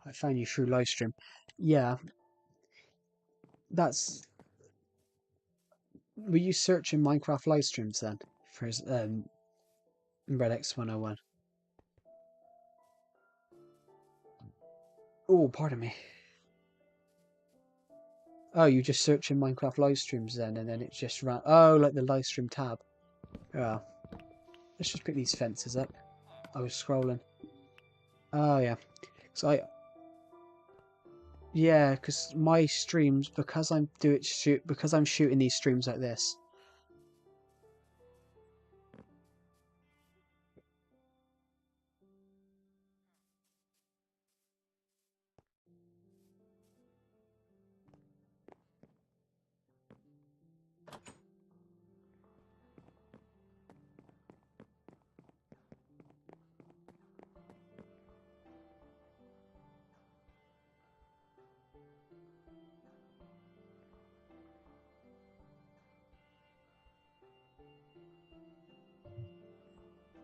I found you through live stream. Yeah, that's. Were you searching Minecraft live streams then for Red X 101? Oh, pardon me. Oh, you just searching Minecraft live streams then, and then it just ran. Oh, like the live stream tab. Oh, let's just pick these fences up. I was scrolling. Oh yeah, so Yeah, because my streams, because I'm shooting these streams like this.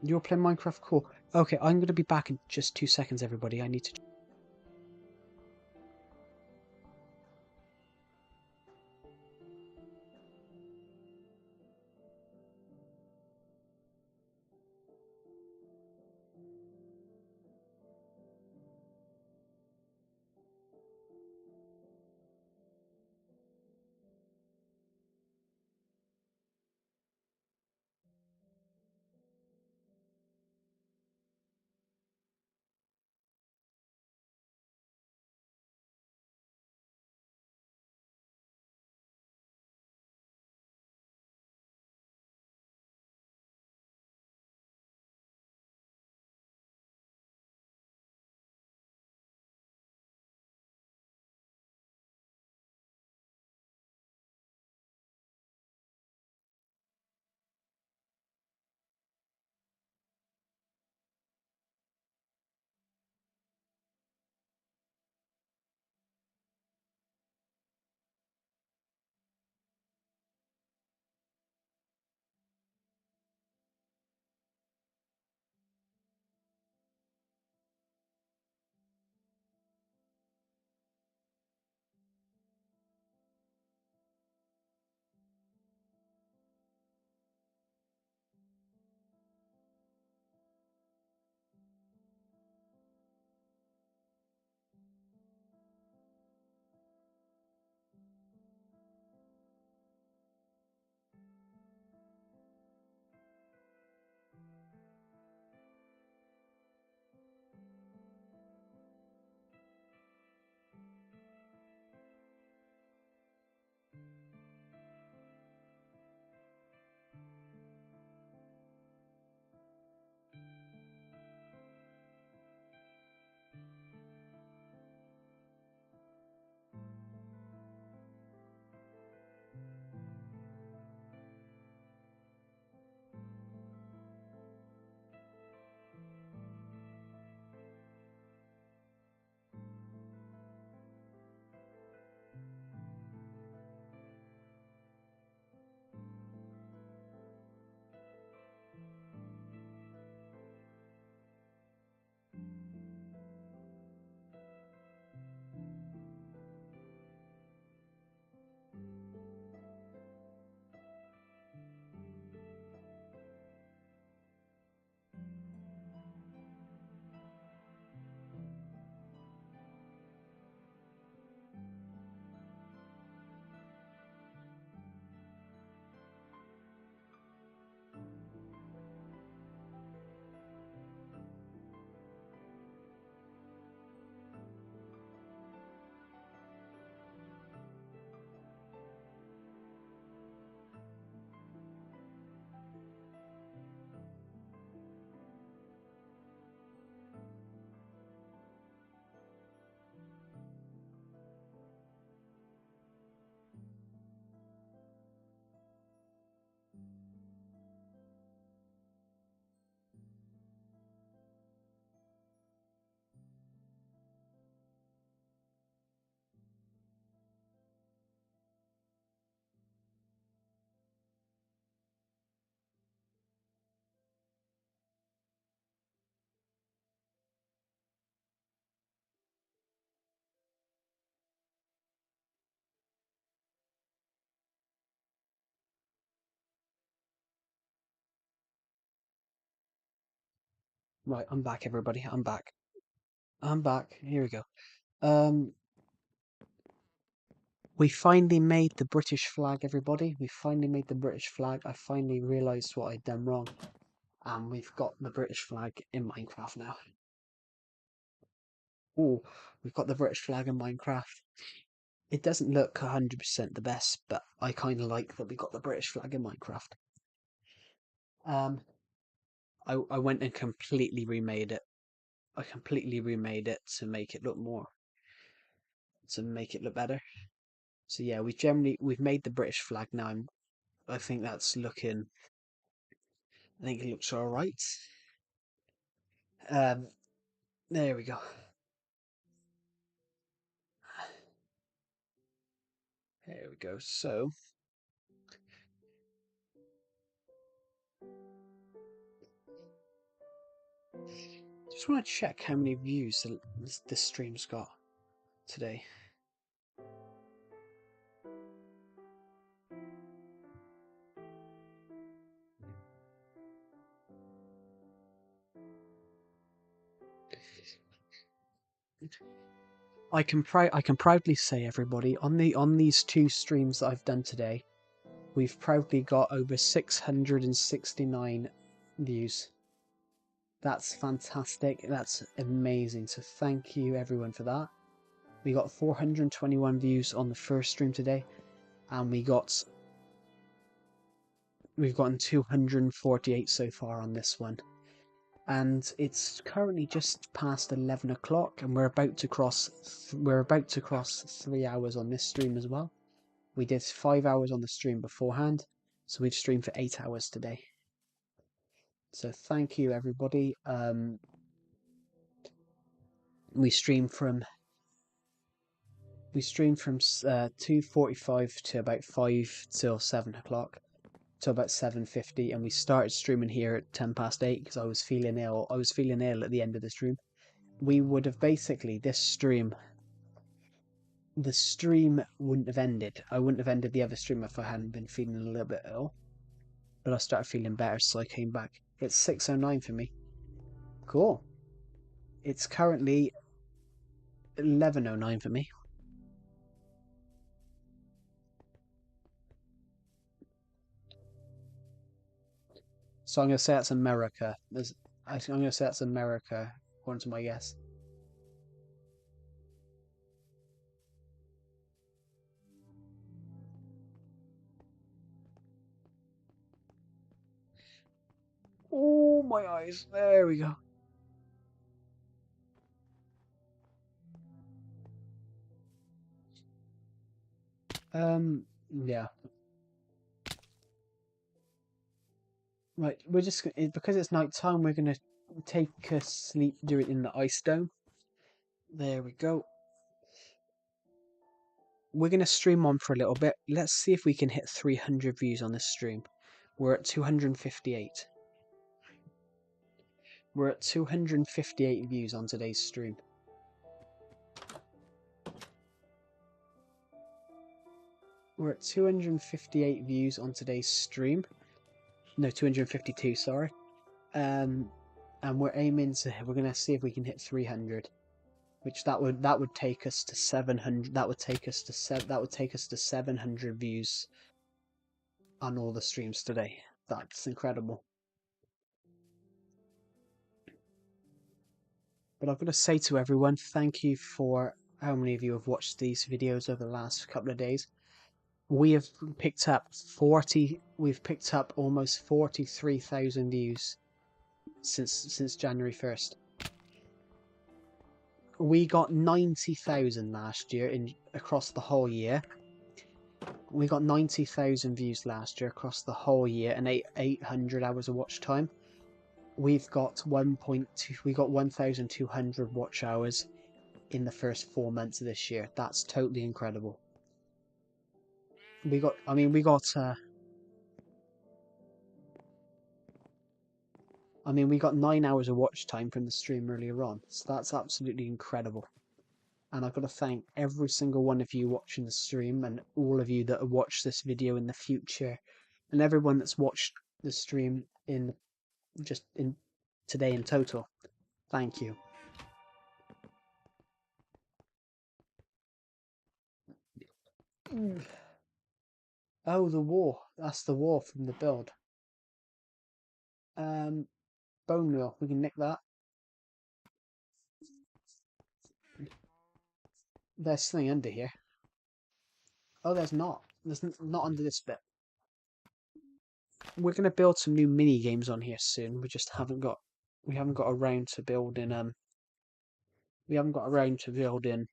You're playing Minecraft? Cool. Okay, I'm going to be back in just 2 seconds, everybody. I need to. Right, I'm back, everybody. I'm back. I'm back. Here we go. Um, we finally made the British flag, everybody. We finally made the British flag. I finally realised what I'd done wrong. And we've got the British flag in Minecraft now. Oh, we've got the British flag in Minecraft. It doesn't look 100% the best, but I kind of like that we got the British flag in Minecraft. Um, I went and completely remade it. I completely remade it to make it look better. So yeah, we've made the British flag now. I think that's looking. I think it looks all right. Um, there we go. There we go. So just want to check how many views this stream's got today. I can proudly say, everybody, on these two streams that I've done today, we've proudly got over 669 views. That's fantastic. That's amazing. So thank you everyone for that. We got 421 views on the first stream today, and we've gotten 248 so far on this one. And it's currently just past 11 o'clock, and we're about to cross 3 hours on this stream as well. We did 5 hours on the stream beforehand, so we've streamed for 8 hours today. So thank you everybody. We streamed from 2:45 to about 5 till 7 o'clock, to about 7:50, and we started streaming here at 10 past 8 because I was feeling ill. I was feeling ill at the end of the stream. We would have basically, the stream wouldn't have ended. I wouldn't have ended the other stream if I hadn't been feeling a little bit ill. But I started feeling better, so I came back. It's 6:09 for me. Cool. It's currently 11:09 for me. So I'm going to say that's America. I'm going to say that's America, according to my guess. Oh, my eyes. There we go. Yeah. Right, we're just because it's night time, we're gonna take a sleep, do it in the ice dome. There we go. We're gonna stream on for a little bit. Let's see if we can hit 300 views on this stream. We're at 258. We're at 258 views on today's stream. We're at 258 views on today's stream. No, 252, sorry. And we're aiming to, we're gonna see if we can hit 300. Which that would take us to 700. That would take us to 700 views on all the streams today. That's incredible. But I've got to say to everyone, thank you for how many of you have watched these videos over the last couple of days. We have picked up we've picked up almost 43,000 views since January 1st. We got 90,000 last year across the whole year. We got 90,000 views last year across the whole year and 800 hours of watch time. We've got 1,200 watch hours in the first 4 months of this year. That's totally incredible. We got 9 hours of watch time from the stream earlier on. So that's absolutely incredible. And I've got to thank every single one of you watching the stream, and all of you that have watched this video in the future, and everyone that's watched the stream in today in total. Thank you. Oh, the war. That's the war from the build. Bone meal. We can nick that. There's something under here. Oh, there's not. There's not under this bit. We're gonna build some new mini games on here soon. We haven't got around to building we haven't got around to building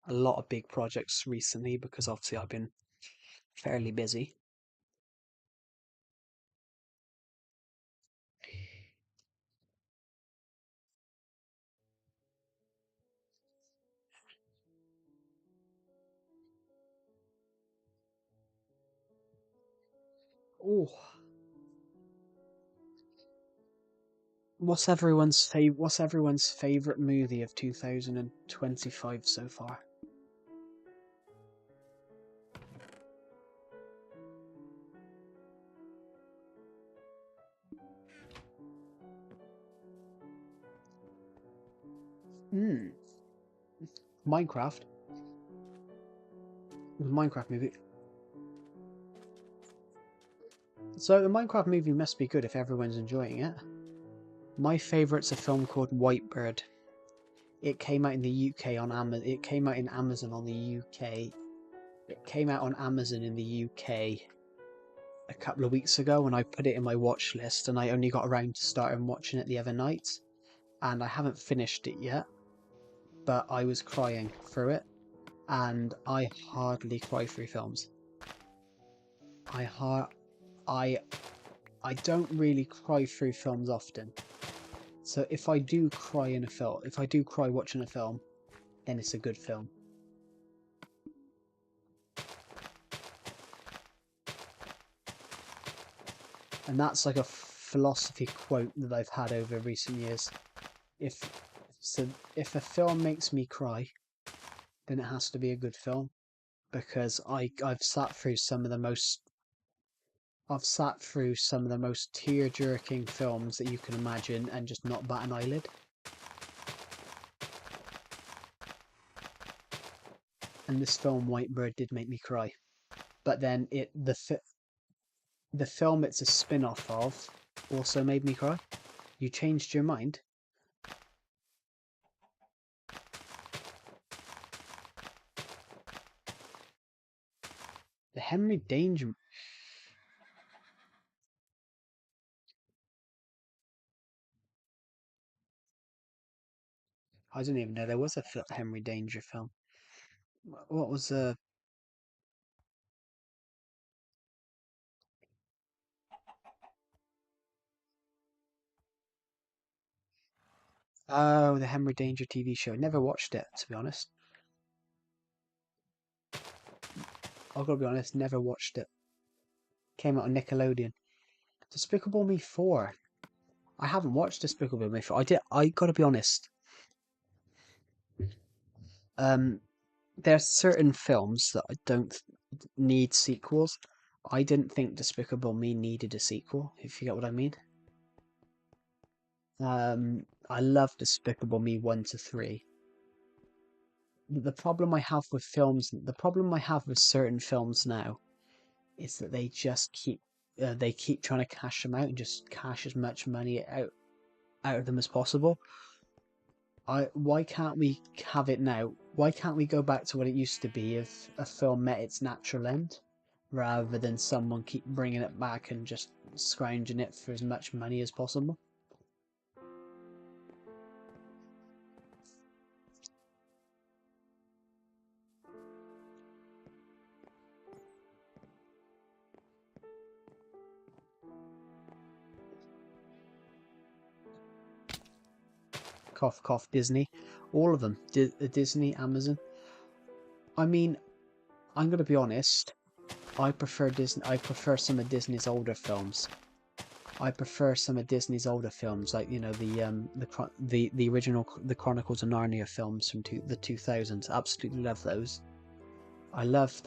a lot of big projects recently because obviously I've been fairly busy. Oh, what's everyone's favorite movie of 2025 so far? Hmm, Minecraft. The Minecraft movie. So the Minecraft movie must be good if everyone's enjoying it. My favourite's a film called Whitebird. It came out in the UK on Amazon. It came out in Amazon on the UK. It came out on Amazon in the UK a couple of weeks ago, and I put it in my watch list, and I only got around to starting watching it the other night, and I haven't finished it yet, but I was crying through it, and I hardly cry through films. I har I I don't really cry through films often. So if I do cry in a film, if I do cry watching a film, then it's a good film. And that's like a philosophy quote that I've had over recent years. If so, if a film makes me cry, then it has to be a good film because I've sat through some of the most tear-jerking films that you can imagine and just not bat an eyelid. And this film Whitebird did make me cry. But then the film it's a spin-off of also made me cry. You changed your mind? The Henry Danger. I didn't even know there was a Henry Danger film. What was Oh, the Henry Danger TV show. Never watched it, to be honest. I've got to be honest, never watched it. Came out on Nickelodeon. Despicable Me 4. I haven't watched Despicable Me 4. I got to be honest. Um, there's certain films that I don't need sequels. I didn't think Despicable Me needed a sequel, if you get what I mean. I love Despicable Me 1 to 3. The problem I have with certain films now is that they keep trying to cash them out and just cash as much money out of them as possible. Why can't we have it now? Why can't we go back to what it used to be if a film met its natural end, rather than someone keep bringing it back and just scrounging it for as much money as possible? Cough, cough. Disney, all of them. Disney, Amazon. I mean, I'm gonna be honest. I prefer Disney. I prefer some of Disney's older films. I prefer some of Disney's older films, like the original the Chronicles of Narnia films from the 2000s. Absolutely love those. I love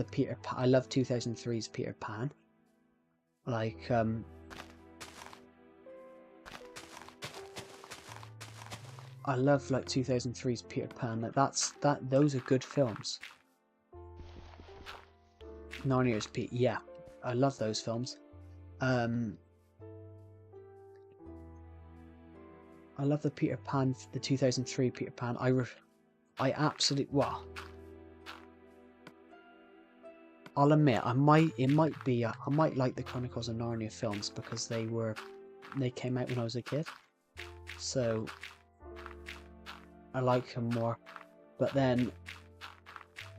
I love 2003's Peter Pan. Like I love like 2003's Peter Pan. Like those are good films. Narnia's Pete. Yeah, I love those films. Um, I love the 2003 Peter Pan. I absolutely, well, I'll admit, I might like the Chronicles of Narnia films because they came out when I was a kid, so I like them more. But then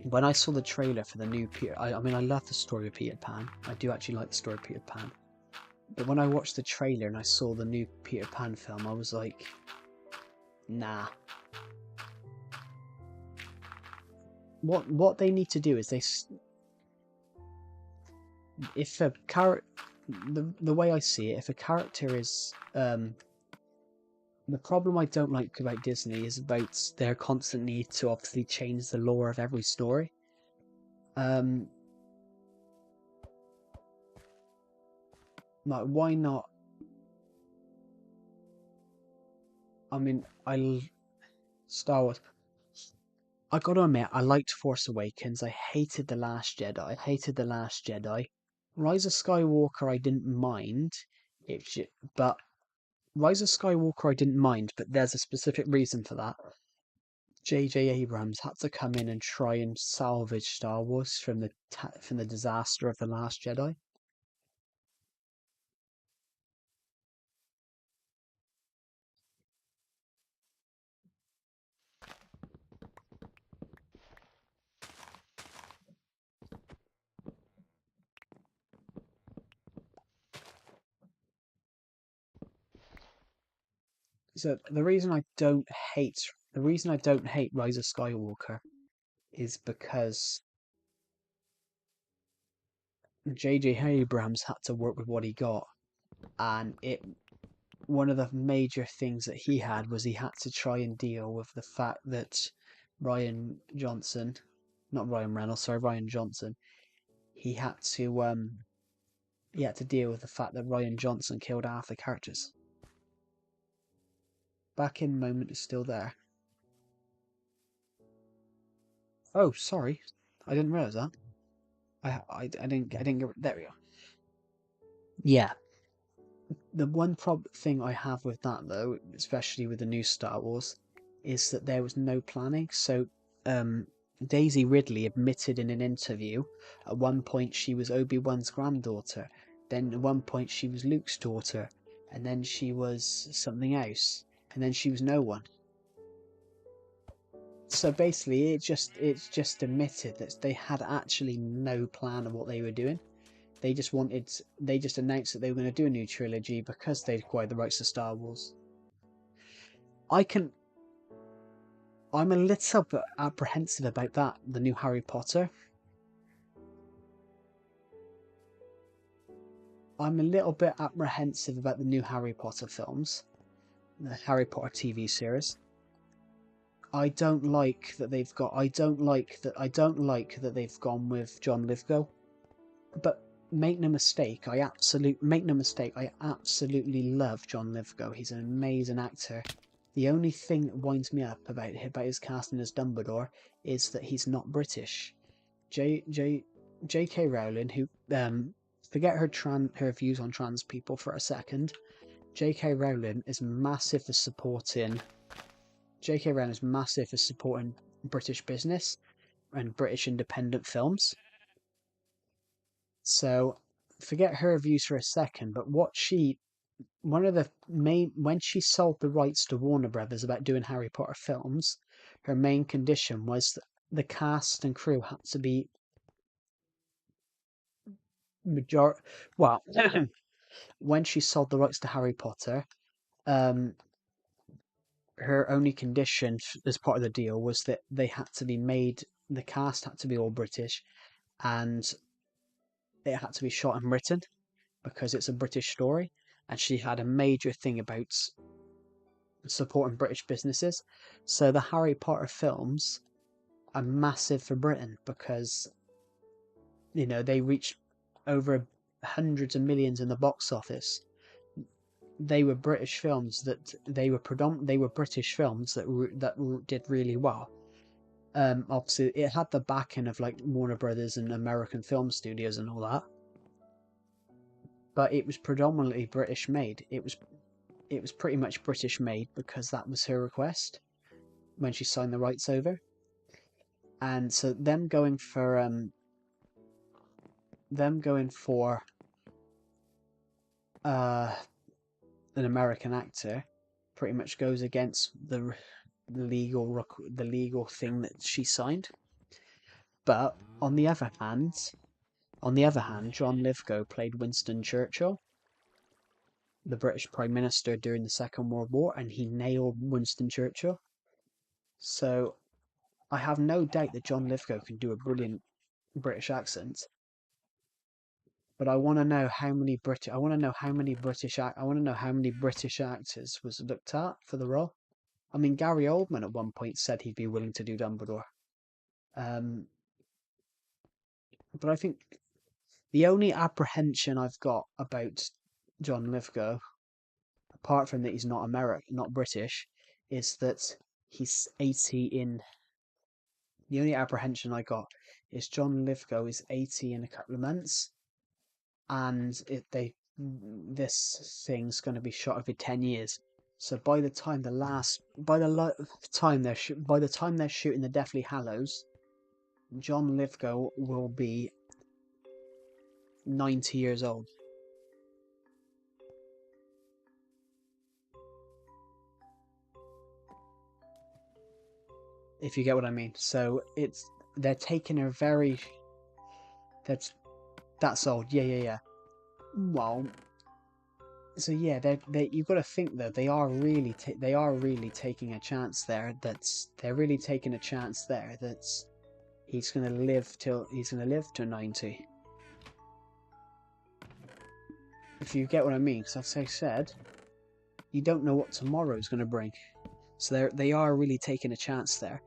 when I saw the trailer for the new Peter, I mean, I love the story of Peter Pan. I do actually like the story of Peter Pan. But when I watched the trailer and I saw the new Peter Pan film, I was like, nah. What they need to do is if a character, the way I see it, if a character is the problem I don't like about Disney is about their constant need to obviously change the lore of every story. Like, why not? I mean, Star Wars. I gotta admit, I liked Force Awakens. I hated The Last Jedi. I hated The Last Jedi. Rise of Skywalker, I didn't mind. But Rise of Skywalker, I didn't mind. But there's a specific reason for that. J.J. Abrams had to come in and try and salvage Star Wars from the disaster of The Last Jedi. So the reason I don't hate Rise of Skywalker is because J.J. Abrams had to work with what he got, and it one of the major things that he had was he had to try and deal with the fact that Ryan Johnson, not Ryan Reynolds, sorry, Ryan Johnson, he had to deal with the fact that Ryan Johnson killed half the characters. Back in moment is still there. Oh, sorry, I didn't realize that. I didn't get. There we go. Yeah, the one thing I have with that though, especially with the new Star Wars, is that there was no planning. So, Daisy Ridley admitted in an interview at one point she was Obi-Wan's granddaughter, then at one point she was Luke's daughter, and then she was something else, and then she was no one. So basically, it's just admitted that they had actually no plan of what they were doing. They just announced that they were going to do a new trilogy because they'd acquired the rights to Star Wars. I'm a little bit apprehensive about that, the new Harry Potter. I'm a little bit apprehensive about the new Harry Potter films, the Harry Potter TV series. I don't like that they've gone with John Lithgow. But make no mistake, I absolutely love John Lithgow. He's an amazing actor. The only thing that winds me up about his casting as Dumbledore is that he's not British. J.K. Rowling, who forget her views on trans people for a second. J.K. Rowling is massive for supporting. J.K. Rowling is massive for supporting British business and British independent films. So forget her views for a second, but when she sold the rights to Warner Brothers about doing Harry Potter films, her main condition was that the cast and crew had to be well, when she sold the rights to Harry Potter, um, her only condition as part of the deal was that the cast had to be all British, and it had to be shot and written because it's a British story, and she had a major thing about supporting British businesses. So the Harry Potter films are massive for Britain because they reached over hundreds of millions in the box office. They were British films they were British films that did really well. Obviously, it had the backing of like Warner Brothers and American film studios and all that, but it was predominantly British made. It was pretty much British made because that was her request when she signed the rights over. And so them going for uh an American actor pretty much goes against the legal thing that she signed. But on the other hand, John Lithgow played Winston Churchill, the British Prime Minister during the Second World War, and he nailed Winston Churchill. So I have no doubt that John Lithgow can do a brilliant British accent. But I want to know how many British. I want to know how many British. I want to know how many British actors was looked at for the role. I mean, Gary Oldman at one point said he'd be willing to do Dumbledore. Um, but I think the only apprehension I've got about John Lithgow, apart from that he's not not British, is that he's 80 in. The only apprehension I got is John Lithgow is 80 in a couple of months, and this thing's going to be shot over 10 years. So by the time they're shooting the Deathly Hallows, John Lithgow will be 90 years old. If you get what I mean. So they're taking a very that's old. Yeah. Well, so yeah, they you've got to think though they are really taking a chance there. They're really taking a chance there. He's gonna live till 90. If you get what I mean, because as I said, you don't know what tomorrow's gonna bring. So they are really taking a chance there.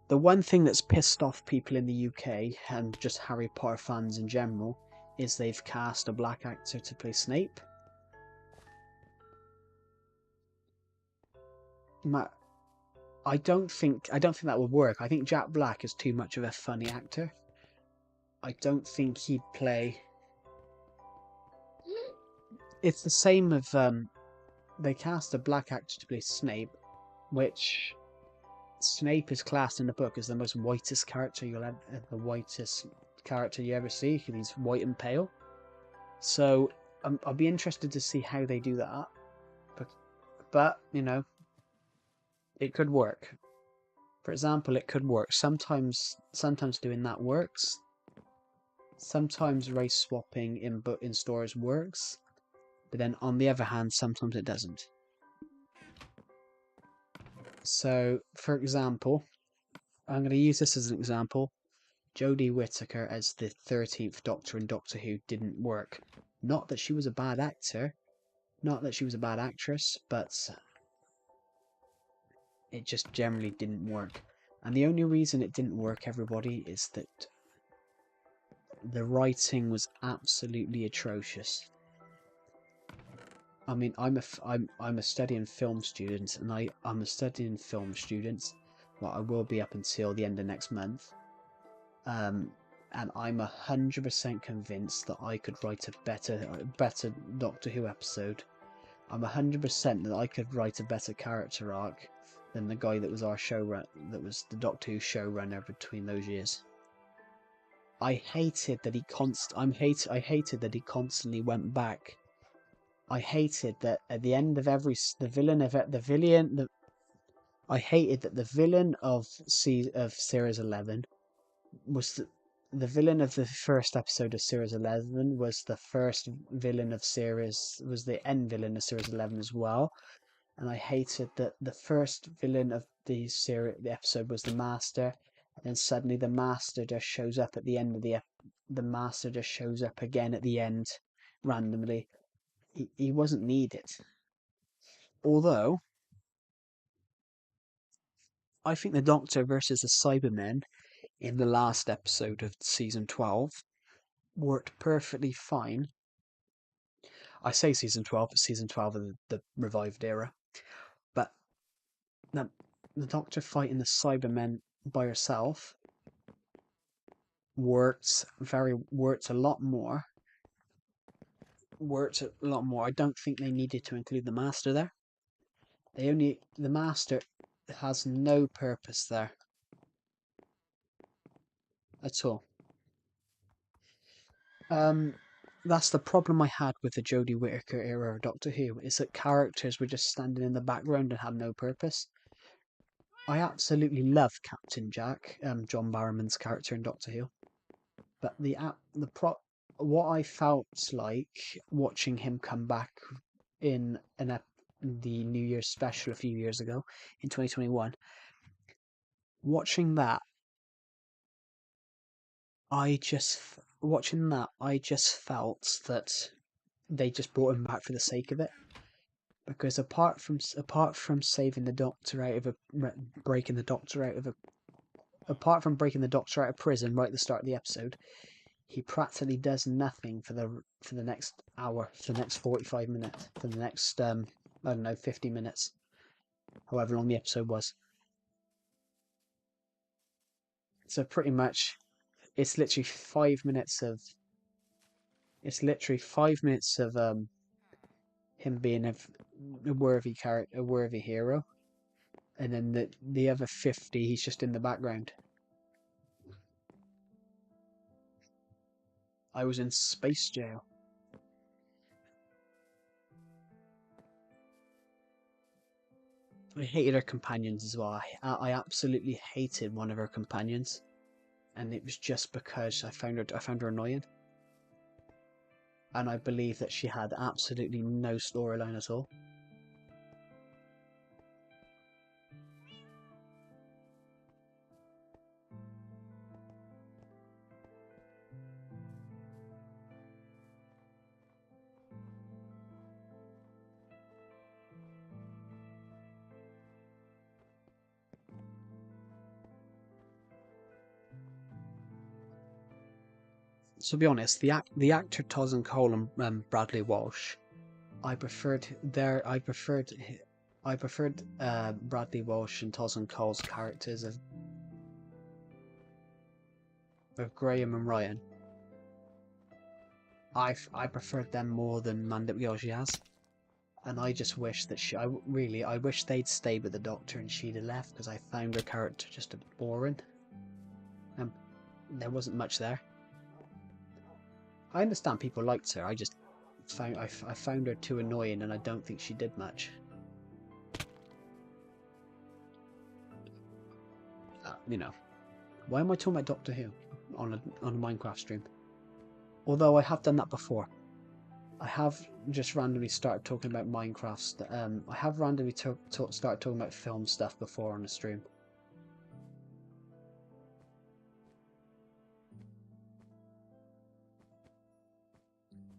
The one thing that's pissed off people in the UK and just Harry Potter fans in general is they've cast a black actor to play Snape. I don't think that would work. I think Jack Black is too much of a funny actor. I don't think he'd play. It's the same of they cast a black actor to play Snape, which Snape is classed in the book as the most whitest character the whitest character you ever see. He's white and pale. So I'll be interested to see how they do that. But you know, it could work. For example, it could work. Sometimes doing that works. Sometimes race swapping in stores works, but then on the other hand, sometimes it doesn't. So, for example, I'm going to use this as an example. Jodie Whittaker as the 13th Doctor in Doctor Who didn't work. Not that she was a bad actor, not that she was a bad actress, but it just generally didn't work. And the only reason it didn't work, everybody, is that the writing was absolutely atrocious. I mean, I'm a studying film student, and I'm a studying film student. Well, I will be up until the end of next month. And I'm 100% convinced that I could write a better Doctor Who episode. I'm 100% that I could write a better character arc than the guy that was that was the Doctor Who showrunner between those years. I hated that he constantly went back. I hated that at the end of I hated that the villain of Series 11 was the villain of the first episode of Series 11 was the end villain of Series 11 as well. And I hated that the first villain of the episode was the Master, and then suddenly the Master just shows up at the end of the Master just shows up again at the end randomly. He wasn't needed. Although I think the Doctor versus the Cybermen in the last episode of season 12 worked perfectly fine. I say season 12, but season 12 of the revived era. But the Doctor fighting the Cybermen by herself worked a lot more. I don't think they needed to include the Master there. The Master has no purpose there. at all. That's the problem I had with the Jodie Whittaker era of Doctor Who, is that characters were just standing in the background and had no purpose. I absolutely love Captain Jack, John Barrowman's character in Doctor Who, but what I felt like watching him come back in the New Year's special a few years ago in 2021, watching that, I just felt that they just brought him back for the sake of it. Because apart from saving the Doctor out of breaking the Doctor out of apart from breaking the Doctor out of prison right at the start of the episode, he practically does nothing for the next hour, for the next 45 minutes, for the next I don't know, 50 minutes, however long the episode was. So pretty much, it's literally 5 minutes of him being a worthy character, a worthy hero, and then the other 50, he's just in the background. I was in space jail. I hated her companions as well. I absolutely hated one of her companions, and it was just because I found her annoying, and I believe that she had absolutely no storyline at all. To be honest, the actor Tosin Cole and Bradley Walsh, I preferred Bradley Walsh and Tosin Cole's characters of Graham and Ryan. I preferred them more than Mandip Gyosias, and I just wish that I wish they'd stayed with the Doctor and she'd have left, because I found her character just a bit boring. There wasn't much there. I understand people liked her. I just found her too annoying, and I don't think she did much. You know, why am I talking about Doctor Who on a Minecraft stream? Although I have done that before. I have just randomly started talking about Minecraft. I have randomly started talking about film stuff before on a stream.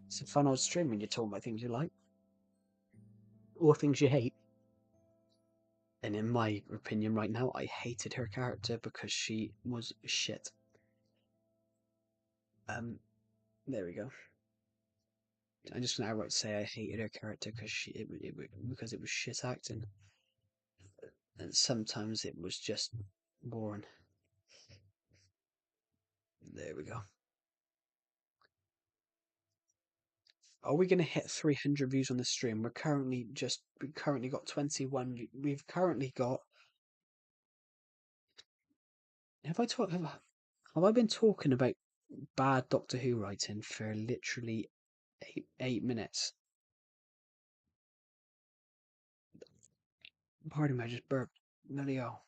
It's a fun old stream when you're talking about things you like or things you hate. And in my opinion right now, I hated her character because she was shit. There we go. I'm just gonna outright say I hated her character because it was shit acting, and sometimes it was just boring. There we go. Are we gonna hit 300 views on the stream? We've currently got 21. We've currently got. Have I been talking about bad Doctor Who writing for literally 8 minutes? Pardon me, I just burped. Bloody hell.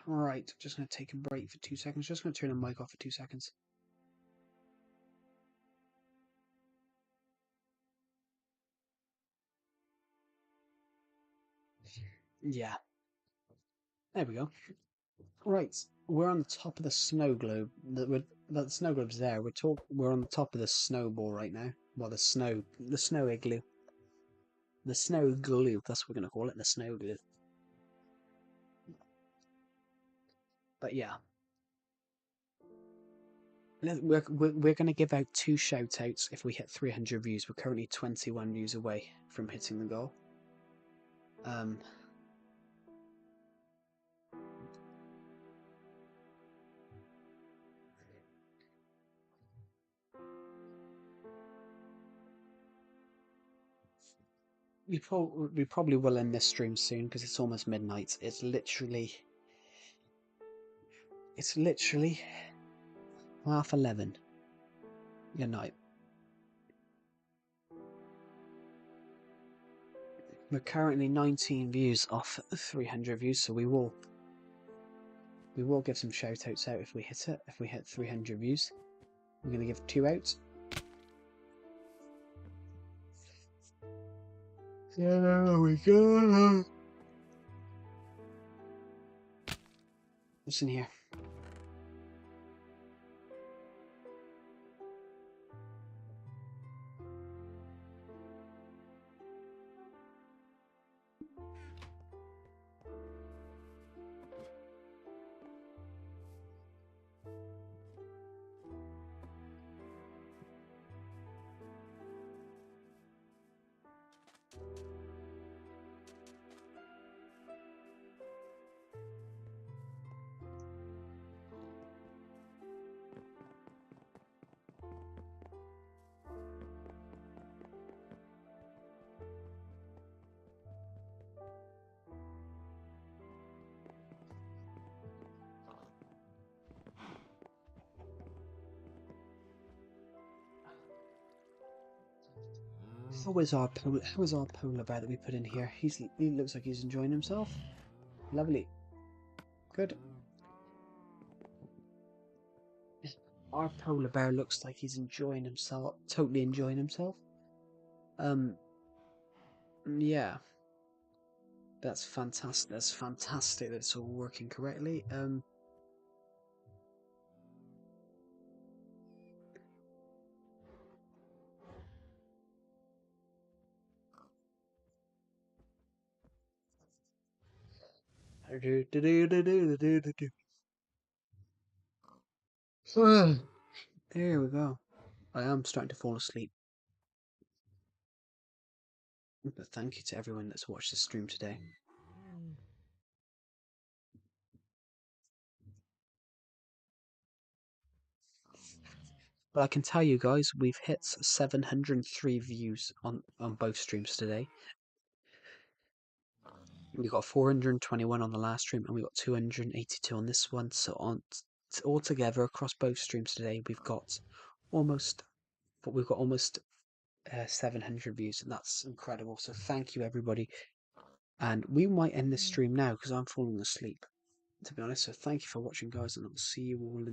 Right, just gonna take a break for 2 seconds. Just gonna turn the mic off for 2 seconds. Yeah. There we go. Right, we're on the top of the snow globe. The snow globe's there. We're on the top of the snowball right now. Well, the snow igloo. The snow glue. That's what we're gonna call it. The snow glue. But yeah. We're going to give out 2 shout outs if we hit 300 views. We're currently 21 views away from hitting the goal. Um, we probably will end this stream soon because it's almost midnight. It's literally 11:30. Good night. We're currently 19 views off 300 views, so we will give some shout outs out if we hit it. If we hit 300 views, we're going to give 2 out. There we go. What's in here? How is our polar bear that we put in here? He looks like he's enjoying himself. Lovely. Good. Our polar bear looks like he's enjoying himself, totally enjoying himself. Yeah. That's fantastic. That's fantastic that it's all working correctly. There we go. I am starting to fall asleep. But thank you to everyone that's watched the stream today. But I can tell you guys, we've hit 703 views on both streams today. We got 421 on the last stream, and we got 282 on this one. So altogether across both streams today, we've got almost 700 views, and that's incredible. So thank you everybody, and we might end this stream now because I'm falling asleep, to be honest. So thank you for watching, guys, and I'll see you all in the